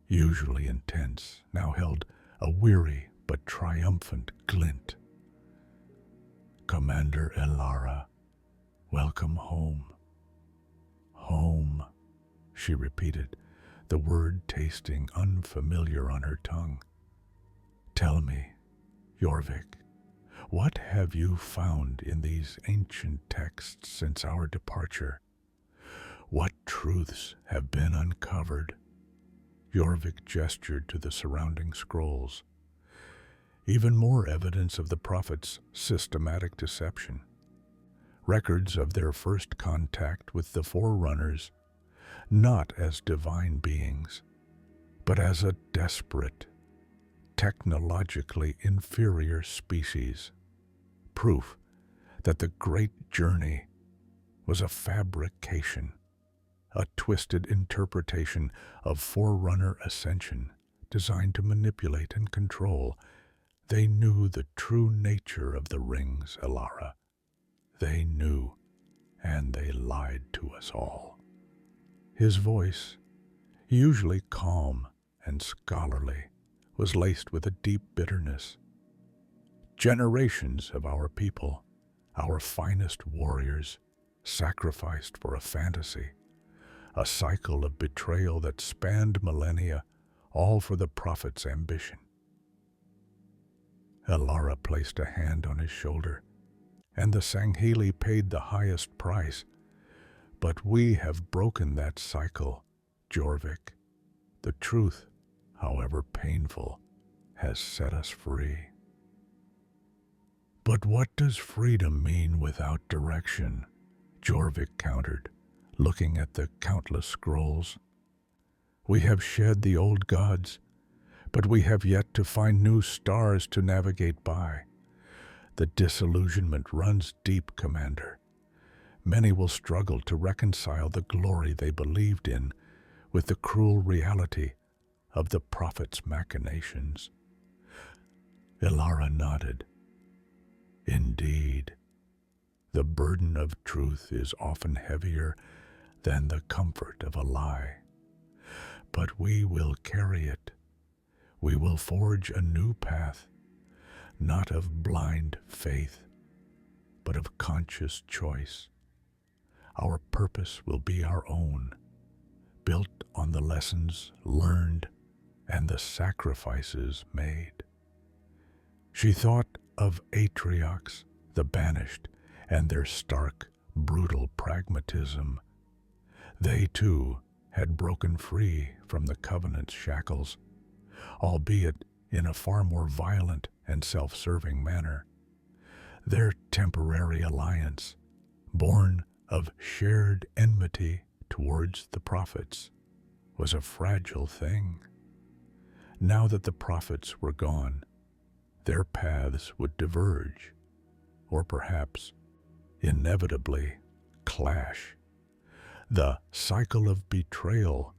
Speaker 1: usually intense, now held a weary but triumphant glint. Commander Ilara, welcome home. Home, she repeated, the word tasting unfamiliar on her tongue. Tell me, Jorvik, what have you found in these ancient texts since our departure? What truths have been uncovered? Jorvik gestured to the surrounding scrolls. Even more evidence of the prophet's systematic deception. Records of their first contact with the Forerunners, not as divine beings, but as a desperate, technologically inferior species. Proof that the great journey was a fabrication, a twisted interpretation of Forerunner ascension designed to manipulate and control. They knew the true nature of the rings, Ilara. They knew, and they lied to us all. His voice, usually calm and scholarly, was laced with a deep bitterness. Generations of our people, our finest warriors, sacrificed for a fantasy, a cycle of betrayal that spanned millennia, all for the prophet's ambition. Ilara placed a hand on his shoulder, and the Sangheli paid the highest price. But we have broken that cycle, Jorvik. The truth, however painful, has set us free. But what does freedom mean without direction? Jorvik countered, looking at the countless scrolls. We have shed the old gods, but we have yet to find new stars to navigate by. The disillusionment runs deep, Commander. Many will struggle to reconcile the glory they believed in with the cruel reality of the prophet's machinations. Ilara nodded. Indeed, the burden of truth is often heavier than the comfort of a lie. But we will carry it. We will forge a new path, not of blind faith, but of conscious choice. Our purpose will be our own, built on the lessons learned and the sacrifices made. She thought of Atriox, the banished, and their stark, brutal pragmatism. They, too, had broken free from the covenant's shackles, albeit in a far more violent and self-serving manner. Their temporary alliance, born of shared enmity towards the prophets, was a fragile thing. Now that the prophets were gone, their paths would diverge, or perhaps inevitably clash. The cycle of betrayal,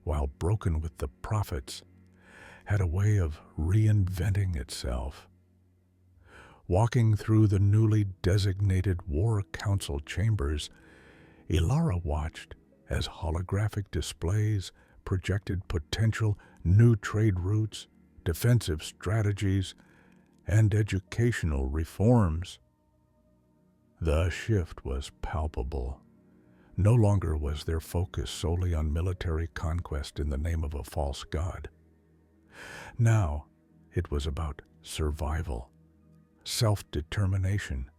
Speaker 1: while broken with the prophets, had a way of reinventing itself. Walking through the newly designated War Council chambers, Ilara watched as holographic displays projected potential new trade routes, defensive strategies, and educational reforms. The shift was palpable. No longer was their focus solely on military conquest in the name of a false god. Now it was about survival, self-determination,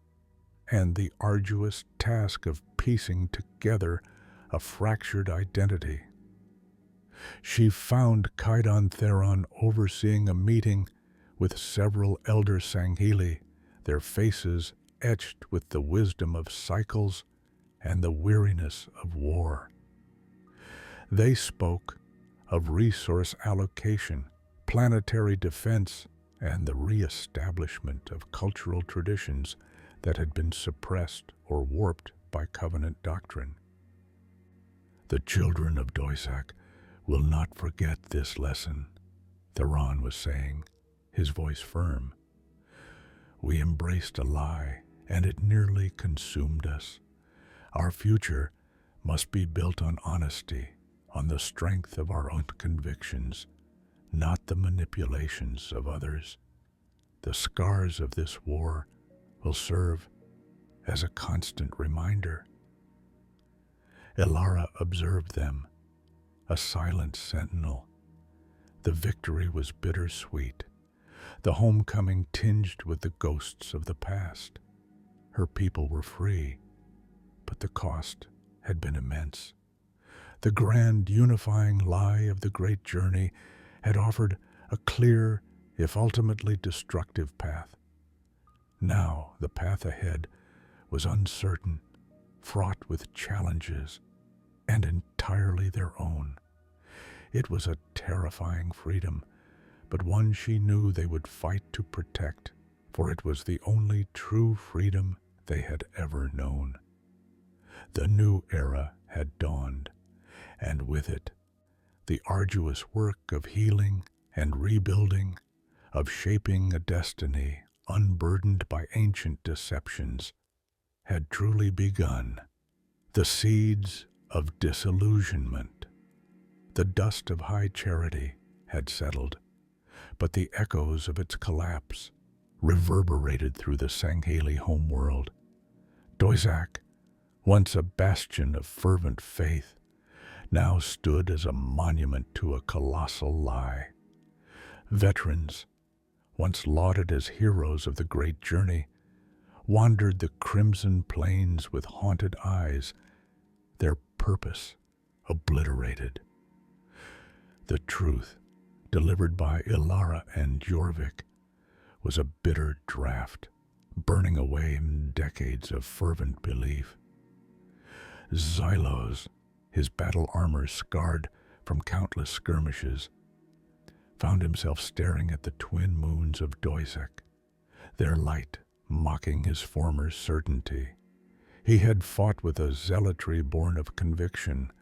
Speaker 1: and the arduous task of piecing together a fractured identity. She found Kaidan Theron overseeing a meeting with several elder Sangheli, their faces etched with the wisdom of cycles and the weariness of war. They spoke of resource allocation, planetary defense, and the re-establishment of cultural traditions that had been suppressed or warped by Covenant doctrine. The children of Doisak will not forget this lesson, Theron was saying, his voice firm. We embraced a lie, and it nearly consumed us. Our future must be built on honesty, on the strength of our own convictions, not the manipulations of others. The scars of this war will serve as a constant reminder. Ilara observed them, a silent sentinel. The victory was bittersweet, the homecoming tinged with the ghosts of the past. Her people were free, but the cost had been immense. The grand unifying lie of the great journey had offered a clear, if ultimately destructive path. Now the path ahead was uncertain, fraught with challenges, and entirely their own. It was a terrifying freedom, but one she knew they would fight to protect, for it was the only true freedom they had ever known. The new era had dawned, and with it, the arduous work of healing and rebuilding, of shaping a destiny unburdened by ancient deceptions, had truly begun. The seeds of disillusionment, the dust of high charity had settled, but the echoes of its collapse reverberated through the Sangheli homeworld. Doisak, once a bastion of fervent faith, now stood as a monument to a colossal lie. Veterans, once lauded as heroes of the great journey, wandered the crimson plains with haunted eyes, their purpose obliterated. The truth, delivered by Ilara and Jorvik, was a bitter draught, burning away decades of fervent belief. Xylos, his battle armor scarred from countless skirmishes, found himself staring at the twin moons of Doisak, their light mocking his former certainty. He had fought with a zealotry born of conviction,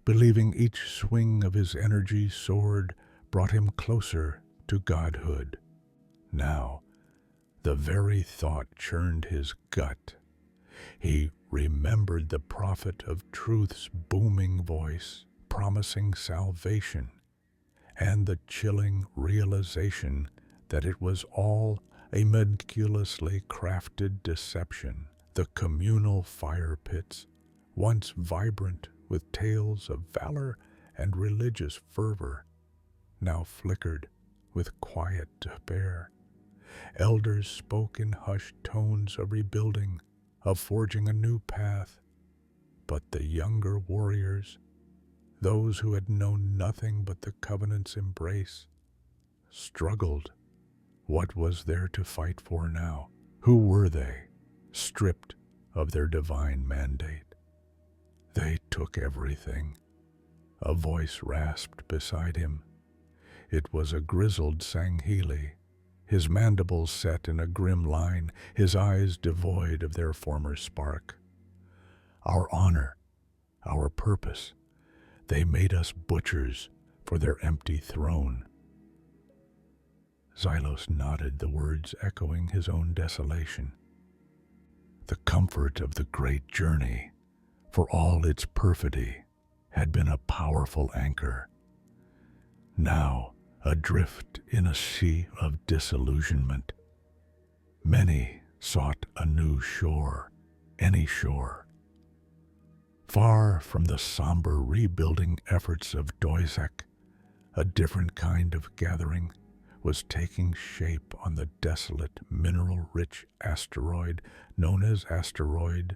Speaker 1: believing each swing of his energy sword brought him closer to godhood. Now, the very thought churned his gut. He remembered the prophet of truth's booming voice, promising salvation, and the chilling realization that it was all a meticulously crafted deception. The communal fire pits, once vibrant with tales of valor and religious fervor, now flickered with quiet despair. Elders spoke in hushed tones of rebuilding, of forging a new path, But the younger warriors, those who had known nothing but the Covenant's embrace, struggled. What was there to fight for now? Who were they, stripped of their divine mandate? They took everything. A voice rasped beside him. It was a grizzled Sanghili, his mandibles set in a grim line, his eyes devoid of their former spark. Our honor, our purpose, they made us butchers for their empty throne. Xylos nodded, the words echoing his own desolation. The comfort of the great journey, for all its perfidy, had been a powerful anchor. Now, adrift in a sea of disillusionment, many sought a new shore, any shore. Far from the somber rebuilding efforts of Doizek, a different kind of gathering was taking shape on the desolate, mineral-rich asteroid known as Asteroid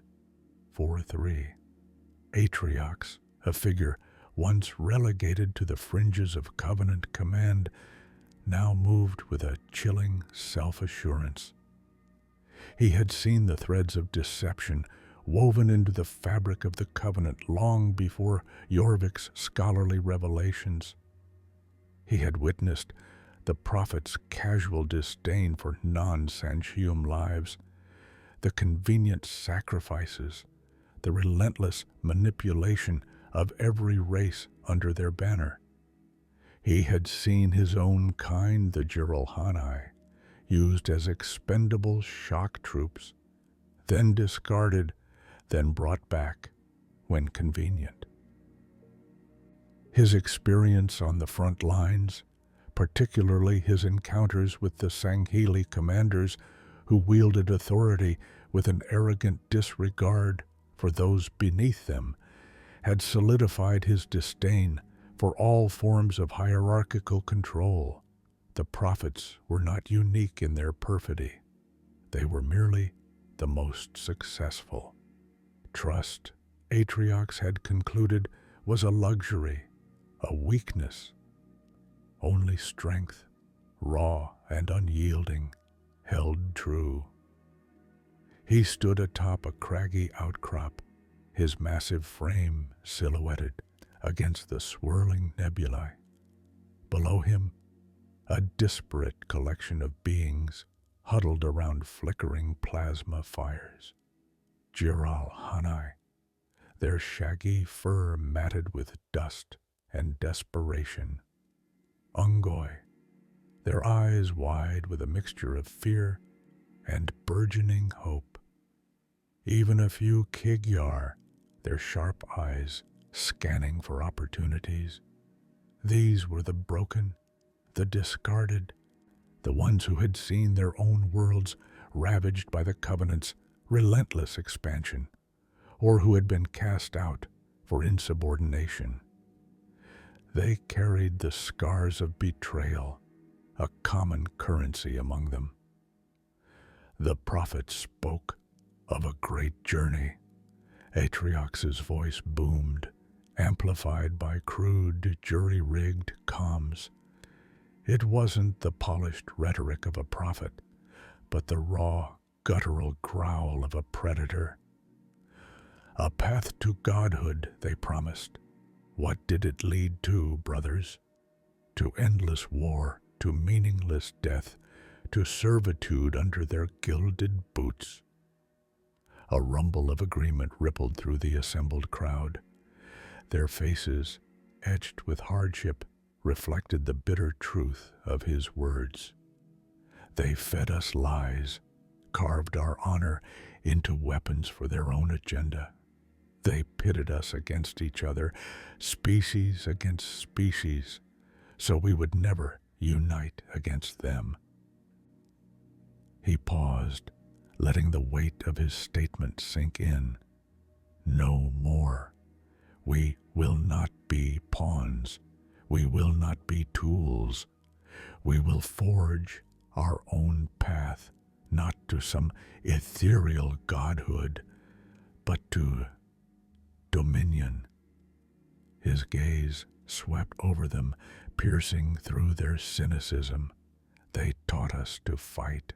Speaker 1: 43. Atriox, a figure once relegated to the fringes of Covenant command, now moved with a chilling self-assurance. He had seen the threads of deception woven into the fabric of the Covenant long before Jorvik's scholarly revelations. He had witnessed the prophet's casual disdain for non-Sanchium lives, the convenient sacrifices, the relentless manipulation of every race under their banner. He had seen his own kind, the Jiralhanae, used as expendable shock troops, then discarded, then brought back when convenient. His experience on the front lines, particularly his encounters with the Sanghili commanders who wielded authority with an arrogant disregard for those beneath them, had solidified his disdain for all forms of hierarchical control. The prophets were not unique in their perfidy. They were merely the most successful. Trust, Atriox had concluded, was a luxury, a weakness. Only strength, raw and unyielding, held true. He stood atop a craggy outcrop, his massive frame silhouetted against the swirling nebulae. Below him, a disparate collection of beings huddled around flickering plasma fires. Jiralhanae, their shaggy fur matted with dust and desperation. Ungoi, their eyes wide with a mixture of fear and burgeoning hope. Even a few Kigyar, their sharp eyes scanning for opportunities. These were the broken, the discarded, the ones who had seen their own worlds ravaged by the Covenant's relentless expansion, or who had been cast out for insubordination. They carried the scars of betrayal, a common currency among them. The prophet spoke of a great journey. Atriox's voice boomed, amplified by crude, jury-rigged comms. It wasn't the polished rhetoric of a prophet, but the raw, guttural growl of a predator. A path to godhood, they promised. What did it lead to, brothers? To endless war, to meaningless death, to servitude under their gilded boots. A rumble of agreement rippled through the assembled crowd. Their faces, etched with hardship, reflected the bitter truth of his words. They fed us lies, carved our honor into weapons for their own agenda. They pitted us against each other, species against species, so we would never unite against them. He paused, letting the weight of his statement sink in. No more. We will not be pawns. We will not be tools. We will forge our own path, not to some ethereal godhood, but to dominion. His gaze swept over them, piercing through their cynicism. They taught us to fight.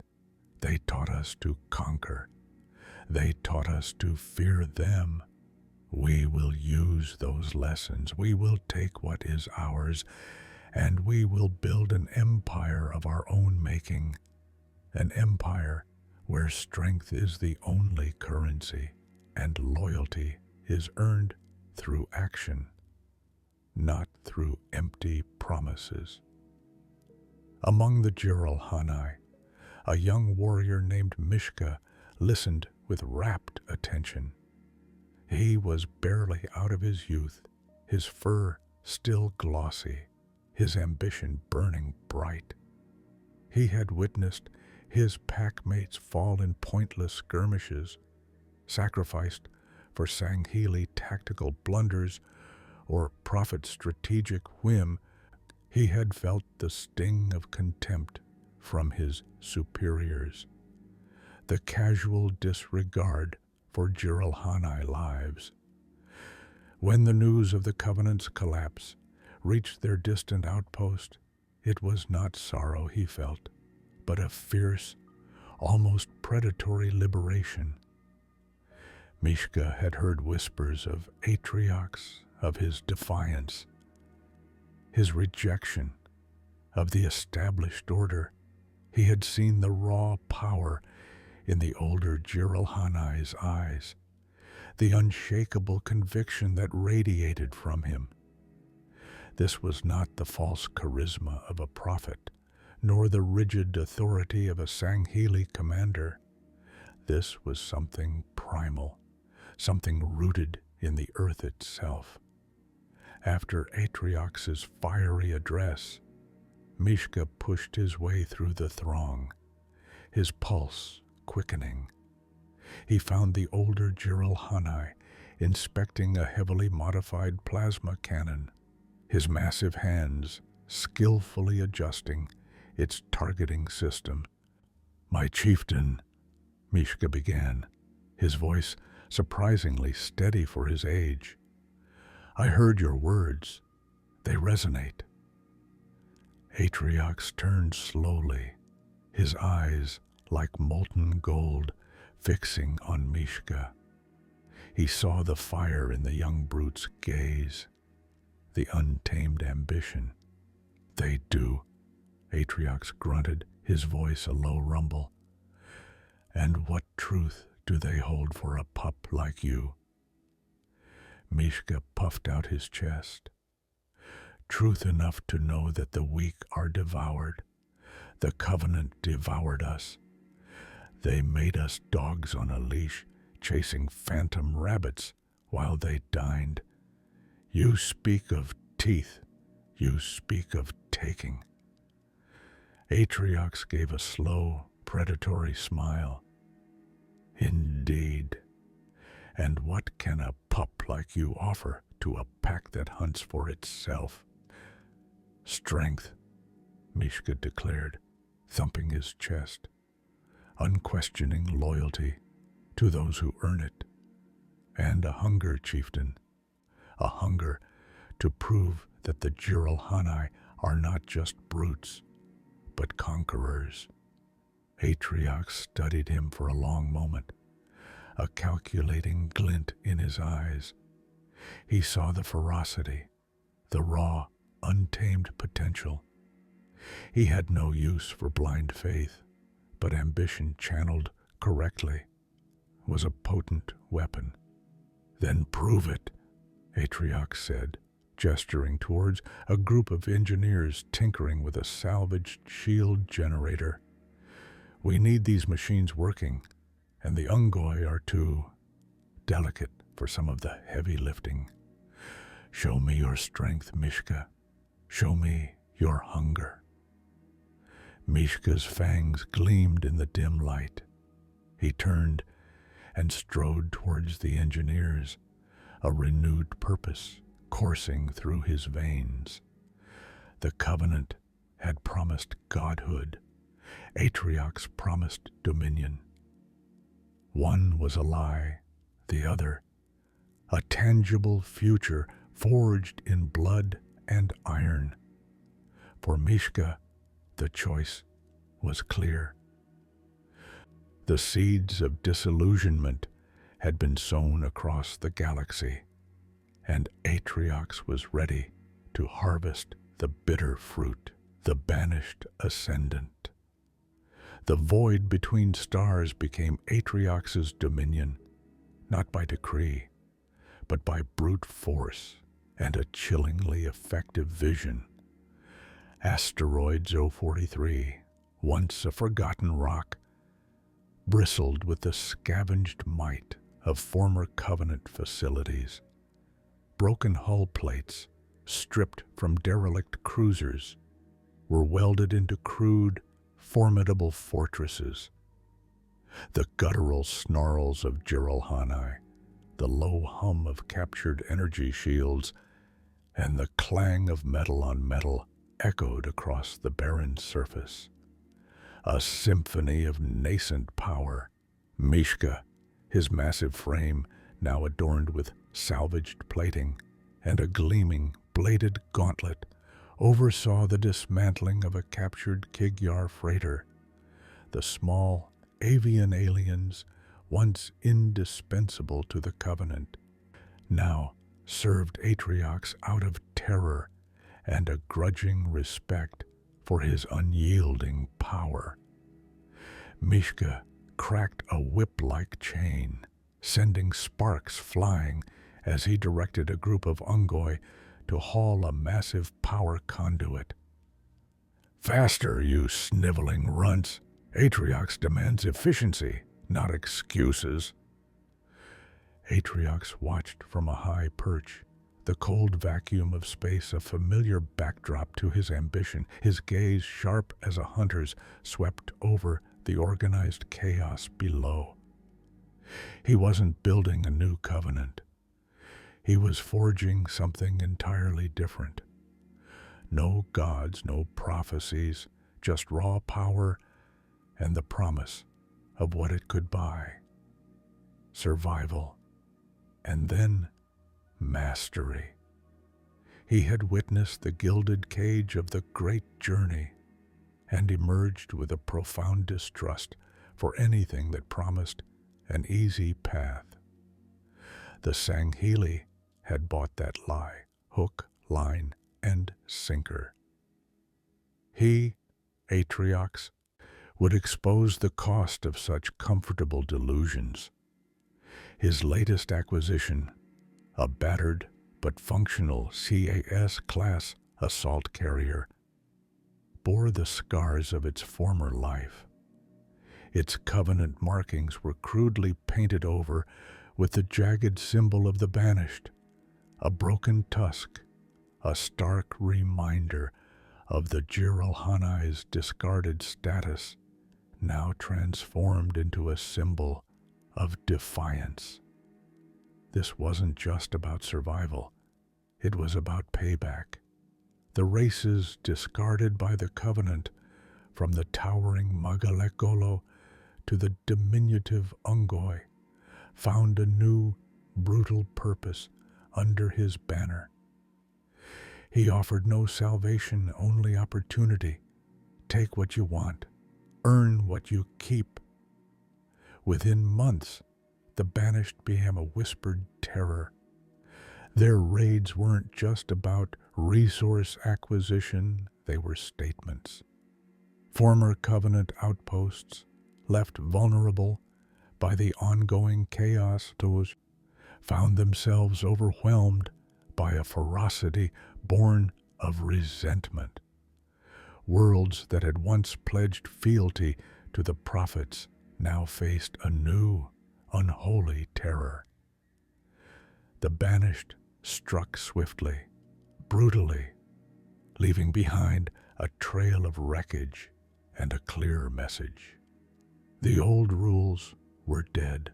Speaker 1: They taught us to conquer. They taught us to fear them. We will use those lessons. We will take what is ours, and we will build an empire of our own making. An empire where strength is the only currency and loyalty is earned through action, not through empty promises. Among the Jiralhanae, a young warrior named Mishka listened with rapt attention. He was barely out of his youth, his fur still glossy, his ambition burning bright. He had witnessed his packmates fall in pointless skirmishes, sacrificed for Sangheli tactical blunders or Prophet's strategic whim. He had felt the sting of contempt from his superiors, the casual disregard for Jiralhanae lives. When the news of the Covenant's collapse reached their distant outpost, it was not sorrow he felt, but a fierce, almost predatory liberation. Mishka had heard whispers of Atriox, of his defiance, his rejection of the established order. He had seen the raw power in the older Jiralhanae's eyes, the unshakable conviction that radiated from him. This was not the false charisma of a prophet, nor the rigid authority of a Sangheli commander. This was something primal, something rooted in the earth itself. After Atriox's fiery address, Mishka pushed his way through the throng, his pulse quickening. He found the older Jiralhanae inspecting a heavily modified plasma cannon, his massive hands skillfully adjusting its targeting system. "My chieftain," Mishka began, his voice surprisingly steady for his age. "I heard your words. They resonate." Atriox turned slowly, his eyes like molten gold fixing on Mishka. He saw the fire in the young brute's gaze, the untamed ambition. "They do," Atriox grunted, his voice a low rumble. "And what truth do they hold for a pup like you?" Mishka puffed out his chest. "Truth enough to know that the weak are devoured. The Covenant devoured us. They made us dogs on a leash, chasing phantom rabbits while they dined. You speak of teeth. You speak of taking." Atriox gave a slow, predatory smile. "Indeed. And what can a pup like you offer to a pack that hunts for itself?" "Strength," Mishka declared, thumping his chest. "Unquestioning loyalty to those who earn it. And a hunger, chieftain, a hunger to prove that the Jiralhanae are not just brutes, but conquerors." Atriox studied him for a long moment, a calculating glint in his eyes. He saw the ferocity, the raw, untamed potential. He had no use for blind faith, but ambition channeled correctly was a potent weapon. "Then prove it," Atriox said, gesturing towards a group of engineers tinkering with a salvaged shield generator. "We need these machines working, and the Ungoi are too delicate for some of the heavy lifting. Show me your strength, Mishka. Show me your hunger." Mishka's fangs gleamed in the dim light. He turned and strode towards the engineers, a renewed purpose coursing through his veins. The Covenant had promised godhood. Atriox promised dominion. One was a lie, the other a tangible future forged in blood and iron. For Mishka, the choice was clear. The seeds of disillusionment had been sown across the galaxy, and Atriox was ready to harvest the bitter fruit, the banished ascendant. The void between stars became Atriox's dominion, not by decree, but by brute force and a chillingly effective vision. Asteroid 043, once a forgotten rock, bristled with the scavenged might of former Covenant facilities. Broken hull plates, stripped from derelict cruisers, were welded into crude, formidable fortresses. The guttural snarls of Jiralhanae, the low hum of captured energy shields, and the clang of metal on metal echoed across the barren surface. A symphony of nascent power. Mishka, his massive frame now adorned with salvaged plating and a gleaming, bladed gauntlet, oversaw the dismantling of a captured Kigyar freighter. The small, avian aliens, once indispensable to the Covenant, now served Atriox out of terror and a grudging respect for his unyielding power. Mishka cracked a whip-like chain, sending sparks flying as he directed a group of Ungoi to haul a massive power conduit. "Faster, you sniveling runts! Atriox demands efficiency, not excuses." Atriox watched from a high perch, the cold vacuum of space a familiar backdrop to his ambition. His gaze, sharp as a hunter's, swept over the organized chaos below. He wasn't building a new covenant. He was forging something entirely different. No gods, no prophecies, just raw power and the promise of what it could buy. Survival, and then mastery. He had witnessed the gilded cage of the great journey and emerged with a profound distrust for anything that promised an easy path. The Sangheli had bought that lie, hook, line, and sinker. He, Atriox, would expose the cost of such comfortable delusions. His latest acquisition, a battered but functional CAS-class assault carrier, bore the scars of its former life. Its Covenant markings were crudely painted over with the jagged symbol of the banished, a broken tusk, a stark reminder of the Jiralhanae's discarded status, now transformed into a symbol of defiance. This wasn't just about survival, it was about payback. The races discarded by the Covenant, from the towering Magalekolo to the diminutive Ungoi, found a new, brutal purpose under his banner. He offered no salvation, only opportunity. Take what you want, earn what you keep. Within months, the banished became a whispered terror. Their raids weren't just about resource acquisition, they were statements. Former Covenant outposts, left vulnerable by the ongoing chaos, found themselves overwhelmed by a ferocity born of resentment. Worlds that had once pledged fealty to the prophets now faced a new, unholy terror. The banished struck swiftly, brutally, leaving behind a trail of wreckage and a clear message. The old rules were dead.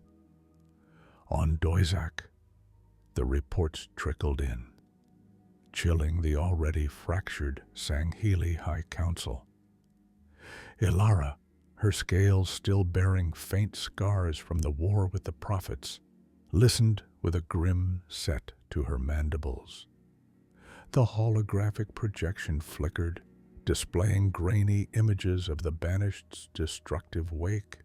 Speaker 1: On Doizak, the reports trickled in, chilling the already fractured Sangheli High Council. Ilara, her scales still bearing faint scars from the war with the prophets, listened with a grim set to her mandibles. The holographic projection flickered, displaying grainy images of the banished's destructive wake.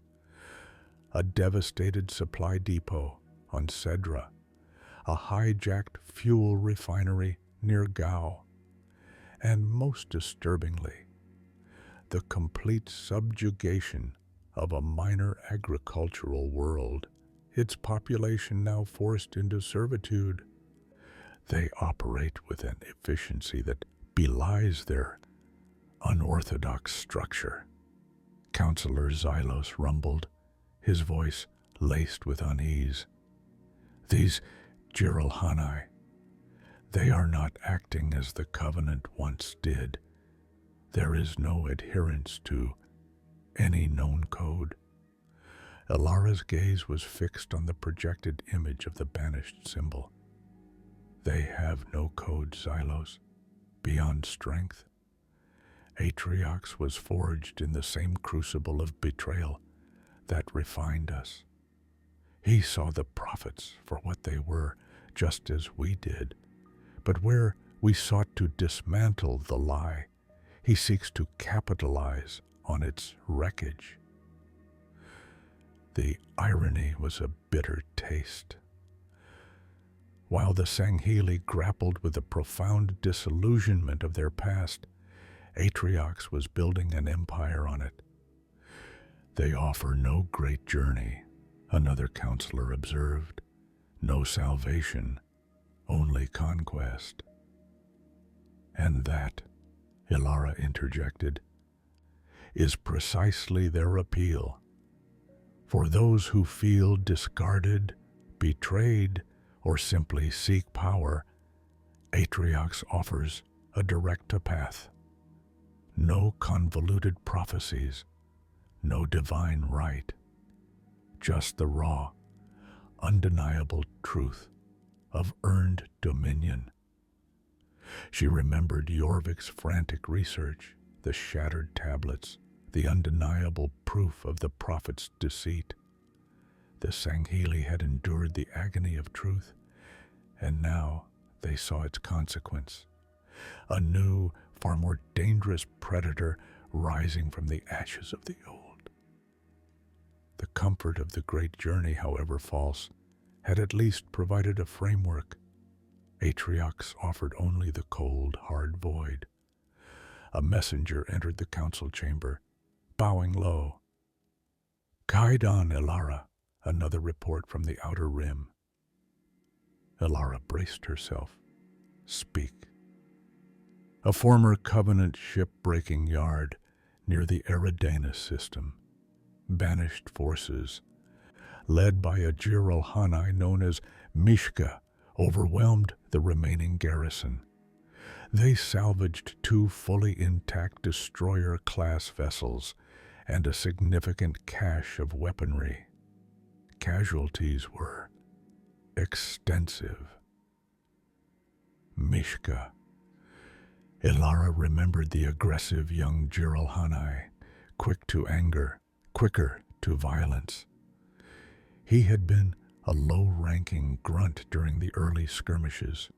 Speaker 1: A devastated supply depot on Cedra, a hijacked fuel refinery near Gao, and most disturbingly, the complete subjugation of a minor agricultural world, its population now forced into servitude. They operate with an efficiency that belies their unorthodox structure. Counselor Xylos rumbled, his voice laced with unease. These Jiralhanae, they are not acting as the Covenant once did. There is no adherence to any known code. Ilara's gaze was fixed on the projected image of the banished symbol. They have no code, Xylos, beyond strength. Atriox was forged in the same crucible of betrayal that refined us. He saw the prophets for what they were, just as we did. But where we sought to dismantle the lie, he seeks to capitalize on its wreckage. The irony was a bitter taste. While the Sangheli grappled with the profound disillusionment of their past, Atriox was building an empire on it. They offer no great journey, another counselor observed. No salvation, only conquest. And that, Ilara interjected, is precisely their appeal. For those who feel discarded, betrayed, or simply seek power, Atriox offers a direct path. No convoluted prophecies, no divine right, just the raw, undeniable truth of earned dominion. She remembered Jorvik's frantic research, the shattered tablets, the undeniable proof of the prophet's deceit. The Sangheli had endured the agony of truth, and now they saw its consequence. A new, far more dangerous predator rising from the ashes of the old. The comfort of the great journey, however false, had at least provided a framework. Atriox offered only the cold, hard void. A messenger entered the council chamber, bowing low. Kaidan, Ilara, another report from the outer rim. Ilara braced herself. Speak. A former Covenant ship-breaking yard near the Eridanus system. Banished forces, led by a Jiralhanae known as Mishka, overwhelmed the remaining garrison. They salvaged 2 fully intact destroyer-class vessels and a significant cache of weaponry. Casualties were extensive. Mishka. Ilara remembered the aggressive young Jiralhanae, quick to anger, quicker to violence. He had been a low-ranking grunt during the early skirmishes.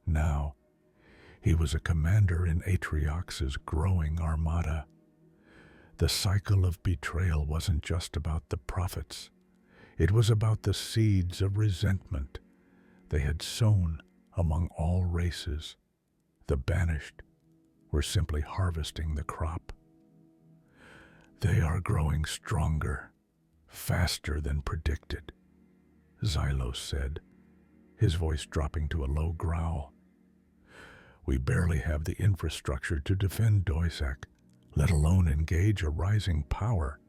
Speaker 1: Now, he was a commander in Atriox's growing armada. The cycle of betrayal wasn't just about the prophets. It was about the seeds of resentment they had sown among all races. The banished were simply harvesting the crop. They are growing stronger, faster than predicted, Xylos said, his voice dropping to a low growl. We barely have the infrastructure to defend Doisak, let alone engage a rising power.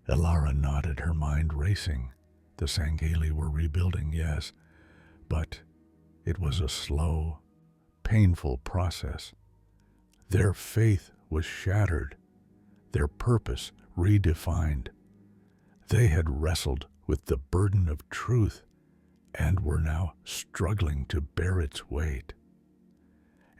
Speaker 1: Ilara nodded, her mind racing. The Sangheli were rebuilding, yes, but it was a slow, painful process. Their faith was shattered, their purpose redefined. They had wrestled with the burden of truth and were now struggling to bear its weight.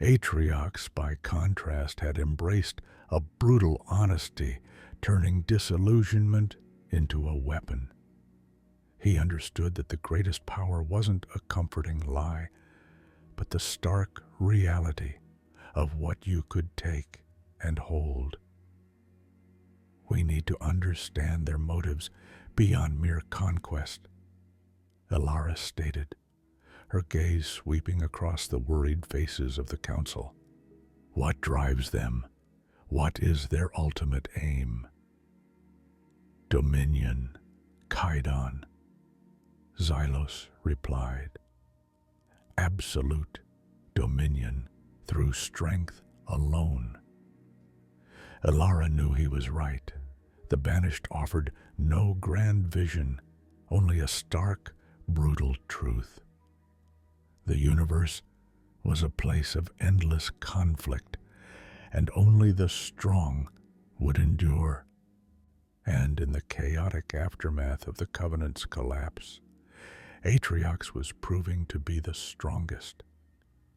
Speaker 1: Atriox, by contrast, had embraced a brutal honesty, turning disillusionment into a weapon. He understood that the greatest power wasn't a comforting lie, but the stark reality of what you could take and hold. We need to understand their motives beyond mere conquest, Elara stated, her gaze sweeping across the worried faces of the council. What drives them? What is their ultimate aim? Dominion, Kaidan, Xylos replied. Absolute dominion through strength alone. Elara knew he was right. The Banished offered no grand vision, only a stark, brutal truth. The universe was a place of endless conflict, and only the strong would endure. And in the chaotic aftermath of the Covenant's collapse, Atriox was proving to be the strongest.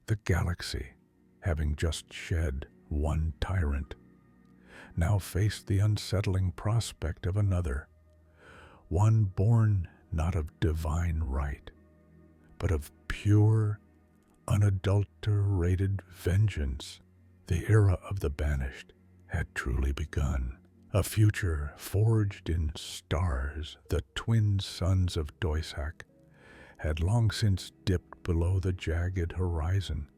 Speaker 1: The galaxy, having just shed one tyrant, now faced the unsettling prospect of another, one born not of divine right, but of pure, unadulterated vengeance. The era of the Banished had truly begun. A future forged in stars, the twin sons of Doisak had long since dipped below the jagged horizon,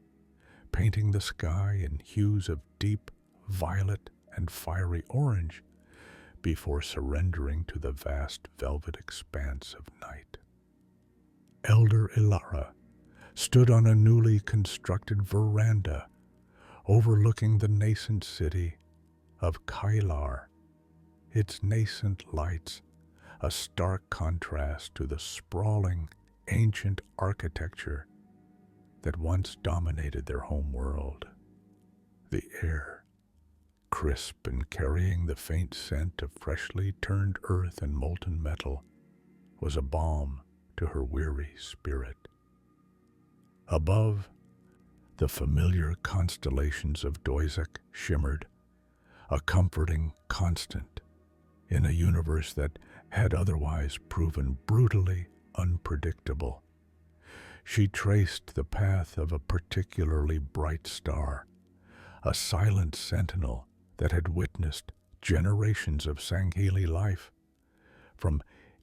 Speaker 1: painting the sky in hues of deep violet and fiery orange before surrendering to the vast velvet expanse of night. Elder Elara stood on a newly constructed veranda overlooking the nascent city of Kailar, its nascent lights a stark contrast to the sprawling, ancient architecture that once dominated their home world. The air, crisp and carrying the faint scent of freshly turned earth and molten metal, was a balm to her weary spirit. Above, the familiar constellations of Doisak shimmered, a comforting constant in a universe that had otherwise proven brutally unpredictable. She traced the path of a particularly bright star, a silent sentinel that had witnessed generations of Sangheli life, from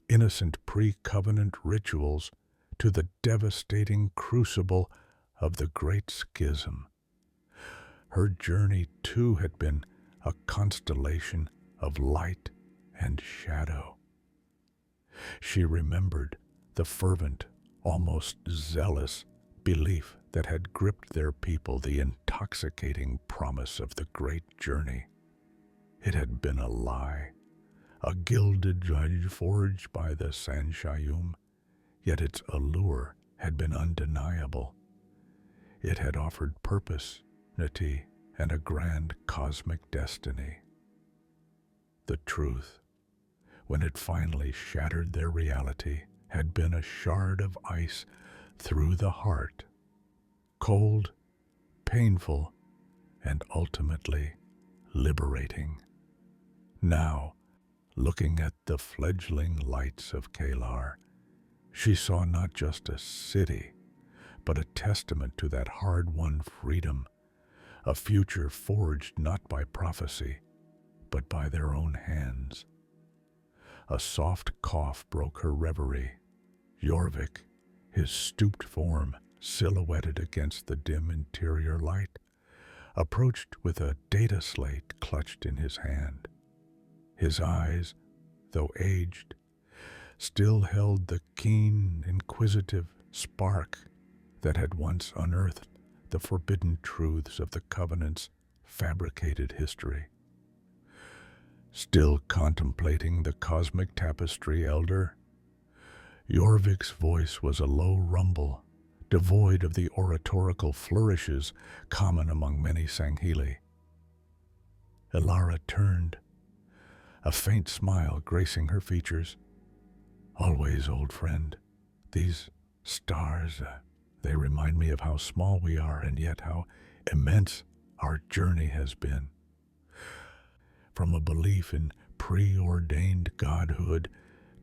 Speaker 1: innocent pre-covenant rituals to the devastating crucible of the Great Schism. Her journey, too, had been a constellation of light and shadow. She remembered the fervent, almost zealous belief that had gripped their people, the intoxicating promise of the great journey. It had been a lie, a gilded judge forged by the Sanshayum, yet its allure had been undeniable. It had offered purpose, Nati, and a grand cosmic destiny. The truth, when it finally shattered their reality, had been a shard of ice through the heart, cold, painful, and ultimately liberating. Now, looking at the fledgling lights of Kalar, she saw not just a city, but a testament to that hard-won freedom, a future forged not by prophecy, but by their own hands. A soft cough broke her reverie. Jorvik, his stooped form silhouetted against the dim interior light, approached with a data slate clutched in his hand. His eyes, though aged, still held the keen, inquisitive spark that had once unearthed the forbidden truths of the Covenant's fabricated history. Still contemplating the cosmic tapestry, Elder? Jorvik's voice was a low rumble, devoid of the oratorical flourishes common among many Sangheli. Elara turned, a faint smile gracing her features. Always, old friend. These stars, they remind me of how small we are and yet how immense our journey has been. From a belief in preordained godhood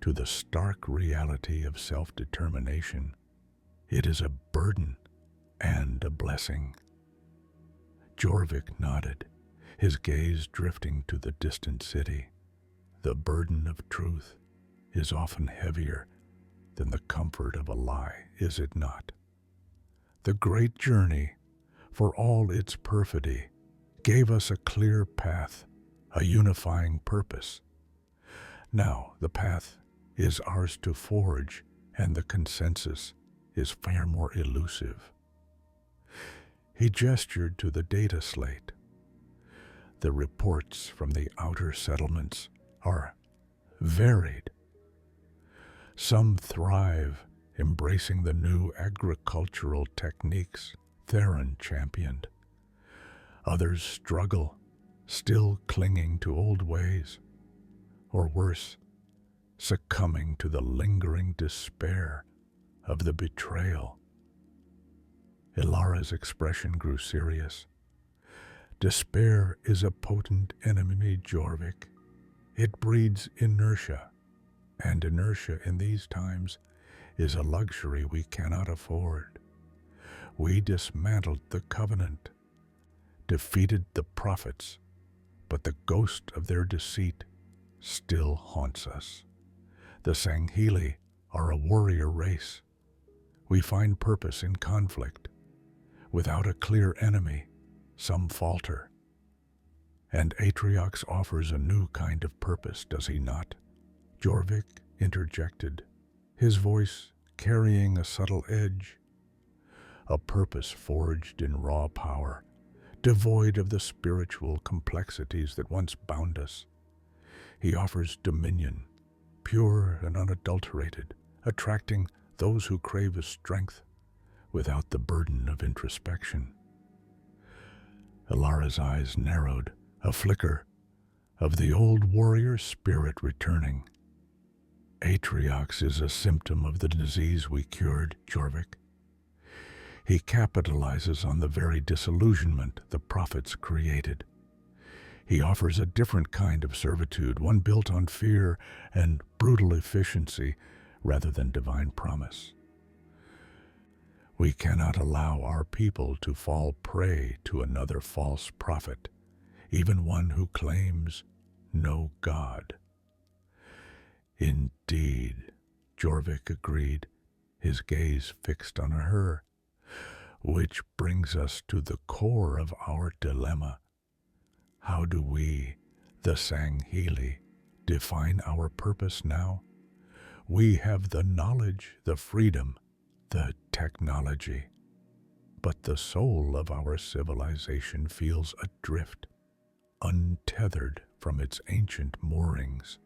Speaker 1: to the stark reality of self-determination. It is a burden and a blessing. Jorvik nodded, his gaze drifting to the distant city. The burden of truth is often heavier than the comfort of a lie, is it not? The great journey, for all its perfidy, gave us a clear path, a unifying purpose. Now the path is ours to forge, and the consensus is far more elusive. He gestured to the data slate. The reports from the outer settlements are varied. Some thrive, embracing the new agricultural techniques Theron championed. Others struggle, still clinging to old ways, or worse, succumbing to the lingering despair of the betrayal. Ilara's expression grew serious. Despair is a potent enemy, Jorvik. It breeds inertia, and inertia in these times is a luxury we cannot afford. We dismantled the covenant, defeated the prophets, but the ghost of their deceit still haunts us. The Sangheli are a warrior race. We find purpose in conflict. Without a clear enemy, some falter. And Atriox offers a new kind of purpose, does he not? Jorvik interjected, his voice carrying a subtle edge. A purpose forged in raw power, devoid of the spiritual complexities that once bound us. He offers dominion, pure and unadulterated, attracting those who crave his strength without the burden of introspection. Ilara's eyes narrowed, a flicker of the old warrior spirit returning. Atriox is a symptom of the disease we cured, Jorvik. He capitalizes on the very disillusionment the prophets created. He offers a different kind of servitude, one built on fear and brutal efficiency rather than divine promise. We cannot allow our people to fall prey to another false prophet, even one who claims no God. Indeed, Jorvik agreed, his gaze fixed on her, which brings us to the core of our dilemma. How do we, the Sangheli, define our purpose now? We have the knowledge, the freedom, the technology, but the soul of our civilization feels adrift, untethered from its ancient moorings.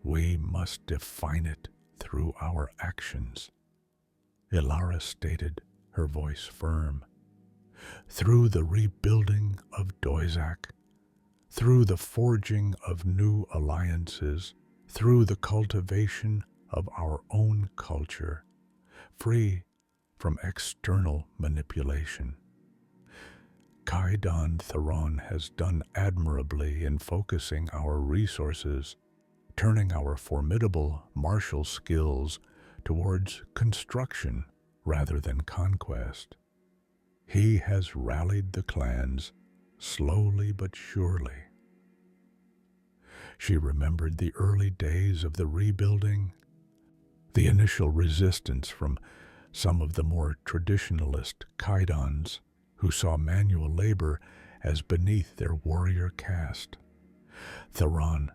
Speaker 1: We must define it through our actions. Ilara stated, her voice firm. Through the rebuilding of Doizak, through the forging of new alliances, through the cultivation of our own culture, free from external manipulation. Kaidan Theron has done admirably in focusing our resources, turning our formidable martial skills towards construction rather than conquest. He has rallied the clans, slowly but surely. She remembered the early days of the rebuilding, the initial resistance from some of the more traditionalist Kaidans who saw manual labor as beneath their warrior caste. Theron,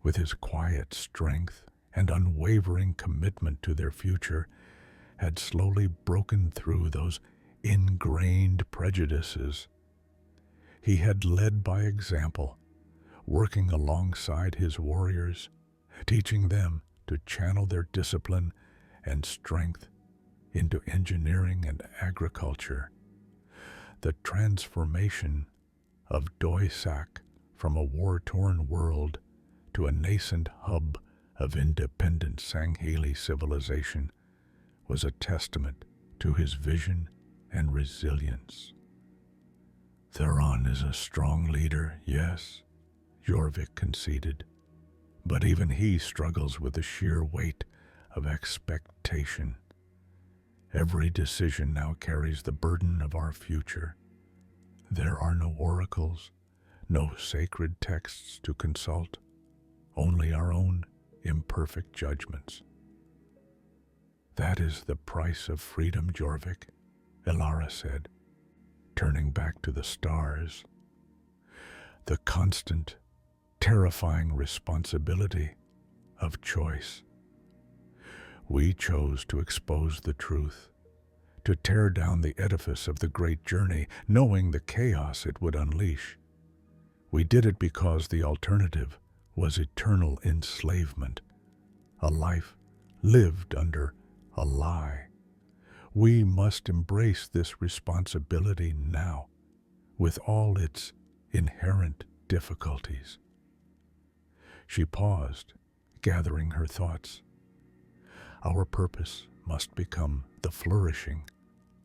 Speaker 1: with his quiet strength and unwavering commitment to their future, had slowly broken through those ingrained prejudices. He had led by example, working alongside his warriors, teaching them to channel their discipline and strength into engineering and agriculture. The transformation of Doisak from a war-torn world to a nascent hub of independent Sangheli civilization was a testament to his vision and resilience. Theron is a strong leader, yes, Jorvik conceded, But even he struggles with the sheer weight of expectation. Every decision now carries the burden of our future. There are no oracles, no sacred texts to consult, only our own imperfect judgments. That is the price of freedom, Jorvik, Elara said, turning back to the stars. The constant, terrifying responsibility of choice. We chose to expose the truth, to tear down the edifice of the great journey, knowing the chaos it would unleash. We did it because the alternative was eternal enslavement, a life lived under a lie. We must embrace this responsibility now, with all its inherent difficulties. She paused, gathering her thoughts. Our purpose must become the flourishing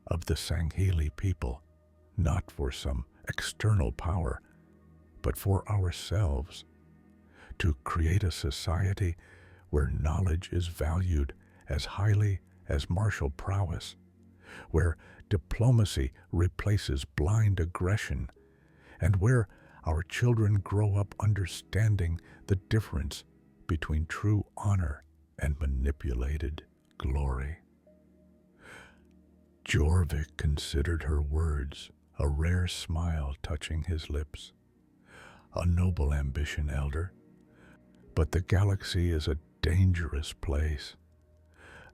Speaker 1: of the Sangheli people, not for some external power, but for ourselves, to create a society where knowledge is valued as highly as martial prowess, where diplomacy replaces blind aggression, and where our children grow up understanding the difference between true honor and manipulated glory. Jorvik considered her words, a rare smile touching his lips. A noble ambition, Elder, but the galaxy is a dangerous place.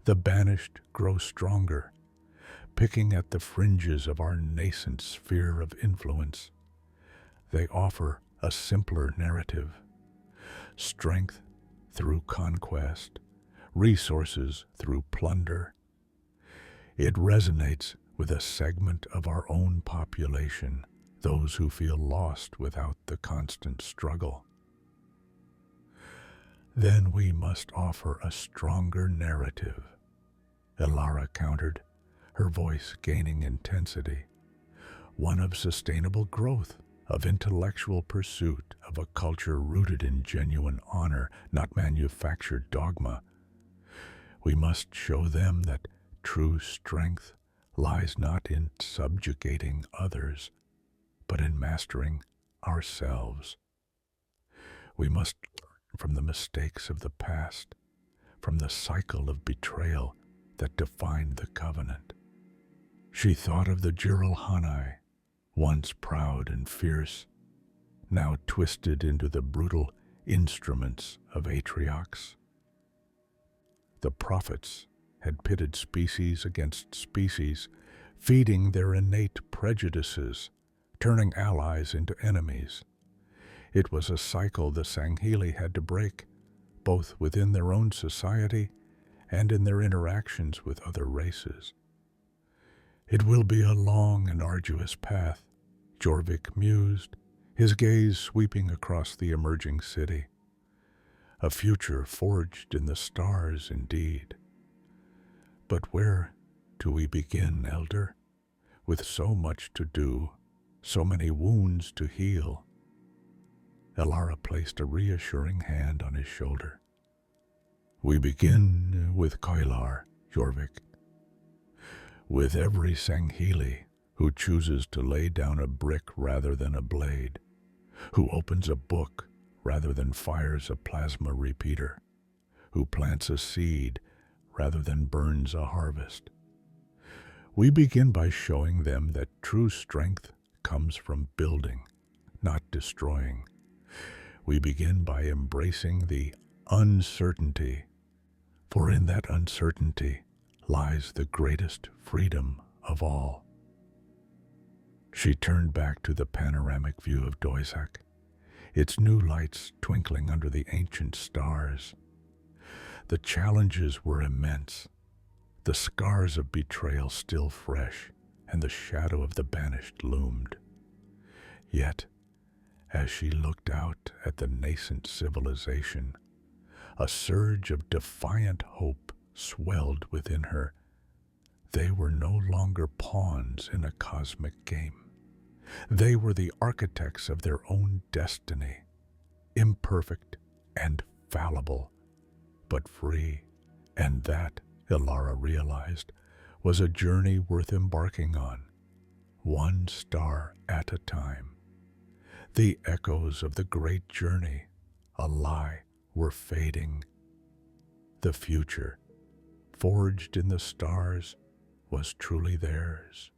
Speaker 1: The banished grow stronger, picking at the fringes of our nascent sphere of influence. They offer a simpler narrative: strength through conquest, resources through plunder. It resonates with a segment of our own population, those who feel lost without the constant struggle. Then we must offer a stronger narrative, Elara countered, her voice gaining intensity. One of sustainable growth, of intellectual pursuit, of a culture rooted in genuine honor, not manufactured dogma. We must show them that true strength lies not in subjugating others, but in mastering ourselves. We must learn from the mistakes of the past, from the cycle of betrayal that defined the covenant. She thought of the Jiralhanae, once proud and fierce, now twisted into the brutal instruments of Atriox. The prophets had pitted species against species, feeding their innate prejudices, turning allies into enemies. It was a cycle the Sangheli had to break, both within their own society and in their interactions with other races. It will be a long and arduous path, Jorvik mused, his gaze sweeping across the emerging city. A future forged in the stars, indeed. But where do we begin, Elder? With so much to do, so many wounds to heal. Elara placed a reassuring hand on his shoulder. We begin with Koilar, Jorvik. With every Sangheli who chooses to lay down a brick rather than a blade, who opens a book rather than fires a plasma repeater, who plants a seed rather than burns a harvest. We begin by showing them that true strength comes from building, not destroying. We begin by embracing the uncertainty, for in that uncertainty lies the greatest freedom of all. She turned back to the panoramic view of Doizak, its new lights twinkling under the ancient stars. The challenges were immense, the scars of betrayal still fresh, and the shadow of the banished loomed. Yet, as she looked out at the nascent civilization, a surge of defiant hope swelled within her. They were no longer pawns in a cosmic game. They were the architects of their own destiny, imperfect and fallible, but free. And that, Ilara realized, was a journey worth embarking on, one star at a time. The echoes of the great journey, a lie, were fading. The future, forged in the stars, was truly theirs.